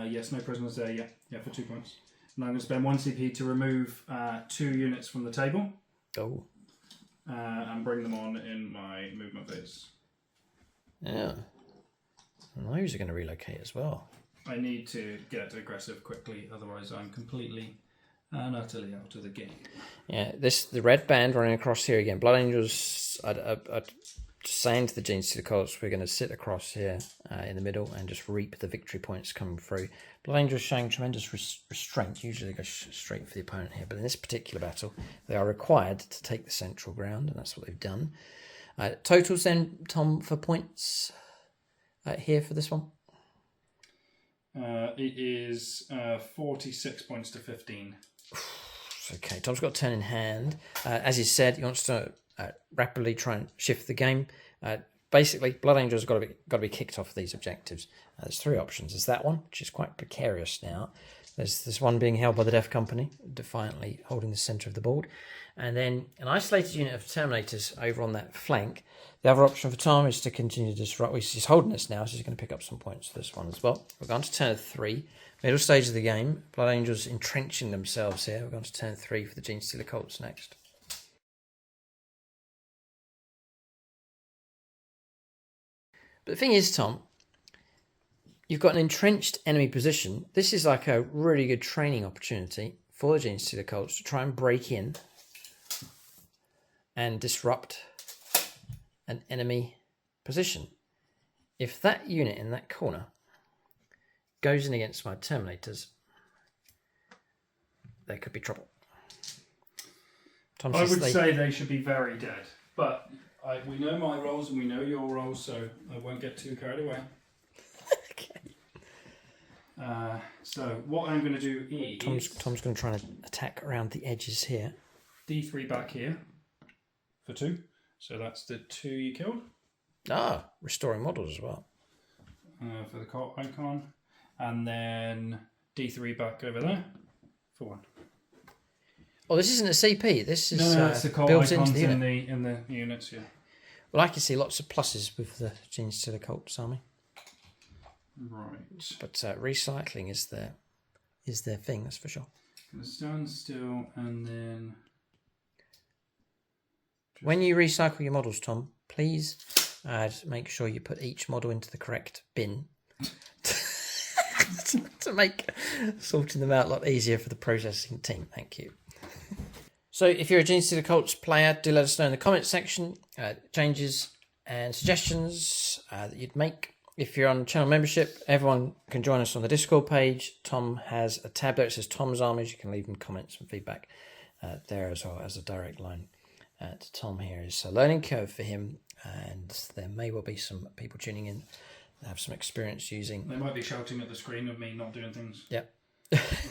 Speaker 2: Yes, no prisoners there, yeah, for 2 points. And I'm going to spend 1 CP to remove 2 units from the table.
Speaker 1: Oh.
Speaker 2: And bring them on in my movement phase.
Speaker 1: Yeah. And those are going to relocate as well.
Speaker 2: I need to get aggressive quickly, otherwise I'm completely and utterly out of the game.
Speaker 1: Yeah, the red band running across here again. Blood Angels, I'd saying to the Genestealer Cults, we're going to sit across here in the middle and just reap the victory points coming through. Blood Angels showing tremendous restraint. Usually they go straight for the opponent here, but in this particular battle, they are required to take the central ground, and that's what they've done. Totals then, Tom, for points here for this one?
Speaker 2: It is 46 points to 15.
Speaker 1: Okay, Tom's got a turn in hand. As he said, he wants to rapidly try and shift the game. Basically, Blood Angels have got to be kicked off these objectives. There's 3 options. There's that one, which is quite precarious now. There's this one being held by the Death Company, defiantly holding the centre of the board. And then an isolated unit of Terminators over on that flank. The other option for Tom is to continue to disrupt. He's holding this now, so he's going to pick up some points for this one as well. We're going to turn 3. Middle stage of the game. Blood Angels entrenching themselves here. We're going to turn 3 for the Genestealer Cults next. But the thing is, Tom, you've got an entrenched enemy position. This is like a really good training opportunity for the Genestealer Cults to try and break in and disrupt an enemy position. If that unit in that corner goes in against my Terminators, there could be trouble. Tom
Speaker 2: I would say they should be very dead, but we know my roles and we know your roles, so I won't get too carried away.
Speaker 1: Okay.
Speaker 2: So what I'm going to do is...
Speaker 1: Tom's going to try and attack around the edges here.
Speaker 2: D3 back here for 2. So that's the 2 you killed.
Speaker 1: Ah, restoring models as well.
Speaker 2: For the cult icon. And then D3 back over there for 1.
Speaker 1: Oh, this isn't a CP. This is
Speaker 2: it's the cult
Speaker 1: built
Speaker 2: icons
Speaker 1: into the unit.
Speaker 2: in the units, yeah.
Speaker 1: Well, I can see lots of pluses with the Genestealer Cults army.
Speaker 2: Right.
Speaker 1: But recycling is their thing, that's for sure.
Speaker 2: Gonna stand still and then...
Speaker 1: When you recycle your models, Tom, please make sure you put each model into the correct bin to make sorting them out a lot easier for the processing team. Thank you. So if you're a Genestealer Cults player, do let us know in the comments section changes and suggestions that you'd make. If you're on channel membership, everyone can join us on the Discord page. Tom has a tab there that says Tom's Armies. You can leave him comments and feedback there as well as a direct line to Tom here. It's a learning curve for him, and there may well be some people tuning in that have some experience using...
Speaker 2: They might be shouting at the screen of me not doing things.
Speaker 1: Yep.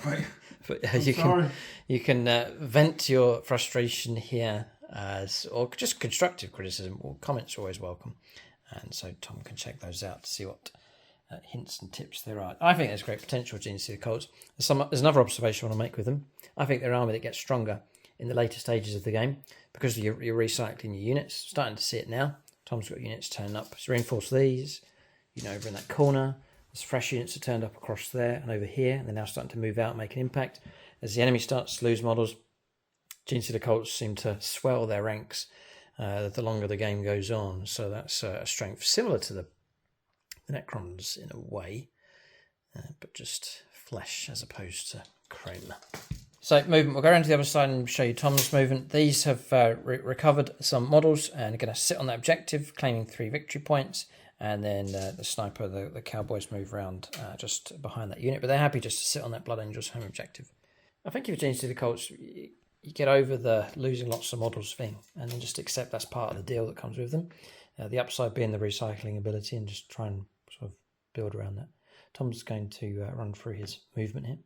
Speaker 2: Right.
Speaker 1: But you can vent your frustration here or just constructive criticism, or comments are always welcome. And so Tom can check those out to see what hints and tips there are. I think there's great potential with Genestealer Cults. There's another observation I want to make with them. I think they're an army that gets stronger in the later stages of the game because you're recycling your units. Starting to see it now. Tom's got units turned up. Let's reinforce these. Over in that corner. There's fresh units that turned up across there and over here. And they're now starting to move out and make an impact. As the enemy starts to lose models, Genestealer Cults seem to swell their ranks the longer the game goes on. So that's a strength similar to the Necrons in a way, but just flesh as opposed to chrome. So movement, we'll go around to the other side and show you Tom's movement. These have recovered some models and are going to sit on that objective, claiming 3 victory points. And then the sniper, the cowboys move around just behind that unit. But they're happy just to sit on that Blood Angels home objective. I think if you Genestealer Cults, you get over the losing lots of models thing and then just accept that's part of the deal that comes with them. The upside being the recycling ability and just try and sort of build around that. Tom's going to run through his movement here.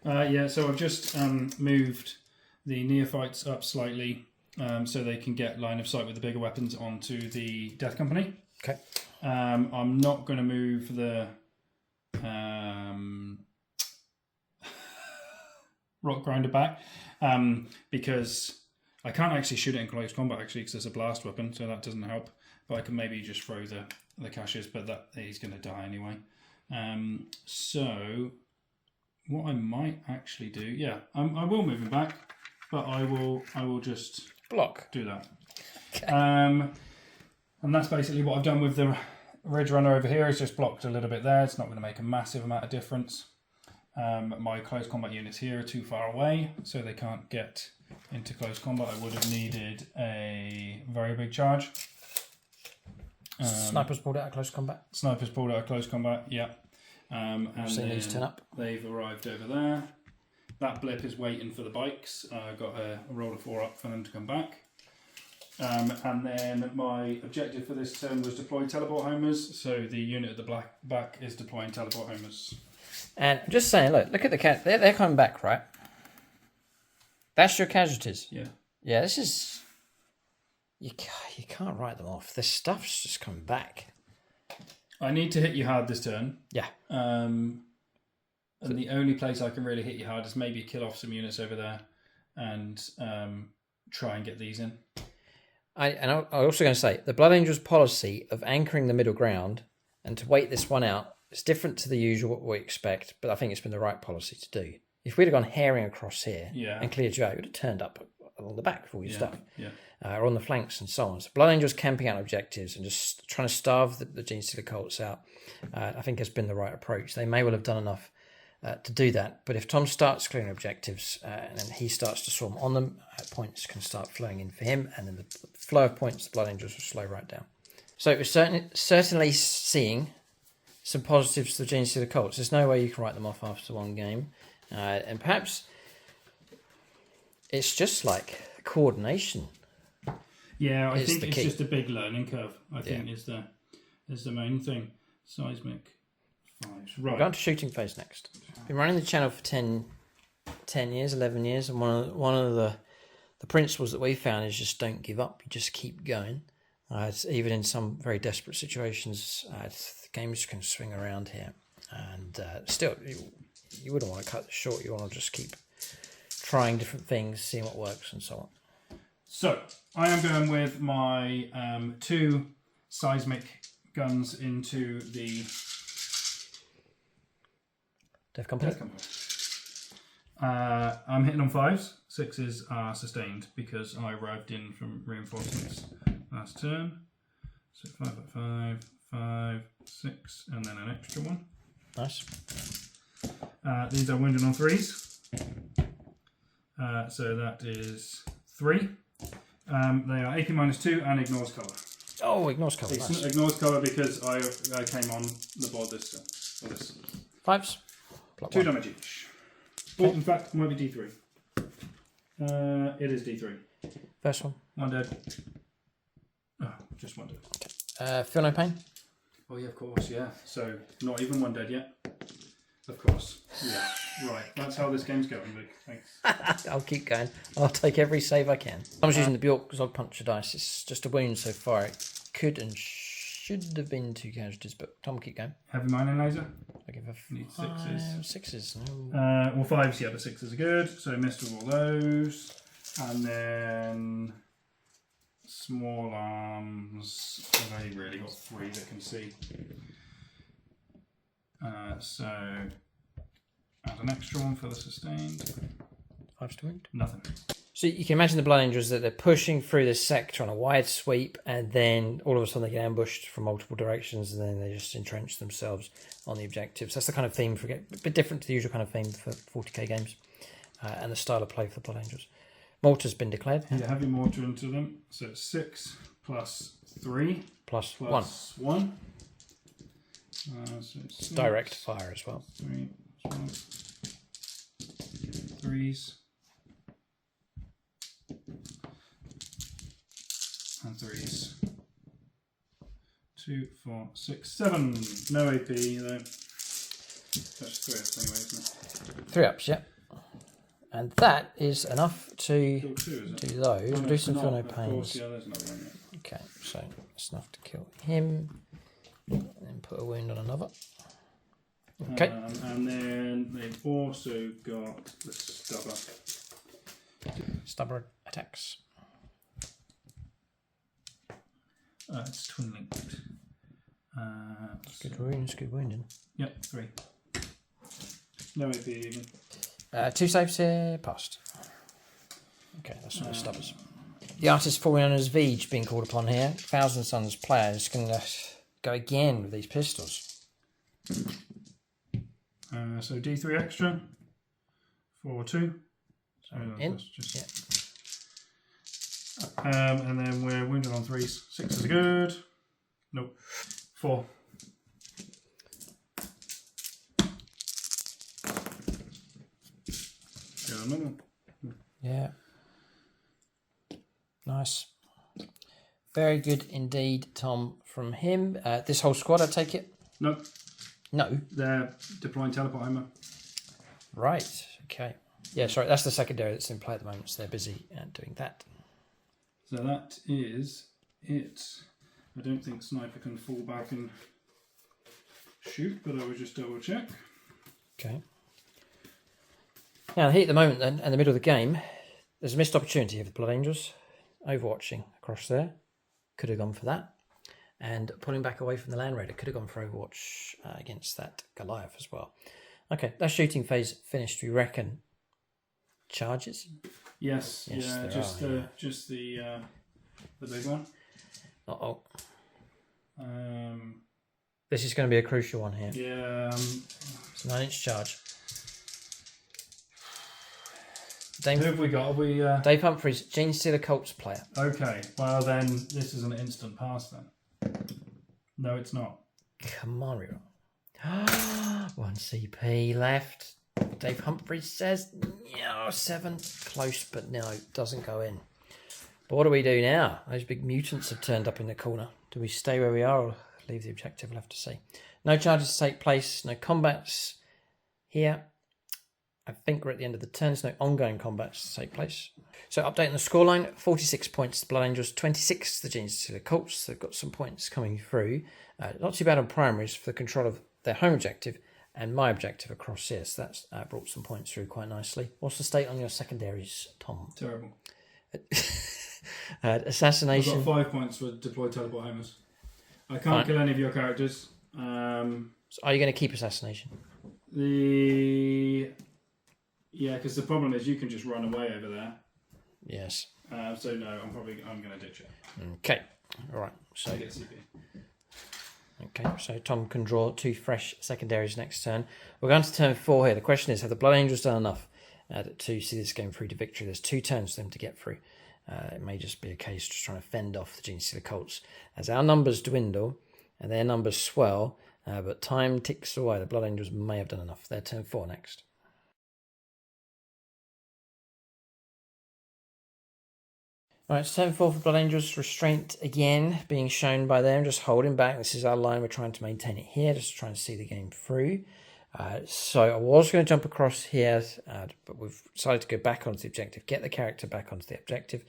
Speaker 2: Yeah, so I've just moved the neophytes up slightly so they can get line of sight with the bigger weapons onto the Death Company.
Speaker 1: Okay.
Speaker 2: I'm not going to move the Rock Grinder back because I can't actually shoot it in close combat actually because it's a blast weapon, so that doesn't help. But I can maybe just throw the caches, but that he's going to die anyway. So what I might actually do, yeah, I will move him back, but I will just
Speaker 1: block.
Speaker 2: Do that. Okay. And that's basically what I've done with the Ridge Runner over here. It's just blocked a little bit there. It's not going to make a massive amount of difference. My close combat units here are too far away, so they can't get into close combat. I would have needed a very big charge.
Speaker 1: Snipers pulled out of close combat.
Speaker 2: Snipers pulled out of close combat, yeah. And
Speaker 1: seen these turn up.
Speaker 2: They've arrived over there. That blip is waiting for the bikes. I've got a roll of 4 up for them to come back. And then my objective for this turn was deploy teleport homers. So the unit at the back is deploying teleport homers. And
Speaker 1: I'm just saying, look at the cat. They're coming back, right? That's your casualties.
Speaker 2: Yeah.
Speaker 1: Yeah, this is... You can't write them off. This stuff's just coming back.
Speaker 2: I need to hit you hard this turn.
Speaker 1: Yeah.
Speaker 2: And the only place I can really hit you hard is maybe kill off some units over there and try and get these in.
Speaker 1: I'm also going to say, the Blood Angels policy of anchoring the middle ground and to wait this one out is different to the usual what we expect, but I think it's been the right policy to do. If we'd have gone herring across here and cleared you out, you would have turned up along the back with all your stuff.
Speaker 2: Yeah.
Speaker 1: Or on the flanks and so on. So Blood Angels camping out objectives and just trying to starve the Genestealer Cults out, I think has been the right approach. They may well have done enough to do that, but if Tom starts clearing objectives and then he starts to swarm on them, points can start flowing in for him, and then the flow of points, the Blood Angels will slow right down. So we're certainly seeing some positives to the Genestealer Cults. There's no way you can write them off after one game, and perhaps it's just like coordination.
Speaker 2: Yeah, I think it's just a big learning curve. I think is the main thing. Seismic 5s. Right.
Speaker 1: We're going to shooting phase next. Been running the channel for 10 years, 11 years, and one of the principles that we found is just don't give up. You just keep going. Even in some very desperate situations, games can swing around here, and still, you wouldn't want to cut it short. You want to just keep trying different things, seeing what works, and so on.
Speaker 2: So I am going with my 2 seismic guns into the
Speaker 1: Death Company.
Speaker 2: I'm hitting on 5s. 6s are sustained because I arrived in from reinforcements last turn. So 5 by 5, 5, 6, and then an extra one.
Speaker 1: Nice.
Speaker 2: These are wounded on 3s. So that is 3. They are AP -2 and ignores cover.
Speaker 1: Oh, ignores cover. Nice.
Speaker 2: Ignores cover because I came on the board this turn.
Speaker 1: 5s.
Speaker 2: 2 damage each. Okay. Oh, in fact, it might be D3. It is D3.
Speaker 1: First one.
Speaker 2: 1 dead. Oh, just 1 dead.
Speaker 1: Okay. Feel no pain?
Speaker 2: Oh yeah, of course, yeah. So, not even 1 dead yet. Of course. Yeah. Right. That's how this game's going, Luke. Thanks.
Speaker 1: I'll keep going. I'll take every save I can. I was using the Bjork Zog Puncher dice. It's just a wound so far. It could and should have been 2 casualties, but Tom, keep going.
Speaker 2: Heavy mining laser.
Speaker 1: I give a
Speaker 2: Need 6s.
Speaker 1: 6s.
Speaker 2: Well, 5s, yeah, but 6s are good. So missed with all those. And then small arms. I've only really got 3 that can see. So add an extra one for the sustained.
Speaker 1: 5s to wound.
Speaker 2: Nothing.
Speaker 1: So you can imagine the Blood Angels that they're pushing through this sector on a wide sweep, and then all of a sudden they get ambushed from multiple directions, and then they just entrench themselves on the objectives. That's the kind of theme for a bit different to the usual kind of theme for 40k games. and the style of play for the Blood Angels. Mortar's been declared.
Speaker 2: Yeah, heavy mortar into them. So it's 6 plus 3
Speaker 1: Plus
Speaker 2: plus 1. So it's 6,
Speaker 1: direct fire as well.
Speaker 2: 3 plus 1. 3s. And 3s. 2, 4, 6, 7. No AP though. That's 3 ups anyway, isn't it?
Speaker 1: 3 ups, yeah. And that is enough to
Speaker 2: Kill 2, is it?
Speaker 1: do those.
Speaker 2: Oh,
Speaker 1: We'll do
Speaker 2: it's
Speaker 1: some
Speaker 2: not,
Speaker 1: feel no
Speaker 2: of course,
Speaker 1: pains.
Speaker 2: yeah, there's another one, yeah.
Speaker 1: Okay, so it's enough to kill him. And then put a wound on another. Okay.
Speaker 2: And then they've also got the stubber.
Speaker 1: Stubborn attacks.
Speaker 2: It's twin linked.
Speaker 1: Good wounds, good wounding.
Speaker 2: Yep, 3. No AP even.
Speaker 1: 2 saves here, passed. Okay, that's from the stubbers. The artist formerly known as Veej being called upon here. Thousand Sons player is going to go again with these pistols.
Speaker 2: So D3 extra for 2. So
Speaker 1: In.
Speaker 2: that's just... and then we're wounded on 3s. 6 is good. Nope. 4. Go another.
Speaker 1: Yeah. Nice. Very good indeed, Tom, from him. This whole squad, I take it?
Speaker 2: Nope.
Speaker 1: No.
Speaker 2: They're deploying teleport hammer.
Speaker 1: Right. Okay. Yeah, sorry, that's the secondary that's in play at the moment, so they're busy doing that.
Speaker 2: So that is it. I don't think Sniper can fall back and shoot, but I will just double check.
Speaker 1: Okay. Now, the heat at the moment, then, in the middle of the game, there's a missed opportunity here for the Blood Angels. Overwatching across there. Could have gone for that. And pulling back away from the Land Raider. Could have gone for Overwatch against that Goliath as well. Okay, that shooting phase finished, we reckon. Charges?
Speaker 2: Yes,
Speaker 1: Yes,
Speaker 2: yeah,
Speaker 1: there
Speaker 2: just
Speaker 1: are,
Speaker 2: the
Speaker 1: yeah.
Speaker 2: just the big one.
Speaker 1: Uh-oh.
Speaker 2: Um,
Speaker 1: This is going to be a crucial one here.
Speaker 2: yeah.
Speaker 1: It's a 9-inch charge.
Speaker 2: Who have we got? Have we?
Speaker 1: Dave Humphries, Genestealer Cults player.
Speaker 2: Okay. Well, then this is an instant pass. Then. No, it's not.
Speaker 1: Come on, reroll. 1 CP left. Dave Humphries says, no, 7. Close, but no, doesn't go in. But what do we do now? Those big mutants have turned up in the corner. Do we stay where we are or leave the objective? We'll have to see. No charges to take place. No combats here. I think we're at the end of the turn. There's no ongoing combats to take place. So updating the scoreline, 46 points to the Blood Angels, 26 to the Genestealer Cults. They've got some points coming through. Not too bad on primaries for the control of their home objective and my objective across here. So that's brought some points through quite nicely. What's the state on your secondaries, Tom?
Speaker 2: Terrible.
Speaker 1: Assassination.
Speaker 2: I've got 5 points for deployed teleport homers. I can't kill any of your characters.
Speaker 1: So are you going to keep assassination?
Speaker 2: Yeah, because the problem is you can just run away over there.
Speaker 1: Yes.
Speaker 2: So no, I'm going to ditch it.
Speaker 1: Okay. All right. So.
Speaker 2: Get CP.
Speaker 1: Okay, so Tom can draw 2 fresh secondaries next turn. We're going to turn 4 here. The question is, have the Blood Angels done enough to see this game through to victory? There's 2 turns for them to get through. It may just be a case of just trying to fend off the Genestealer Cults. As our numbers dwindle and their numbers swell, but time ticks away, the Blood Angels may have done enough. They're turn 4 next. Alright, it's turn 4 for Blood Angels. Restraint again being shown by them, just holding back. This is our line. We're trying to maintain it here, just trying to see the game through. So I was going to jump across here, but we've decided to go back onto the objective, get the character back onto the objective.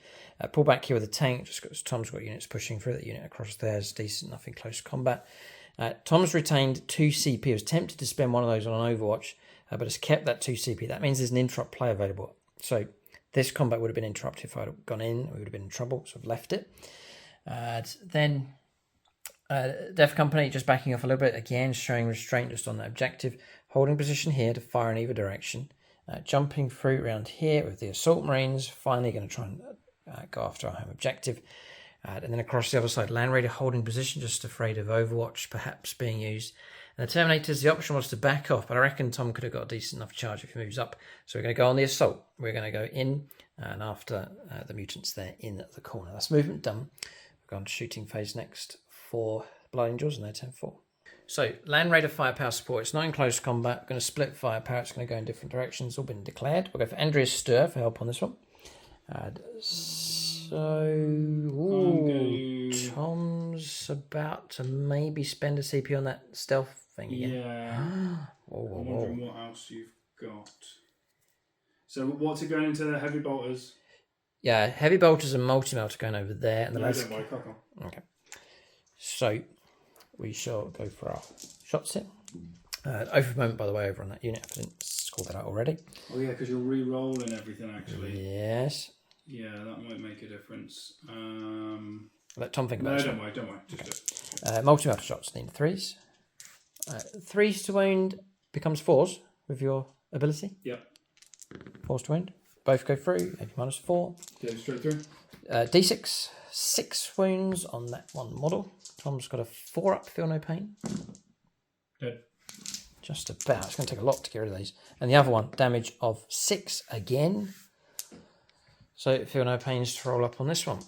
Speaker 1: Pull back here with a tank, just because Tom's got units pushing through. That unit across there is decent, nothing close combat. Tom's retained 2 CP. He was tempted to spend one of those on an Overwatch, but has kept that 2 CP. That means there's an interrupt play available. So this combat would have been interrupted if I'd have gone in. We would have been in trouble, so I've left it. Then Death Company just backing off a little bit. Again, showing restraint just on that objective. Holding position here to fire in either direction. Jumping through around here with the Assault Marines. Finally going to try and go after our home objective. And then across the other side, Land Raider holding position, just afraid of Overwatch perhaps being used. And the Terminators, the option was to back off, but I reckon Tom could have got a decent enough charge if he moves up. So we're going to go on the assault. We're going to go in and after the mutants there in the corner. That's movement done. We've gone to shooting phase next for Blood Angels, and they're 10-4. So, Land Raider firepower support. It's not in close combat. We're going to split firepower. It's going to go in different directions. All been declared. We'll go for Andreas Stur for help on this one. Tom's about to maybe spend a CP on that stealth thing again.
Speaker 2: Yeah. I'm wondering what else you've got. So, what's it going into the heavy bolters?
Speaker 1: Yeah, heavy bolters and multi-melt are going over there. And
Speaker 2: don't worry, crack on.
Speaker 1: Okay. So, we shall go for our shots here. Over moment, by the way, over on that unit. I didn't call that out already.
Speaker 2: Oh, yeah, because you're re-rolling everything, actually.
Speaker 1: Yes.
Speaker 2: Yeah, that might make a difference.
Speaker 1: Let Tom think about it.
Speaker 2: No, don't worry. Just do it.
Speaker 1: Multi-melt shots need 3s. 3s to wound becomes 4s with your ability.
Speaker 2: Yep.
Speaker 1: 4s to wound. Both go through. AP -4.
Speaker 2: Go straight through.
Speaker 1: D6. 6 wounds on that one model. Tom's got a 4 up, feel no pain.
Speaker 2: Dead.
Speaker 1: Just about. It's going to take a lot to get rid of these. And the other one, damage of 6 again. So feel no pains to roll up on this one.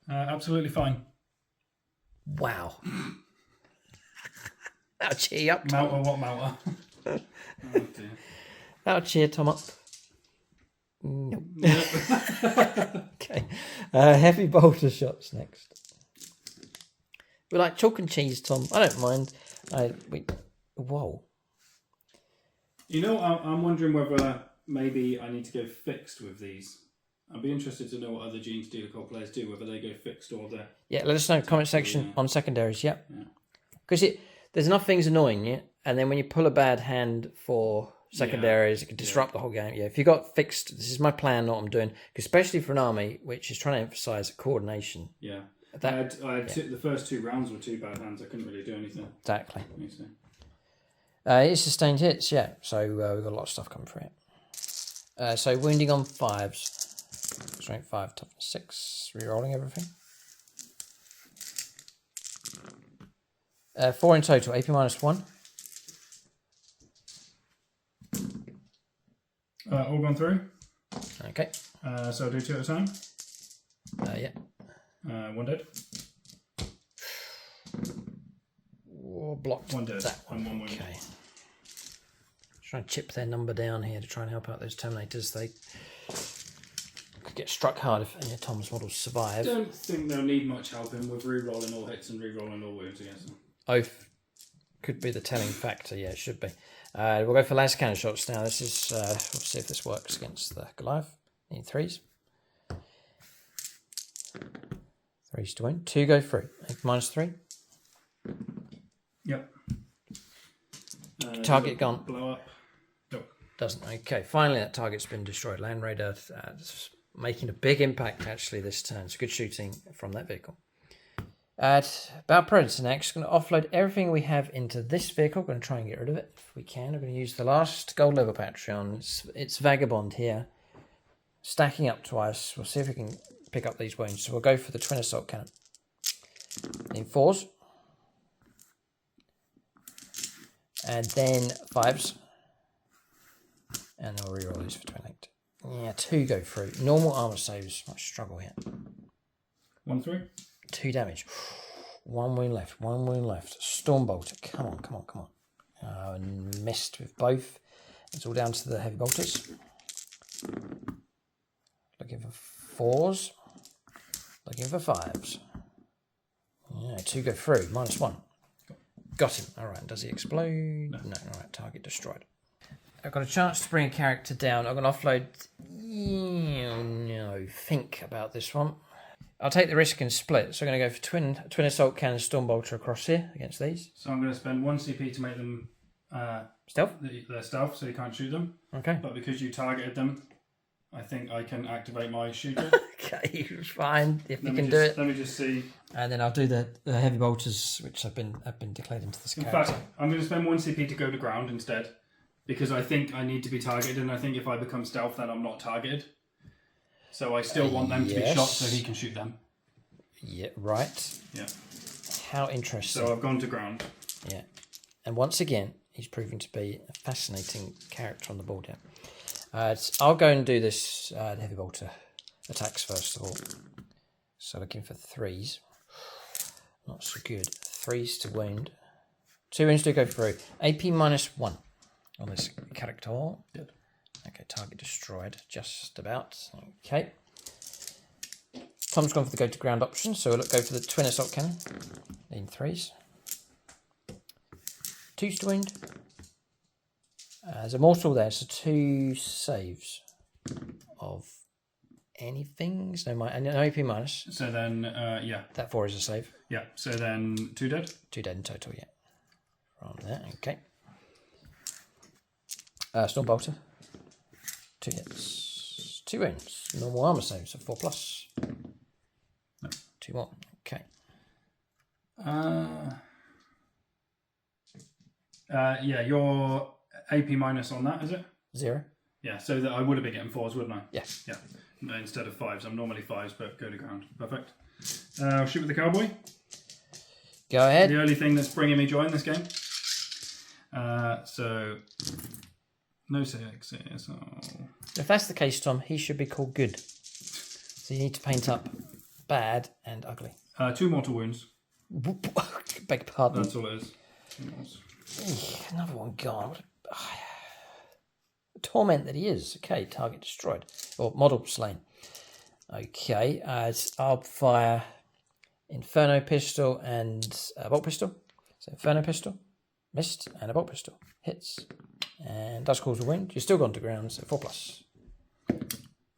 Speaker 2: Absolutely fine.
Speaker 1: Wow. That'll cheer you up, Tom.
Speaker 2: Melter, what melter? Oh, dear.
Speaker 1: That'll cheer Tom up. No. Okay. Heavy bolter shots next. We like chalk and cheese, Tom. I don't mind. Whoa.
Speaker 2: You know, I'm wondering whether maybe I need to go fixed with these. I'd be interested to know what other Genestealer Cult players do, whether they go fixed or they're...
Speaker 1: Yeah, let us know in the comment section on secondaries, yeah. Because there's enough things annoying you, and then when you pull a bad hand for secondaries, it can disrupt the whole game. Yeah, if you got fixed, this is my plan, not what I'm doing, especially for an army which is trying to emphasise coordination.
Speaker 2: Yeah. I had the first 2 rounds were 2 bad hands. I couldn't really do anything.
Speaker 1: Exactly. It's sustained hits, yeah. So we've got a lot of stuff coming through it. So wounding on 5s. Strength 5, toughness 6. Rerolling everything. 4 in total. AP -1.
Speaker 2: All gone through.
Speaker 1: Okay.
Speaker 2: So I'll do 2 at a time.
Speaker 1: Yeah.
Speaker 2: 1 dead.
Speaker 1: Blocked.
Speaker 2: 1 dead.
Speaker 1: That one.
Speaker 2: And 1 wound.
Speaker 1: Okay. Trying to chip their number down here to try and help out those Terminators. They could get struck hard if any of Tom's models survive.
Speaker 2: I don't think they'll need much helping with re-rolling all hits and re-rolling all wounds against them.
Speaker 1: Oath could be the telling factor. Yeah, it should be. We'll go for laser cannon shots now. This is we'll see if this works against the Goliath. Need 3s. 3s to win. 2 go through. -3.
Speaker 2: Yep.
Speaker 1: Target gone.
Speaker 2: Blow up. Nope.
Speaker 1: Doesn't. Okay, finally that target's been destroyed. Land Raider making a big impact actually this turn. It's good shooting from that vehicle. About Predator next. Going to offload everything we have into this vehicle. Going to try and get rid of it if we can. We're going to use the last gold level Patreon. It's Vagabond here. Stacking up twice. We'll see if we can pick up these wounds. So we'll go for the twin assault cannon. Need 4s. And then 5s. And then we'll reroll these for 28. Yeah, 2 go through. Normal armor saves. Much struggle here.
Speaker 2: 1 through.
Speaker 1: 2 damage. 1 wound left. 1 wound left. Stormbolter. Come on. And missed with both. It's all down to the heavy bolters. Looking for 4s. Looking for 5s. Yeah, 2 go through. -1. Got him. Alright, does he explode? No. Alright, target destroyed. I've got a chance to bring a character down. I'm going to offload... think about this one. I'll take the risk and split. So I'm going to go for twin assault cannon Stormbolter across here against these.
Speaker 2: So I'm going to spend 1 CP to make them...
Speaker 1: stealth?
Speaker 2: They're stealth, so you can't shoot them.
Speaker 1: Okay.
Speaker 2: But because you targeted them, I think I can activate my shooter.
Speaker 1: Okay, fine. If you can do it.
Speaker 2: Let me just see.
Speaker 1: And then I'll do the heavy bolters, which have been declared into this character.
Speaker 2: In fact, I'm going to spend 1 CP to go to ground instead, because I think I need to be targeted, and I think if I become stealth, then I'm not targeted. So I still want them to be shot so he can shoot them.
Speaker 1: Yeah, right.
Speaker 2: Yeah.
Speaker 1: How interesting.
Speaker 2: So I've gone to ground.
Speaker 1: Yeah. And once again, he's proven to be a fascinating character on the board here. I'll go and do this heavy bolter attacks first of all. So looking for 3s. Not so good. 3s to wound. 2 wounds to go through. AP -1 on this character.
Speaker 2: Good.
Speaker 1: Okay, target destroyed. Just about. Okay. Tom's gone for the go to ground option, so we'll go for the twin assault cannon. In 3s. 2s to wound. There's a mortal there, so 2 saves of anything. No AP minus.
Speaker 2: So then, yeah.
Speaker 1: That 4 is a save.
Speaker 2: Yeah, so then 2 dead.
Speaker 1: 2 dead in total, yeah. From there, okay. Storm bolter. 2 hits. 2 wounds. Normal armor save, so 4+.
Speaker 2: No.
Speaker 1: 2 more, okay.
Speaker 2: Yeah, your AP minus on that, is it?
Speaker 1: 0.
Speaker 2: Yeah, so that I would have been getting 4s, wouldn't I?
Speaker 1: Yeah.
Speaker 2: Yeah. No, instead of 5s. I'm normally 5s, but go to ground. Perfect. I'll shoot with the cowboy.
Speaker 1: Go ahead.
Speaker 2: The only thing that's bringing me joy in this game. So, no success. Oh.
Speaker 1: If that's the case, Tom, he should be called good. So you need to paint up bad and ugly.
Speaker 2: 2 mortal wounds.
Speaker 1: Beg pardon.
Speaker 2: That's all it is.
Speaker 1: Another one gone. What a torment that he is. Okay, target destroyed. Or model slain. Okay, I'll fire Inferno pistol and a bolt pistol. So Inferno pistol, missed, and a bolt pistol. Hits. And does cause a wound. You're still gone to ground, so 4+.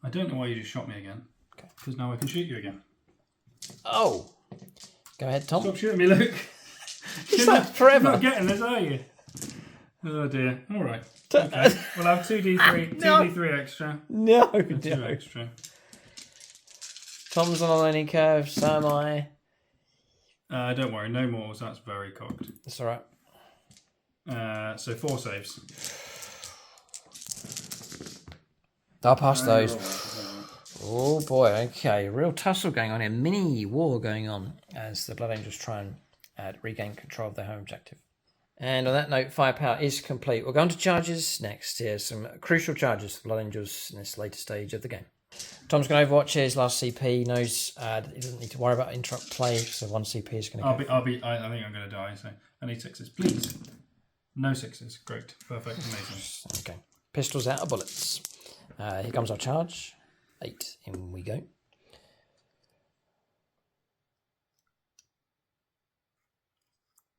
Speaker 2: I don't know why you just shot me again.
Speaker 1: Okay.
Speaker 2: Because now I can shoot you again.
Speaker 1: Oh! Go ahead, Tom.
Speaker 2: Stop shooting me, Luke.
Speaker 1: It's like forever.
Speaker 2: You're not getting this, are you? Oh dear. All right. Okay. We'll have 2d3,
Speaker 1: No.
Speaker 2: 2d3 extra.
Speaker 1: No,
Speaker 2: 2 extra.
Speaker 1: Tom's on a learning curve, so am I.
Speaker 2: Don't worry, no more. So that's very cocked.
Speaker 1: That's alright.
Speaker 2: So 4 saves.
Speaker 1: I'll pass those. Oh boy, okay. Real tussle going on here. Mini war going on as the Blood Angels try and regain control of their home objective. And on that note, firepower is complete. We'll go on to charges next. Here's some crucial charges for Blood Angels in this later stage of the game. Tom's going to Overwatch his last CP. Knows he doesn't need to worry about interrupt play, so 1 CP is going to go.
Speaker 2: I think I'm going to die, so I need 6s, please. No 6s. Great. Perfect. Amazing.
Speaker 1: Okay. Pistols out of bullets. Here comes our charge. 8. In we go.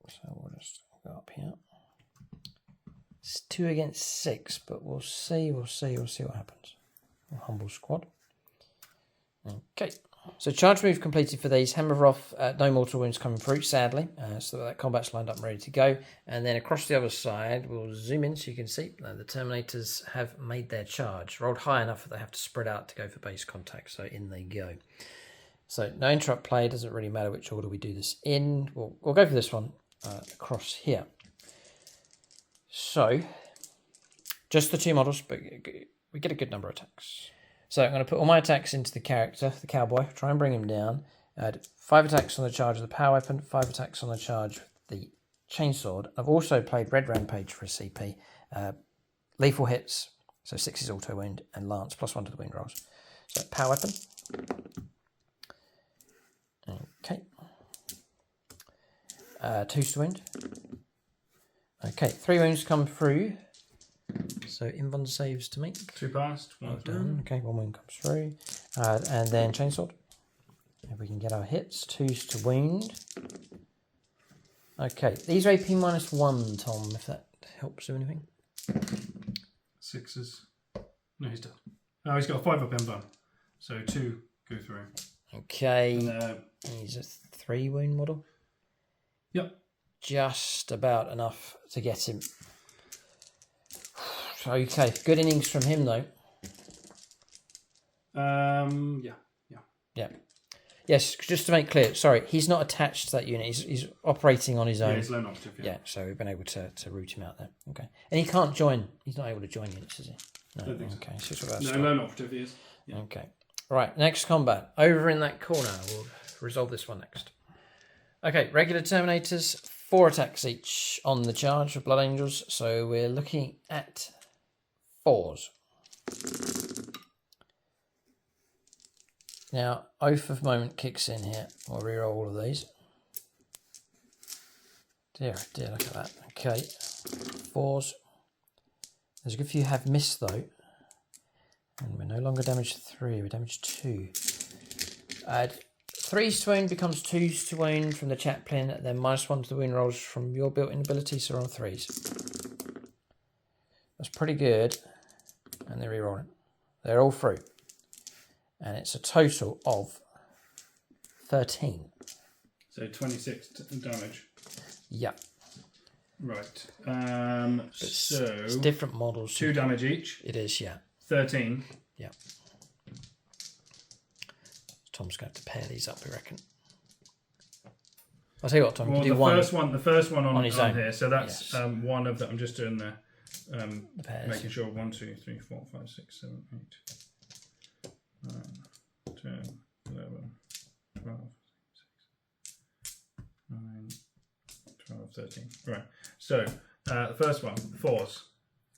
Speaker 1: So we'll just go up here. It's 2 against 6, but we'll see what happens. Humble squad. Okay. So charge move completed for these. Hammer off. No mortal wounds coming through, sadly. So that combat's lined up and ready to go. And then across the other side, we'll zoom in so you can see the Terminators have made their charge. Rolled high enough that they have to spread out to go for base contact. So in they go. So no interrupt play. Doesn't really matter which order we do this in. We'll go for this one across here. So just the 2 models, but we get a good number of attacks. So I'm going to put all my attacks into the character, the cowboy, try and bring him down. Add 5 attacks on the charge of the power weapon, 5 attacks on the charge with the chainsword. I've also played Red Rampage for a CP. Lethal hits, so 6 is auto wound, and Lance, +1 to the wound rolls. So power weapon. Okay. 2 to wound. Okay, 3 wounds come through. So invuln saves to make.
Speaker 2: 2 passed. 1
Speaker 1: done. Okay, 1 wound comes through. And then chainsword. If we can get our hits. 2s to wound. Okay, these are AP -1, Tom, if that helps with anything.
Speaker 2: 6s. No, he's dead. Oh, he's got a 5 up invuln. So 2 go through.
Speaker 1: Okay.
Speaker 2: And,
Speaker 1: he's a 3 wound model.
Speaker 2: Yep.
Speaker 1: Just about enough to get him. Okay, good innings from him though. Yeah. Yes, just to make clear, sorry, he's not attached to that unit. He's operating on his own.
Speaker 2: Yeah, he's lone operative.
Speaker 1: Yeah, so we've been able to route him out there. Okay, and he can't join. He's not able to join units, is he? No.
Speaker 2: Don't think so.
Speaker 1: Okay, so it's
Speaker 2: No, lone operative he is.
Speaker 1: Yeah. Okay. Right, next combat over in that corner. We'll resolve this one next. Okay, regular Terminators, 4 attacks each on the charge of Blood Angels. So we're looking at 4s. Now, Oath of Moment kicks in here. I'll reroll all of these. Dear, dear, look at that. Okay, 4s. There's a good few have missed though. And we're no longer damaged 3, we're damaged 2. 3s to wound becomes 2s to wound from the chaplain, then -1 to the wound rolls from your built-in ability, so on 3s. That's pretty good. And they're rerolling. They're all through. And it's a total of 13.
Speaker 2: So 26 damage.
Speaker 1: Yeah.
Speaker 2: Right. So
Speaker 1: it's different models.
Speaker 2: 2 damage each.
Speaker 1: It is, yeah.
Speaker 2: 13.
Speaker 1: Yeah. Tom's going to have to pair these up, I reckon. I'll tell you what, Tom.
Speaker 2: Well,
Speaker 1: you do
Speaker 2: the first one on
Speaker 1: his own
Speaker 2: here. So that's
Speaker 1: yes.
Speaker 2: one of them. I'm just doing the
Speaker 1: pairs.
Speaker 2: making sure 1, 2, 3, 4, 5, 6, 7, 8, 9, 10, 11, 12, 9, 12, 13. Right. So the first one, 4s.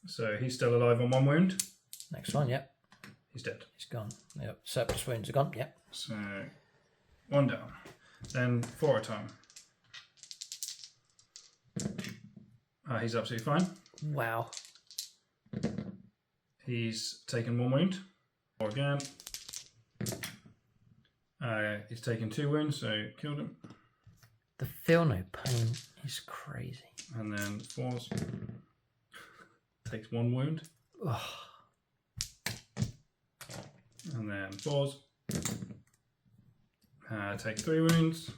Speaker 2: So he's still alive on 1 wound.
Speaker 1: Next one, yep.
Speaker 2: He's dead.
Speaker 1: He's gone. Yep. Surplus wounds are gone, yep.
Speaker 2: So 1 down. Then 4 at a time. He's absolutely fine.
Speaker 1: Wow.
Speaker 2: He's taken 1 wound. 4 again. He's taken 2 wounds, so killed him.
Speaker 1: The feel no pain is crazy.
Speaker 2: And then 4s. Takes 1 wound.
Speaker 1: Ugh.
Speaker 2: And then 4s. Take 3 wounds.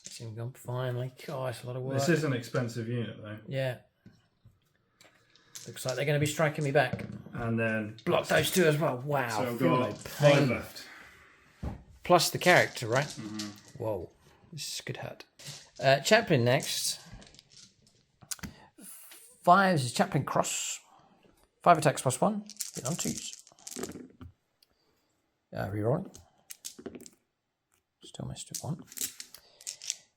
Speaker 1: It's even gone fine. My God, it's a lot of work.
Speaker 2: This is an expensive unit though.
Speaker 1: Yeah. Looks like they're going to be striking me back.
Speaker 2: And then
Speaker 1: block those 2 as well. Wow.
Speaker 2: So I've
Speaker 1: feel
Speaker 2: got
Speaker 1: no
Speaker 2: 5
Speaker 1: pain.
Speaker 2: left.
Speaker 1: Plus the character, right?
Speaker 2: Mm-hmm.
Speaker 1: Whoa. This is good hurt. Chaplain next. 5 is Chaplain Cross. 5 attacks +1. Hit on 2s. Rerolling. Still missed with 1.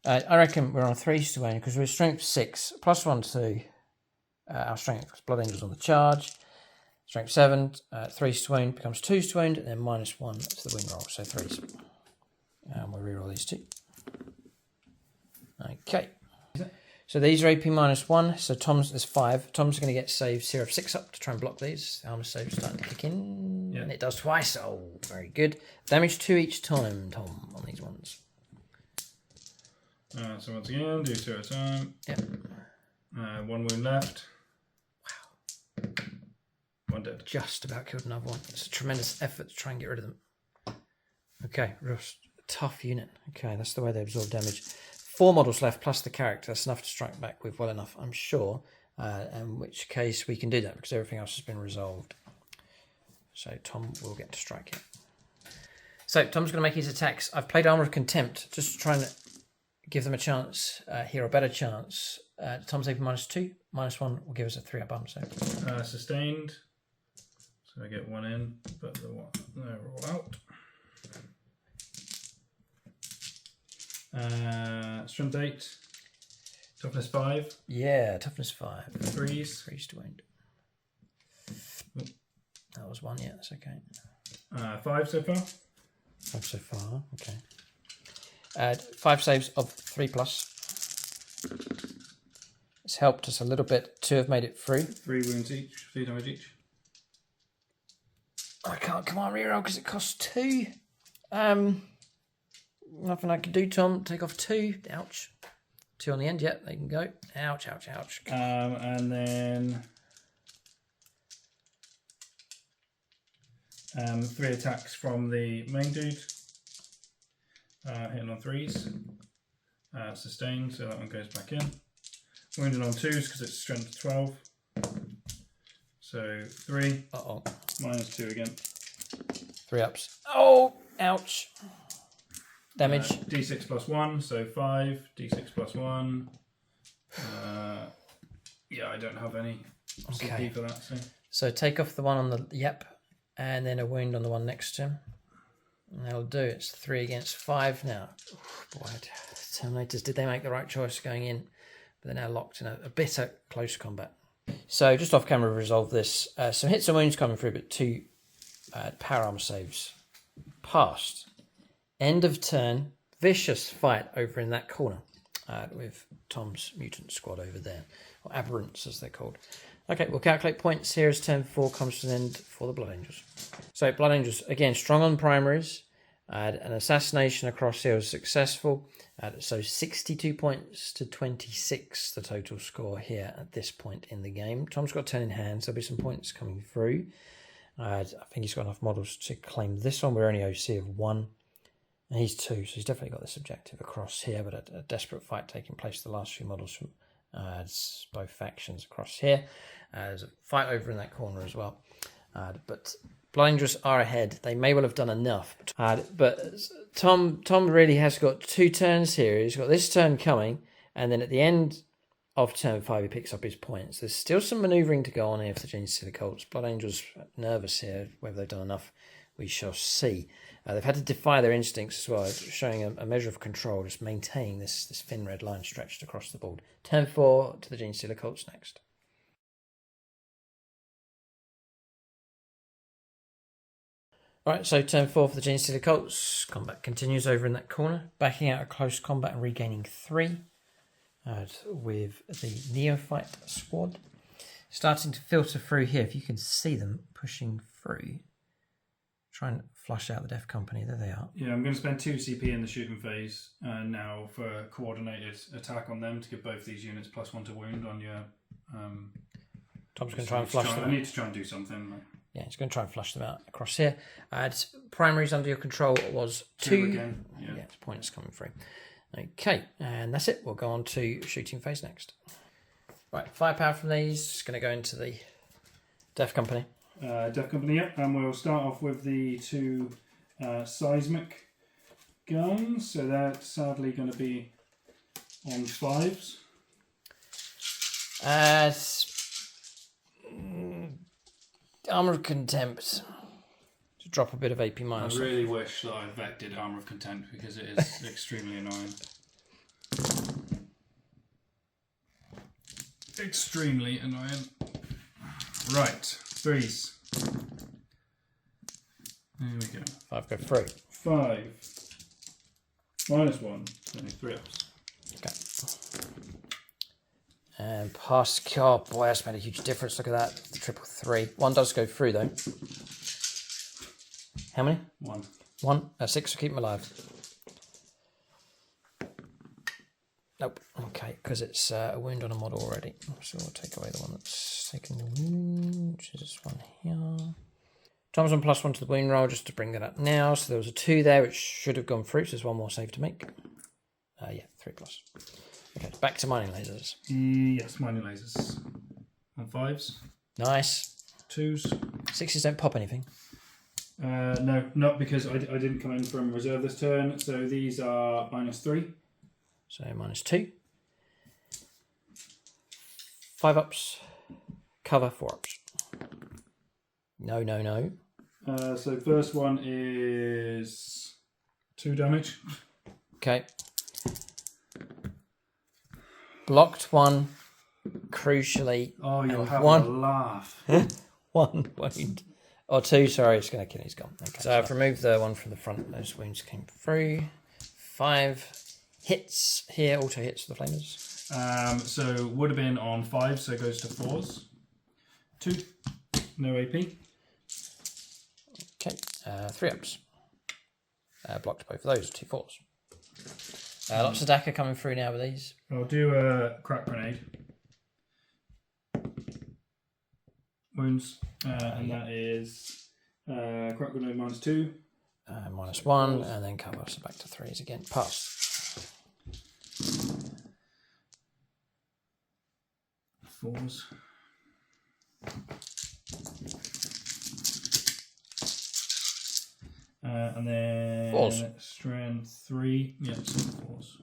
Speaker 1: I reckon we're on 3s to wound because we're strength 6. +1 to our strength because Blood Angel's on the charge. Strength 7. 3s to wound becomes 2s to wound and then -1 to the wound roll. So 3s. And we'll reroll these 2. Okay. So these are AP -1. So there's 5. Tom's going to get save 0 of 6 up to try and block these. The armor save's starting to kick in.
Speaker 2: Yeah.
Speaker 1: And it does twice. Oh, very good. Damage 2 each time, Tom, on these ones.
Speaker 2: So once again, do 2 at a time.
Speaker 1: Yep.
Speaker 2: 1 wound left. Wow. 1 dead.
Speaker 1: Just about killed another one. It's a tremendous effort to try and get rid of them. Okay, real tough unit. Okay, that's the way they absorb damage. 4 models left plus the character. That's enough to strike back with well enough, I'm sure. In which case we can do that because everything else has been resolved. So Tom will get to strike it. So Tom's going to make his attacks. I've played Armour of Contempt just to try and give them a chance here, a better chance. Tom's AP -2. -1 will give us a 3-up armor save.
Speaker 2: Sustained. So I get 1 in, but they're all out. Strength 8. Toughness 5.
Speaker 1: Yeah, toughness 5.
Speaker 2: 3s.
Speaker 1: 3s to wound. That was 1, yeah, that's okay.
Speaker 2: 5 so far.
Speaker 1: 5 so far, okay. 5 saves of 3+. It's helped us a little bit. 2 have made it through.
Speaker 2: 3 wounds each, 3 damage each.
Speaker 1: I can't come on reroll because it costs 2. Nothing I can do, Tom. Take off 2. Ouch. 2 on the end, yep, they can go. Ouch, ouch, ouch.
Speaker 2: And then 3 attacks from the main dude. Hitting on 3s. Sustained, so that one goes back in. Wounded on 2s because it's strength 12. So 3.
Speaker 1: Uh-oh.
Speaker 2: -2 again.
Speaker 1: 3 ups. Oh, ouch. Damage.
Speaker 2: D6 +1, so 5. D6 +1. Yeah, I don't have any CP for that.
Speaker 1: So take off the one on the, yep, and then a wound on the one next to him. And that'll do. It's 3 against 5 now. Boy, Terminators, did they make the right choice going in? But they're now locked in a bitter close combat. So just off camera, resolve this. Some hits and wounds coming through, but 2 power armor saves passed. End of turn. Vicious fight over in that corner with Tom's mutant squad over there, or aberrants as they're called. Okay, we'll calculate points here as turn 4 comes to an end for the Blood Angels. So Blood Angels, again, strong on primaries. An assassination across here was successful. So 62 points to 26, the total score here at this point in the game. Tom's got 10 in hand, so there'll be some points coming through. I think he's got enough models to claim this one. We're only OC of 1. And he's 2, so he's definitely got this objective across here, but a desperate fight taking place. The last few models from both factions across here. There's a fight over in that corner as well. But Blood Angels are ahead. They may well have done enough. But Tom really has got 2 turns here. He's got this turn coming, and then at the end of turn 5, he picks up his points. There's still some manoeuvring to go on here for the Genestealer Cults. Blood Angels nervous here. Whether they've done enough, we shall see. They've had to defy their instincts as well, showing a measure of control, just maintaining this thin red line stretched across the board. Turn 4 to the Genestealer Cults next. Alright, so turn 4 for the Genestealer Cults. Combat continues over in that corner, backing out a close combat and regaining 3 with the Neophyte squad. Starting to filter through here, if you can see them pushing through. Try and flush out the Death Company. There they are. Yeah,
Speaker 2: I'm going to spend 2 CP in the shooting phase now for coordinated attack on them to give both these units +1 to wound on your...
Speaker 1: Tom's going to try and flush them out.
Speaker 2: I need to try and do something.
Speaker 1: Yeah, he's going to try and flush them out across here. Primaries under your control was 2.
Speaker 2: Again. Yeah,
Speaker 1: points coming through. Okay, and that's it. We'll go on to shooting phase next. Right, firepower from these. Just going to go into the Death Company.
Speaker 2: Death Company, yeah, and we'll start off with the 2 seismic guns. So they're sadly going to be on 5s.
Speaker 1: Armour of Contempt. To drop a bit of AP minus.
Speaker 2: I really wish that I vected Armour of Contempt because it is extremely annoying. Extremely annoying. Right. 3s. There we go.
Speaker 1: 5 go through.
Speaker 2: 5. -1. So 3 ups.
Speaker 1: Okay. And pass. Oh boy, that's made a huge difference. Look at that. The 333. 1 does go through though. How many?
Speaker 2: 1.
Speaker 1: 1. 6 will keep him alive. Nope. Okay, because it's a wound on a model already. So we'll take away the one that's taking the wound, which is this one here. Tom's on +1 to the wound roll, just to bring that up now. So there was a 2 there, which should have gone through. So there's 1 more save to make. Yeah, 3+. Okay, back to mining lasers.
Speaker 2: Yes, mining lasers. On 5s.
Speaker 1: Nice.
Speaker 2: 2s.
Speaker 1: 6s don't pop anything.
Speaker 2: No, not because I didn't come in from reserve this turn. So these are -3.
Speaker 1: So -2. 5 ups. Cover 4 ups. No.
Speaker 2: So first one is 2 damage.
Speaker 1: Okay. Blocked 1. Crucially.
Speaker 2: Oh, you're having
Speaker 1: 1.
Speaker 2: a laugh.
Speaker 1: 1 wound. Or 2, sorry, it's going to kill him. He's gone. Okay. So I've removed the one from the front. Those wounds came through. 5 hits here, auto hits for the flamers.
Speaker 2: So would have been on 5, so it goes to 4s. 2, no AP.
Speaker 1: Okay, 3 ups. Blocked both of those, 2 4s. Lots of DACA coming through now with these.
Speaker 2: I'll do a crack grenade. Wounds, and that is crack grenade -2.
Speaker 1: -1, and then cover, so back to 3s again. Pass.
Speaker 2: 4s. And then
Speaker 1: 4s.
Speaker 2: Strand 3. Yeah, so 4s.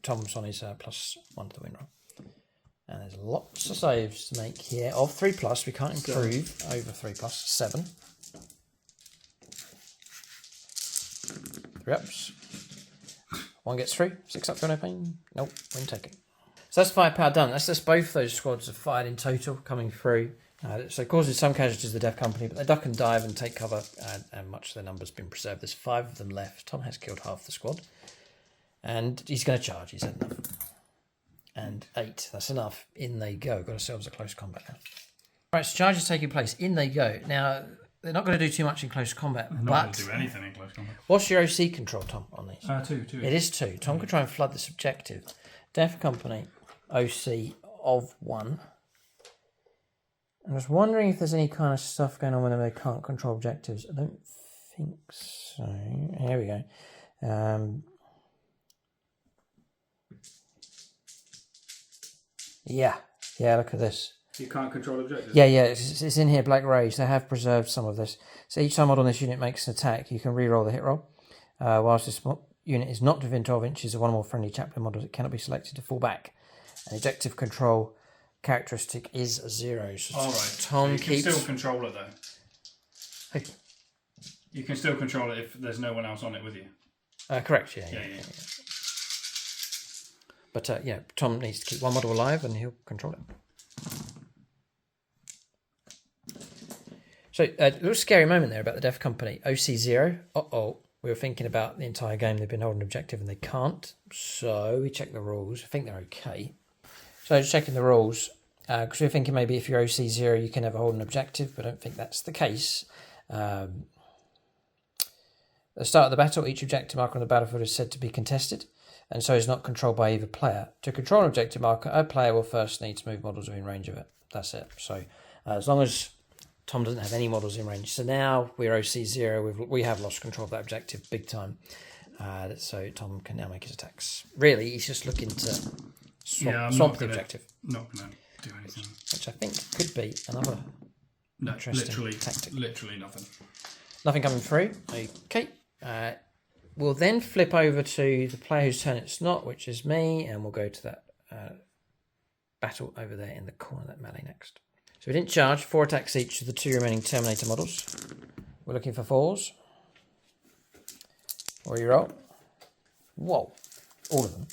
Speaker 1: Tom's on his +1 to the win roll. And there's lots of saves to make here. Of 3+, we can't improve over 3+. 7. 3 ups. 1 gets through. 6 up, no pain. Nope, win taken. So that's firepower done. That's just both those squads have fired in total coming through. So it causes some casualties to the Death Company, but they duck and dive and take cover, and much of their numbers been preserved. There's 5 of them left. Tom has killed half the squad. And he's going to charge. He's had enough. And 8. That's enough. In they go. Got ourselves a close combat now. Right, so charge is taking place. In they go. Now, they're not going to do too much in close combat.
Speaker 2: They're not going to do anything in close combat.
Speaker 1: What's your OC control, Tom, on these?
Speaker 2: 2.
Speaker 1: It is 2. Tom could try and flood this objective. Death Company, OC of 1. I'm just wondering if there's any kind of stuff going on when they can't control objectives. I don't think so. Here we go. Yeah, look at this.
Speaker 2: You can't control objectives?
Speaker 1: Yeah, it's in here, Black Rage. They have preserved some of this. So each time on this unit makes an attack, you can re-roll the hit roll. Whilst this unit is not within 12 inches of one or more friendly chaplain models, it cannot be selected to fall back. An objective control characteristic is 0. So
Speaker 2: all right.
Speaker 1: Tom
Speaker 2: so you
Speaker 1: keeps...
Speaker 2: can still control it, though.
Speaker 1: Hey.
Speaker 2: You can still control it if there's no one else on it with you.
Speaker 1: Correct, yeah. But, Tom needs to keep one model alive and he'll control it. So, a little scary moment there about the Death Company. OC0. We were thinking about the entire game. They've been holding an objective and they can't. So, we check the rules. I think they're okay. So, just checking the rules. Because we were thinking maybe if you're OC0, you can never hold an objective. But I don't think that's the case. At the start of the battle, each objective marker on the battlefield is said to be contested, and so is not controlled by either player. To control an objective marker, a player will first need to move models within range of it. That's it. So as long as Tom doesn't have any models in range. So now we're OC0. We have lost control of that objective big time. So Tom can now make his attacks. Really, he's just looking to swamp the objective.
Speaker 2: Not going to do anything.
Speaker 1: Which I think could be another interesting tactic.
Speaker 2: Literally nothing.
Speaker 1: Nothing coming through. Okay. We'll then flip over to the player whose turn it's not, which is me, and we'll go to that battle over there in the corner, that melee next. So we didn't charge. 4 attacks each of the 2 remaining Terminator models. We're looking for 4s. Or you roll. Whoa. All of them.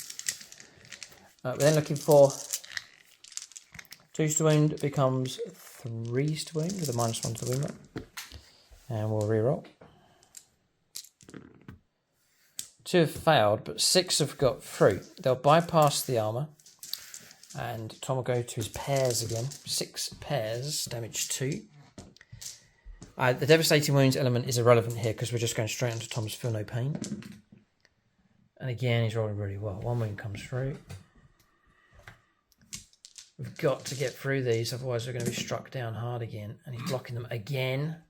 Speaker 1: We're then looking for 2s to wound becomes 3s to wound with a -1 to the wound roll. And we'll re-roll. 2 have failed, but 6 have got through. They'll bypass the armour. And Tom will go to his pairs again. 6 pairs, damage 2. The devastating wounds element is irrelevant here because we're just going straight onto Tom's feel no pain. And again, he's rolling really well. 1 wound comes through. We've got to get through these, otherwise we're going to be struck down hard again. And he's blocking them again.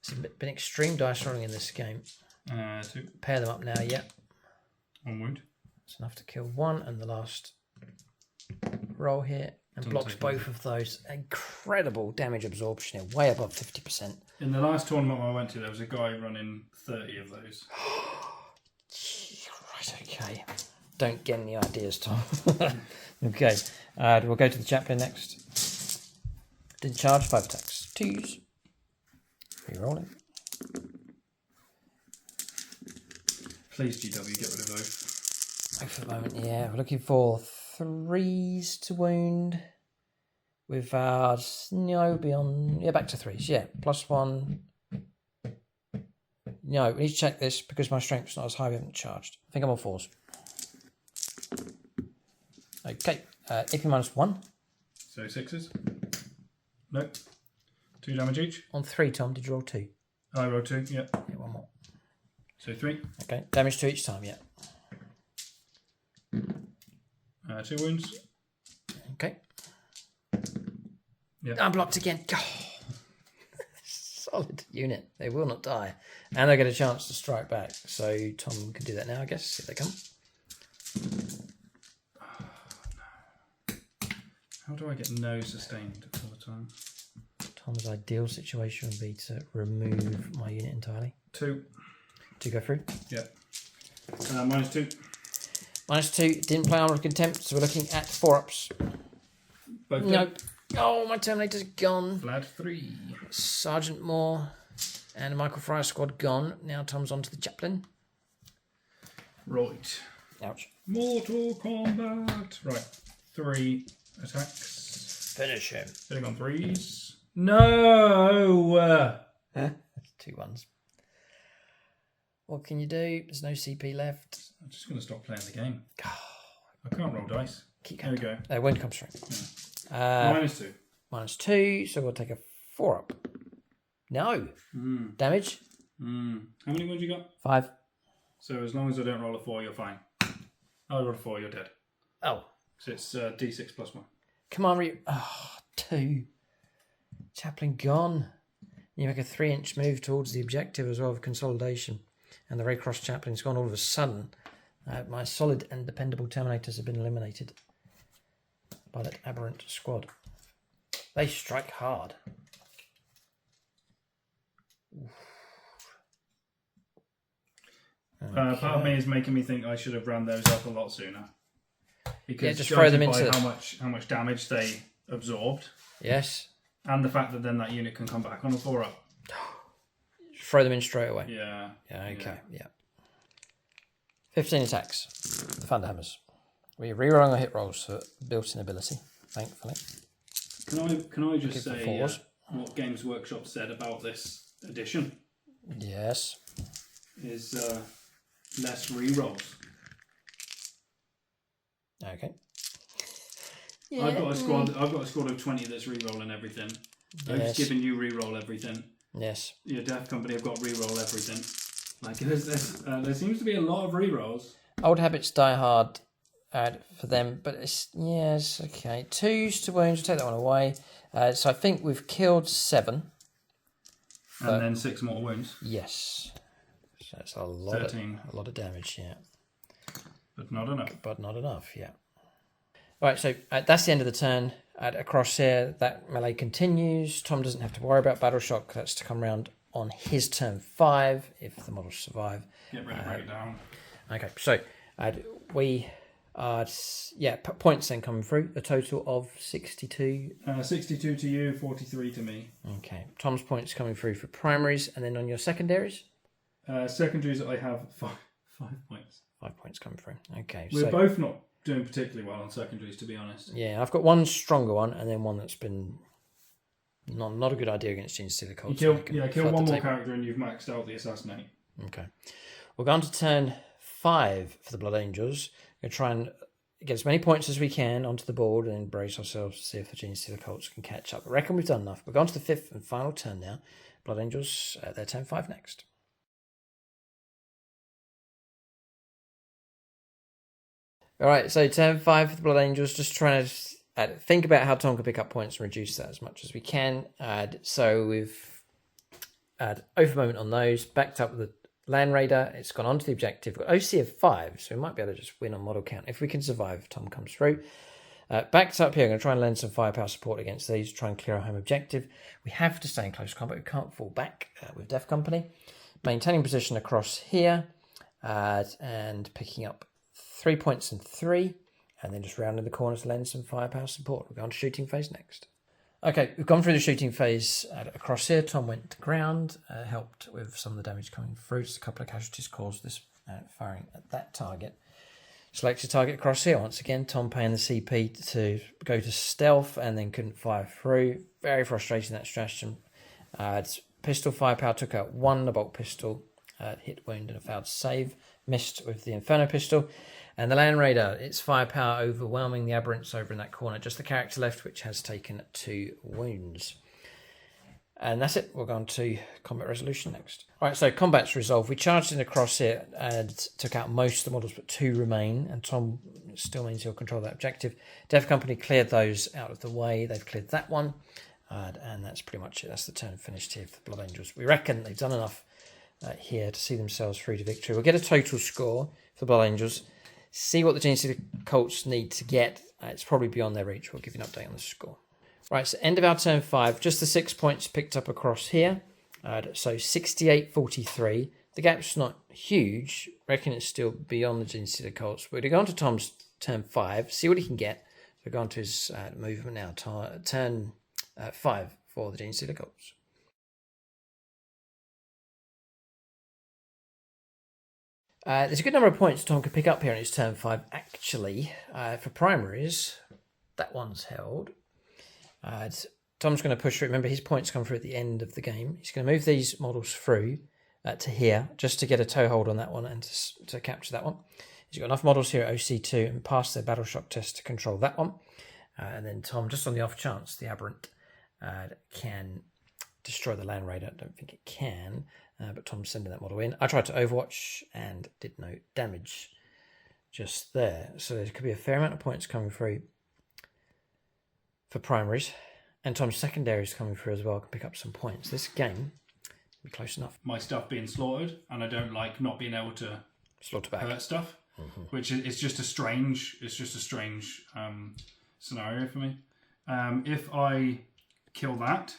Speaker 1: It's been extreme dice rolling in this game.
Speaker 2: 2.
Speaker 1: Pair them up now, yeah.
Speaker 2: 1 wound.
Speaker 1: It's enough to kill 1, and the last roll here, and blocks both of those. Incredible damage absorption here, way above 50%.
Speaker 2: In the last tournament I went to, there was a guy running 30 of those.
Speaker 1: Right, okay. Don't get any ideas, Tom. Okay, we'll go to the chaplain next. Didn't charge, 5 attacks. 2s. Re-rolling.
Speaker 2: Please, GW, get rid of those.
Speaker 1: For the moment, yeah. We're looking for 3s to wound. With our beyond, back to 3s, yeah. +1. No, we need to check this because my strength's not as high. We haven't charged. I think I'm on 4s. Okay, AP -1.
Speaker 2: So 6s. No. 2 damage each.
Speaker 1: On 3, Tom, did you roll 2?
Speaker 2: I rolled 2, yeah.
Speaker 1: Yeah, 1 more.
Speaker 2: So 3.
Speaker 1: Okay, damage 2 each time, yeah.
Speaker 2: 2 wounds.
Speaker 1: Okay.
Speaker 2: Yeah.
Speaker 1: I'm blocked again. Oh, solid unit. They will not die. And they get a chance to strike back. So Tom can do that now, I guess, if they come.
Speaker 2: Oh, no. How do I get no sustained all the time?
Speaker 1: Tom's ideal situation would be to remove my unit entirely.
Speaker 2: 2.
Speaker 1: To go through?
Speaker 2: Yeah. -2.
Speaker 1: -2. Didn't play Armour of Contempt, so we're looking at 4-ups.
Speaker 2: Both
Speaker 1: no. Oh, my Terminator's gone.
Speaker 2: Vlad 3.
Speaker 1: Sergeant Moore. And the Michael Fryer squad gone. Now Tom's on to the chaplain.
Speaker 2: Right.
Speaker 1: Ouch.
Speaker 2: Mortal Kombat. Right. 3 attacks.
Speaker 1: Finish him.
Speaker 2: Hitting on 3s. No!
Speaker 1: 2 1s. What can you do? There's no CP left.
Speaker 2: I'm just going to stop playing the game. I can't roll dice.
Speaker 1: Keep going.
Speaker 2: There we go.
Speaker 1: Wind comes through.
Speaker 2: Yeah. -2.
Speaker 1: -2, so we'll take a 4 up. No. Damage?
Speaker 2: How many wounds you got?
Speaker 1: 5.
Speaker 2: So as long as I don't roll a 4, you're fine. I roll a 4, you're dead.
Speaker 1: Oh.
Speaker 2: So it's D6 plus 1.
Speaker 1: Come on, 2. Chaplain gone. You make a 3-inch move towards the objective as well of consolidation. And the Red Cross chaplain's gone all of a sudden. My solid and dependable Terminators have been eliminated by that aberrant squad. They strike hard.
Speaker 2: Part of me is making me think I should have ran those up a lot sooner. Because
Speaker 1: just throw them
Speaker 2: judging
Speaker 1: into
Speaker 2: by how much damage they absorbed,
Speaker 1: Yes.
Speaker 2: and the fact that then that unit can come back on a 4-up.
Speaker 1: Throw them in straight away.
Speaker 2: Yeah.
Speaker 1: Okay. Yeah. 15 attacks. The Thunderhammers. We rerolling our hit rolls for built-in ability, thankfully.
Speaker 2: Can I just say
Speaker 1: what
Speaker 2: Games Workshop said about this edition?
Speaker 1: Yes.
Speaker 2: Is less rerolls.
Speaker 1: Okay.
Speaker 2: Yeah. I've got a squad of 20 that's rerolling everything. I've just given you reroll everything.
Speaker 1: Yes.
Speaker 2: Your Death Company have got reroll everything. Like there seems to be a lot of rerolls.
Speaker 1: Old habits die hard for them, but it's okay. 2s to wounds. We'll take that one away. So I think we've killed 7.
Speaker 2: And then 6 more wounds.
Speaker 1: Yes. So it's a lot
Speaker 2: 13.
Speaker 1: a lot of damage, yeah.
Speaker 2: But not enough.
Speaker 1: Yeah. All right, so that's the end of the turn. Across here, that melee continues. Tom doesn't have to worry about battle shock. That's to come round on his turn 5 if the models survive.
Speaker 2: Get ready to break it down.
Speaker 1: Okay, so we points then coming through. A total of 62.
Speaker 2: 62 to you, 43 to me.
Speaker 1: Okay, Tom's points coming through for primaries, and then on your secondaries?
Speaker 2: Secondaries, I have 5 points.
Speaker 1: 5 points coming through. Okay,
Speaker 2: we're both not doing particularly well on secondaries, to be honest.
Speaker 1: Yeah, I've got one stronger one, and then one that's been not a good idea against Genestealer Cults.
Speaker 2: Kill one more character, and you've maxed out the assassinate.
Speaker 1: Okay, we're going to turn 5 for the Blood Angels. We're going to try and get as many points as we can onto the board, and then brace ourselves to see if the Genestealer Cults can catch up. I reckon we've done enough. We're going to the 5th and final turn now. Blood Angels, their turn 5 next. All right, so turn 5 for the Blood Angels. Just trying to think about how Tom can pick up points and reduce that as much as we can. So we've had over moment on those, backed up with the Land Raider. It's gone on to the objective. We've got OC of 5, so we might be able to just win on model count. If we can survive, if Tom comes through. Backed up here, I'm going to try and lend some firepower support against these, try and clear our home objective. We have to stay in close combat. We can't fall back with Death Company. Maintaining position across here and picking up 3 points and 3, and then just rounding the corners to lend some firepower support. We're going to shooting phase next. Okay, we've gone through the shooting phase across here. Tom went to ground, helped with some of the damage coming through. Just a couple of casualties caused this firing at that target. Selects a target across here. Once again, Tom paying the CP to go to stealth and then couldn't fire through. Very frustrating, that stratagem. Pistol firepower took out 1, the bolt pistol, hit, wound, and a failed save. Missed with the Inferno pistol. And the Land Raider, its firepower overwhelming the aberrants over in that corner. Just the character left, which has taken 2 wounds. And that's it. We're going to combat resolution next. All right, so combat's resolved. We charged in across here and took out most of the models, but 2 remain. And Tom still means he'll control that objective. Death Company cleared those out of the way. They've cleared that one. And that's pretty much it. That's the turn finished here for the Blood Angels. We reckon they've done enough here to see themselves through to victory. We'll get a total score for the Blood Angels. See what the Genestealer Cults need to get. It's probably beyond their reach. We'll give you an update on the score. Right, so end of our turn 5. Just the 6 points picked up across here. So 68-43. The gap's not huge. I reckon it's still beyond the Genestealer Cults. We're going to go on to Tom's turn 5, see what he can get. We're going to his movement now. Turn 5 for the Genestealer Cults. There's a good number of points Tom could pick up here in his turn 5. Actually, for primaries, that one's held. Tom's going to push through. Remember, his points come through at the end of the game. He's going to move these models through to here, just to get a toehold on that one and to capture that one. He's got enough models here at OC2 and pass their battle shock test to control that one. And then Tom, just on the off chance the aberrant can destroy the Land Raider. I don't think it can, but Tom's sending that model in. I tried to overwatch and did no damage just there. So there could be a fair amount of points coming through for primaries. And Tom's secondaries coming through as well can pick up some points. This game will be close enough.
Speaker 2: My stuff being slaughtered, and I don't like not being able to
Speaker 1: slaughter back
Speaker 2: hurt stuff, which is just a strange. It's just a strange scenario for me. If I kill that,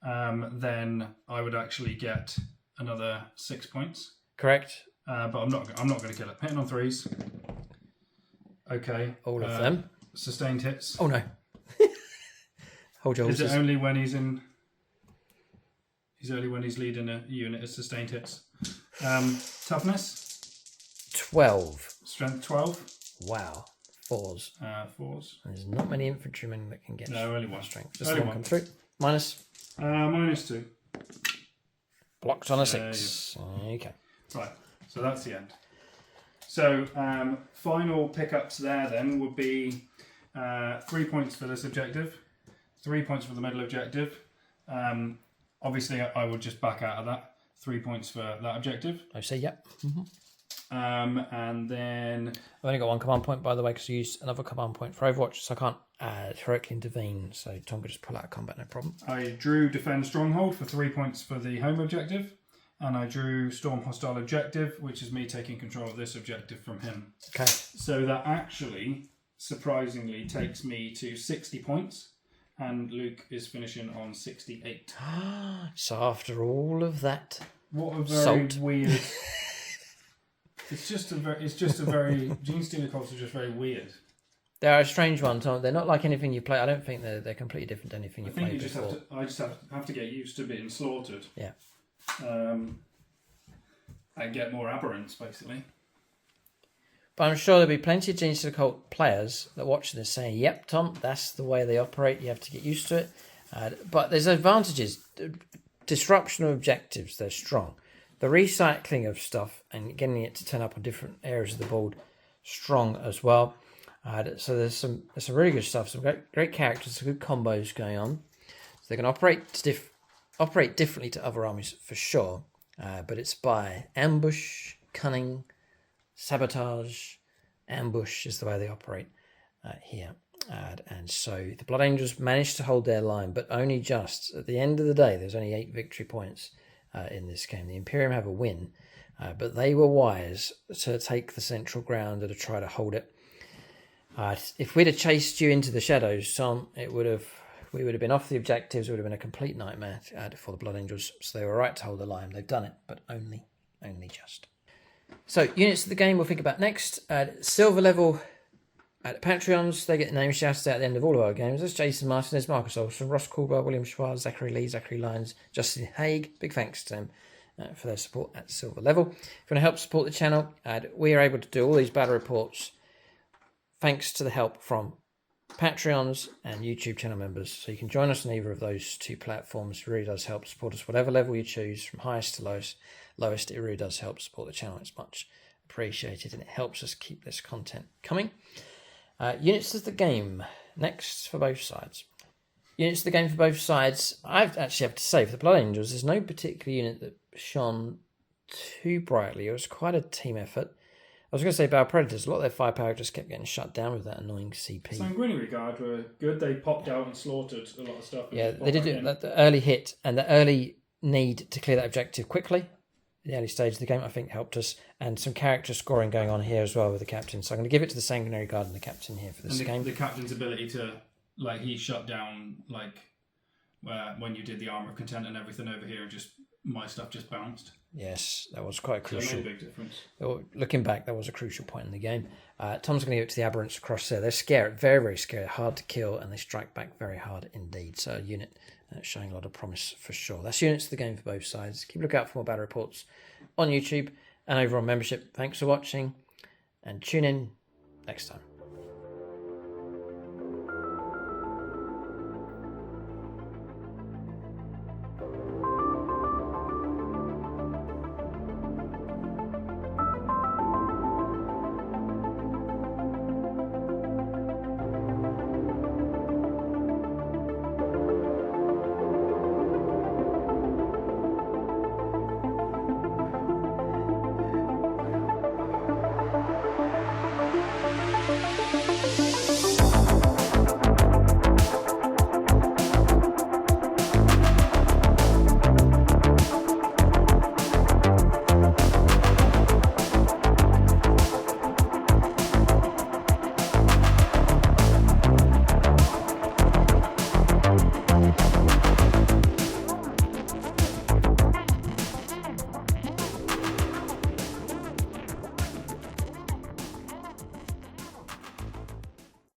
Speaker 2: then I would actually get another 6 points.
Speaker 1: Correct.
Speaker 2: But I'm not going to kill it. Hitting on 3s. Okay.
Speaker 1: All of them.
Speaker 2: Sustained hits.
Speaker 1: Oh no. Hold your horses.
Speaker 2: Is it only when he's in? He's only when he's leading a unit as sustained hits. Toughness.
Speaker 1: 12.
Speaker 2: Strength 12.
Speaker 1: Wow. 4s.
Speaker 2: 4s.
Speaker 1: There's not many infantrymen that can get.
Speaker 2: No, only one.
Speaker 1: Strength. Just only one come through. Minus.
Speaker 2: -2.
Speaker 1: Blocked on a 6.
Speaker 2: Yeah.
Speaker 1: Okay.
Speaker 2: Right. So that's the end. So final pickups there then would be 3 points for this objective, 3 points for the middle objective. Obviously, I would just back out of that. 3 points for that objective.
Speaker 1: I say yep.
Speaker 2: And then
Speaker 1: I've only got one command point, by the way, because I used another command point for Overwatch, so I can't heroically intervene. So Tom could just pull out of combat, no problem.
Speaker 2: I drew Defend Stronghold for 3 points for the home objective. And I drew Storm Hostile Objective, which is me taking control of this objective from him.
Speaker 1: Okay.
Speaker 2: So that actually, surprisingly, takes me to 60 points. And Luke is finishing on 68.
Speaker 1: So after all of that,
Speaker 2: what a very
Speaker 1: salt.
Speaker 2: weird. It's just a very. Genestealer Cults are just very weird.
Speaker 1: They're a strange one, Tom. They're not like anything you play. I don't think they're completely different to anything you played before.
Speaker 2: I just have to get used to being slaughtered.
Speaker 1: Yeah.
Speaker 2: And get more aberrants, basically.
Speaker 1: But I'm sure there'll be plenty of Genestealer Cult players that watch this saying, yep, Tom, that's the way they operate. You have to get used to it. But there's advantages. Disruption of objectives, they're strong. The recycling of stuff and getting it to turn up on different areas of the board, strong as well. So there's some really good stuff, some great characters, some good combos going on. So they can operate differently to other armies for sure. But it's by ambush, cunning, sabotage. Ambush is the way they operate here. And so the Blood Angels managed to hold their line, but only just. At the end of the day, there's only 8 victory points in this game. The Imperium have a win, but they were wise to take the central ground and to try to hold it. If we'd have chased you into the shadows, Tom, we would have been off the objectives. It would have been a complete nightmare for the Blood Angels. So they were right to hold the line. They've done it, but only just. So units of the game we'll think about next. Silver level Patreons, they get names shouted out at the end of all of our games. There's Jason Martinez, Marcus Olson, Ross Caldwell, William Schwartz, Zachary Lee, Zachary Lyons, Justin Haig. Big thanks to them for their support at silver level. If you want to help support the channel, we are able to do all these battle reports thanks to the help from Patreons and YouTube channel members. So you can join us on either of those 2 platforms. It really does help support us, whatever level you choose, from highest to lowest. It really does help support the channel. It's much appreciated and it helps us keep this content coming. Units of the game next for both sides. Units of the game for both sides. I actually have to say, for the Blood Angels, there's no particular unit that shone too brightly. It was quite a team effort. I was going to say Battle Predators. A lot of their firepower just kept getting shut down with that annoying CP.
Speaker 2: Sanguinary Guard were good. They popped out and slaughtered a lot of stuff.
Speaker 1: Yeah, they did it. The early hit and the early need to clear that objective quickly. The early stage of the game, I think, helped us. And some character scoring going on here as well with the captain. So I'm going to give it to the Sanguinary Guard and the captain here for this game.
Speaker 2: The captain's ability to, like, he shut down, like, when you did the Armour of Content and everything over here, just my stuff just bounced.
Speaker 1: Yes, that was quite crucial.
Speaker 2: So it made a big difference.
Speaker 1: Looking back, that was a crucial point in the game. Tom's going to give it to the Aberrants across there. They're scary, very, very scary, hard to kill, and they strike back very hard indeed. So a unit showing a lot of promise for sure. That's units of the game for both sides. Keep a look out for more battle reports on YouTube and overall membership. Thanks for watching, and tune in next time.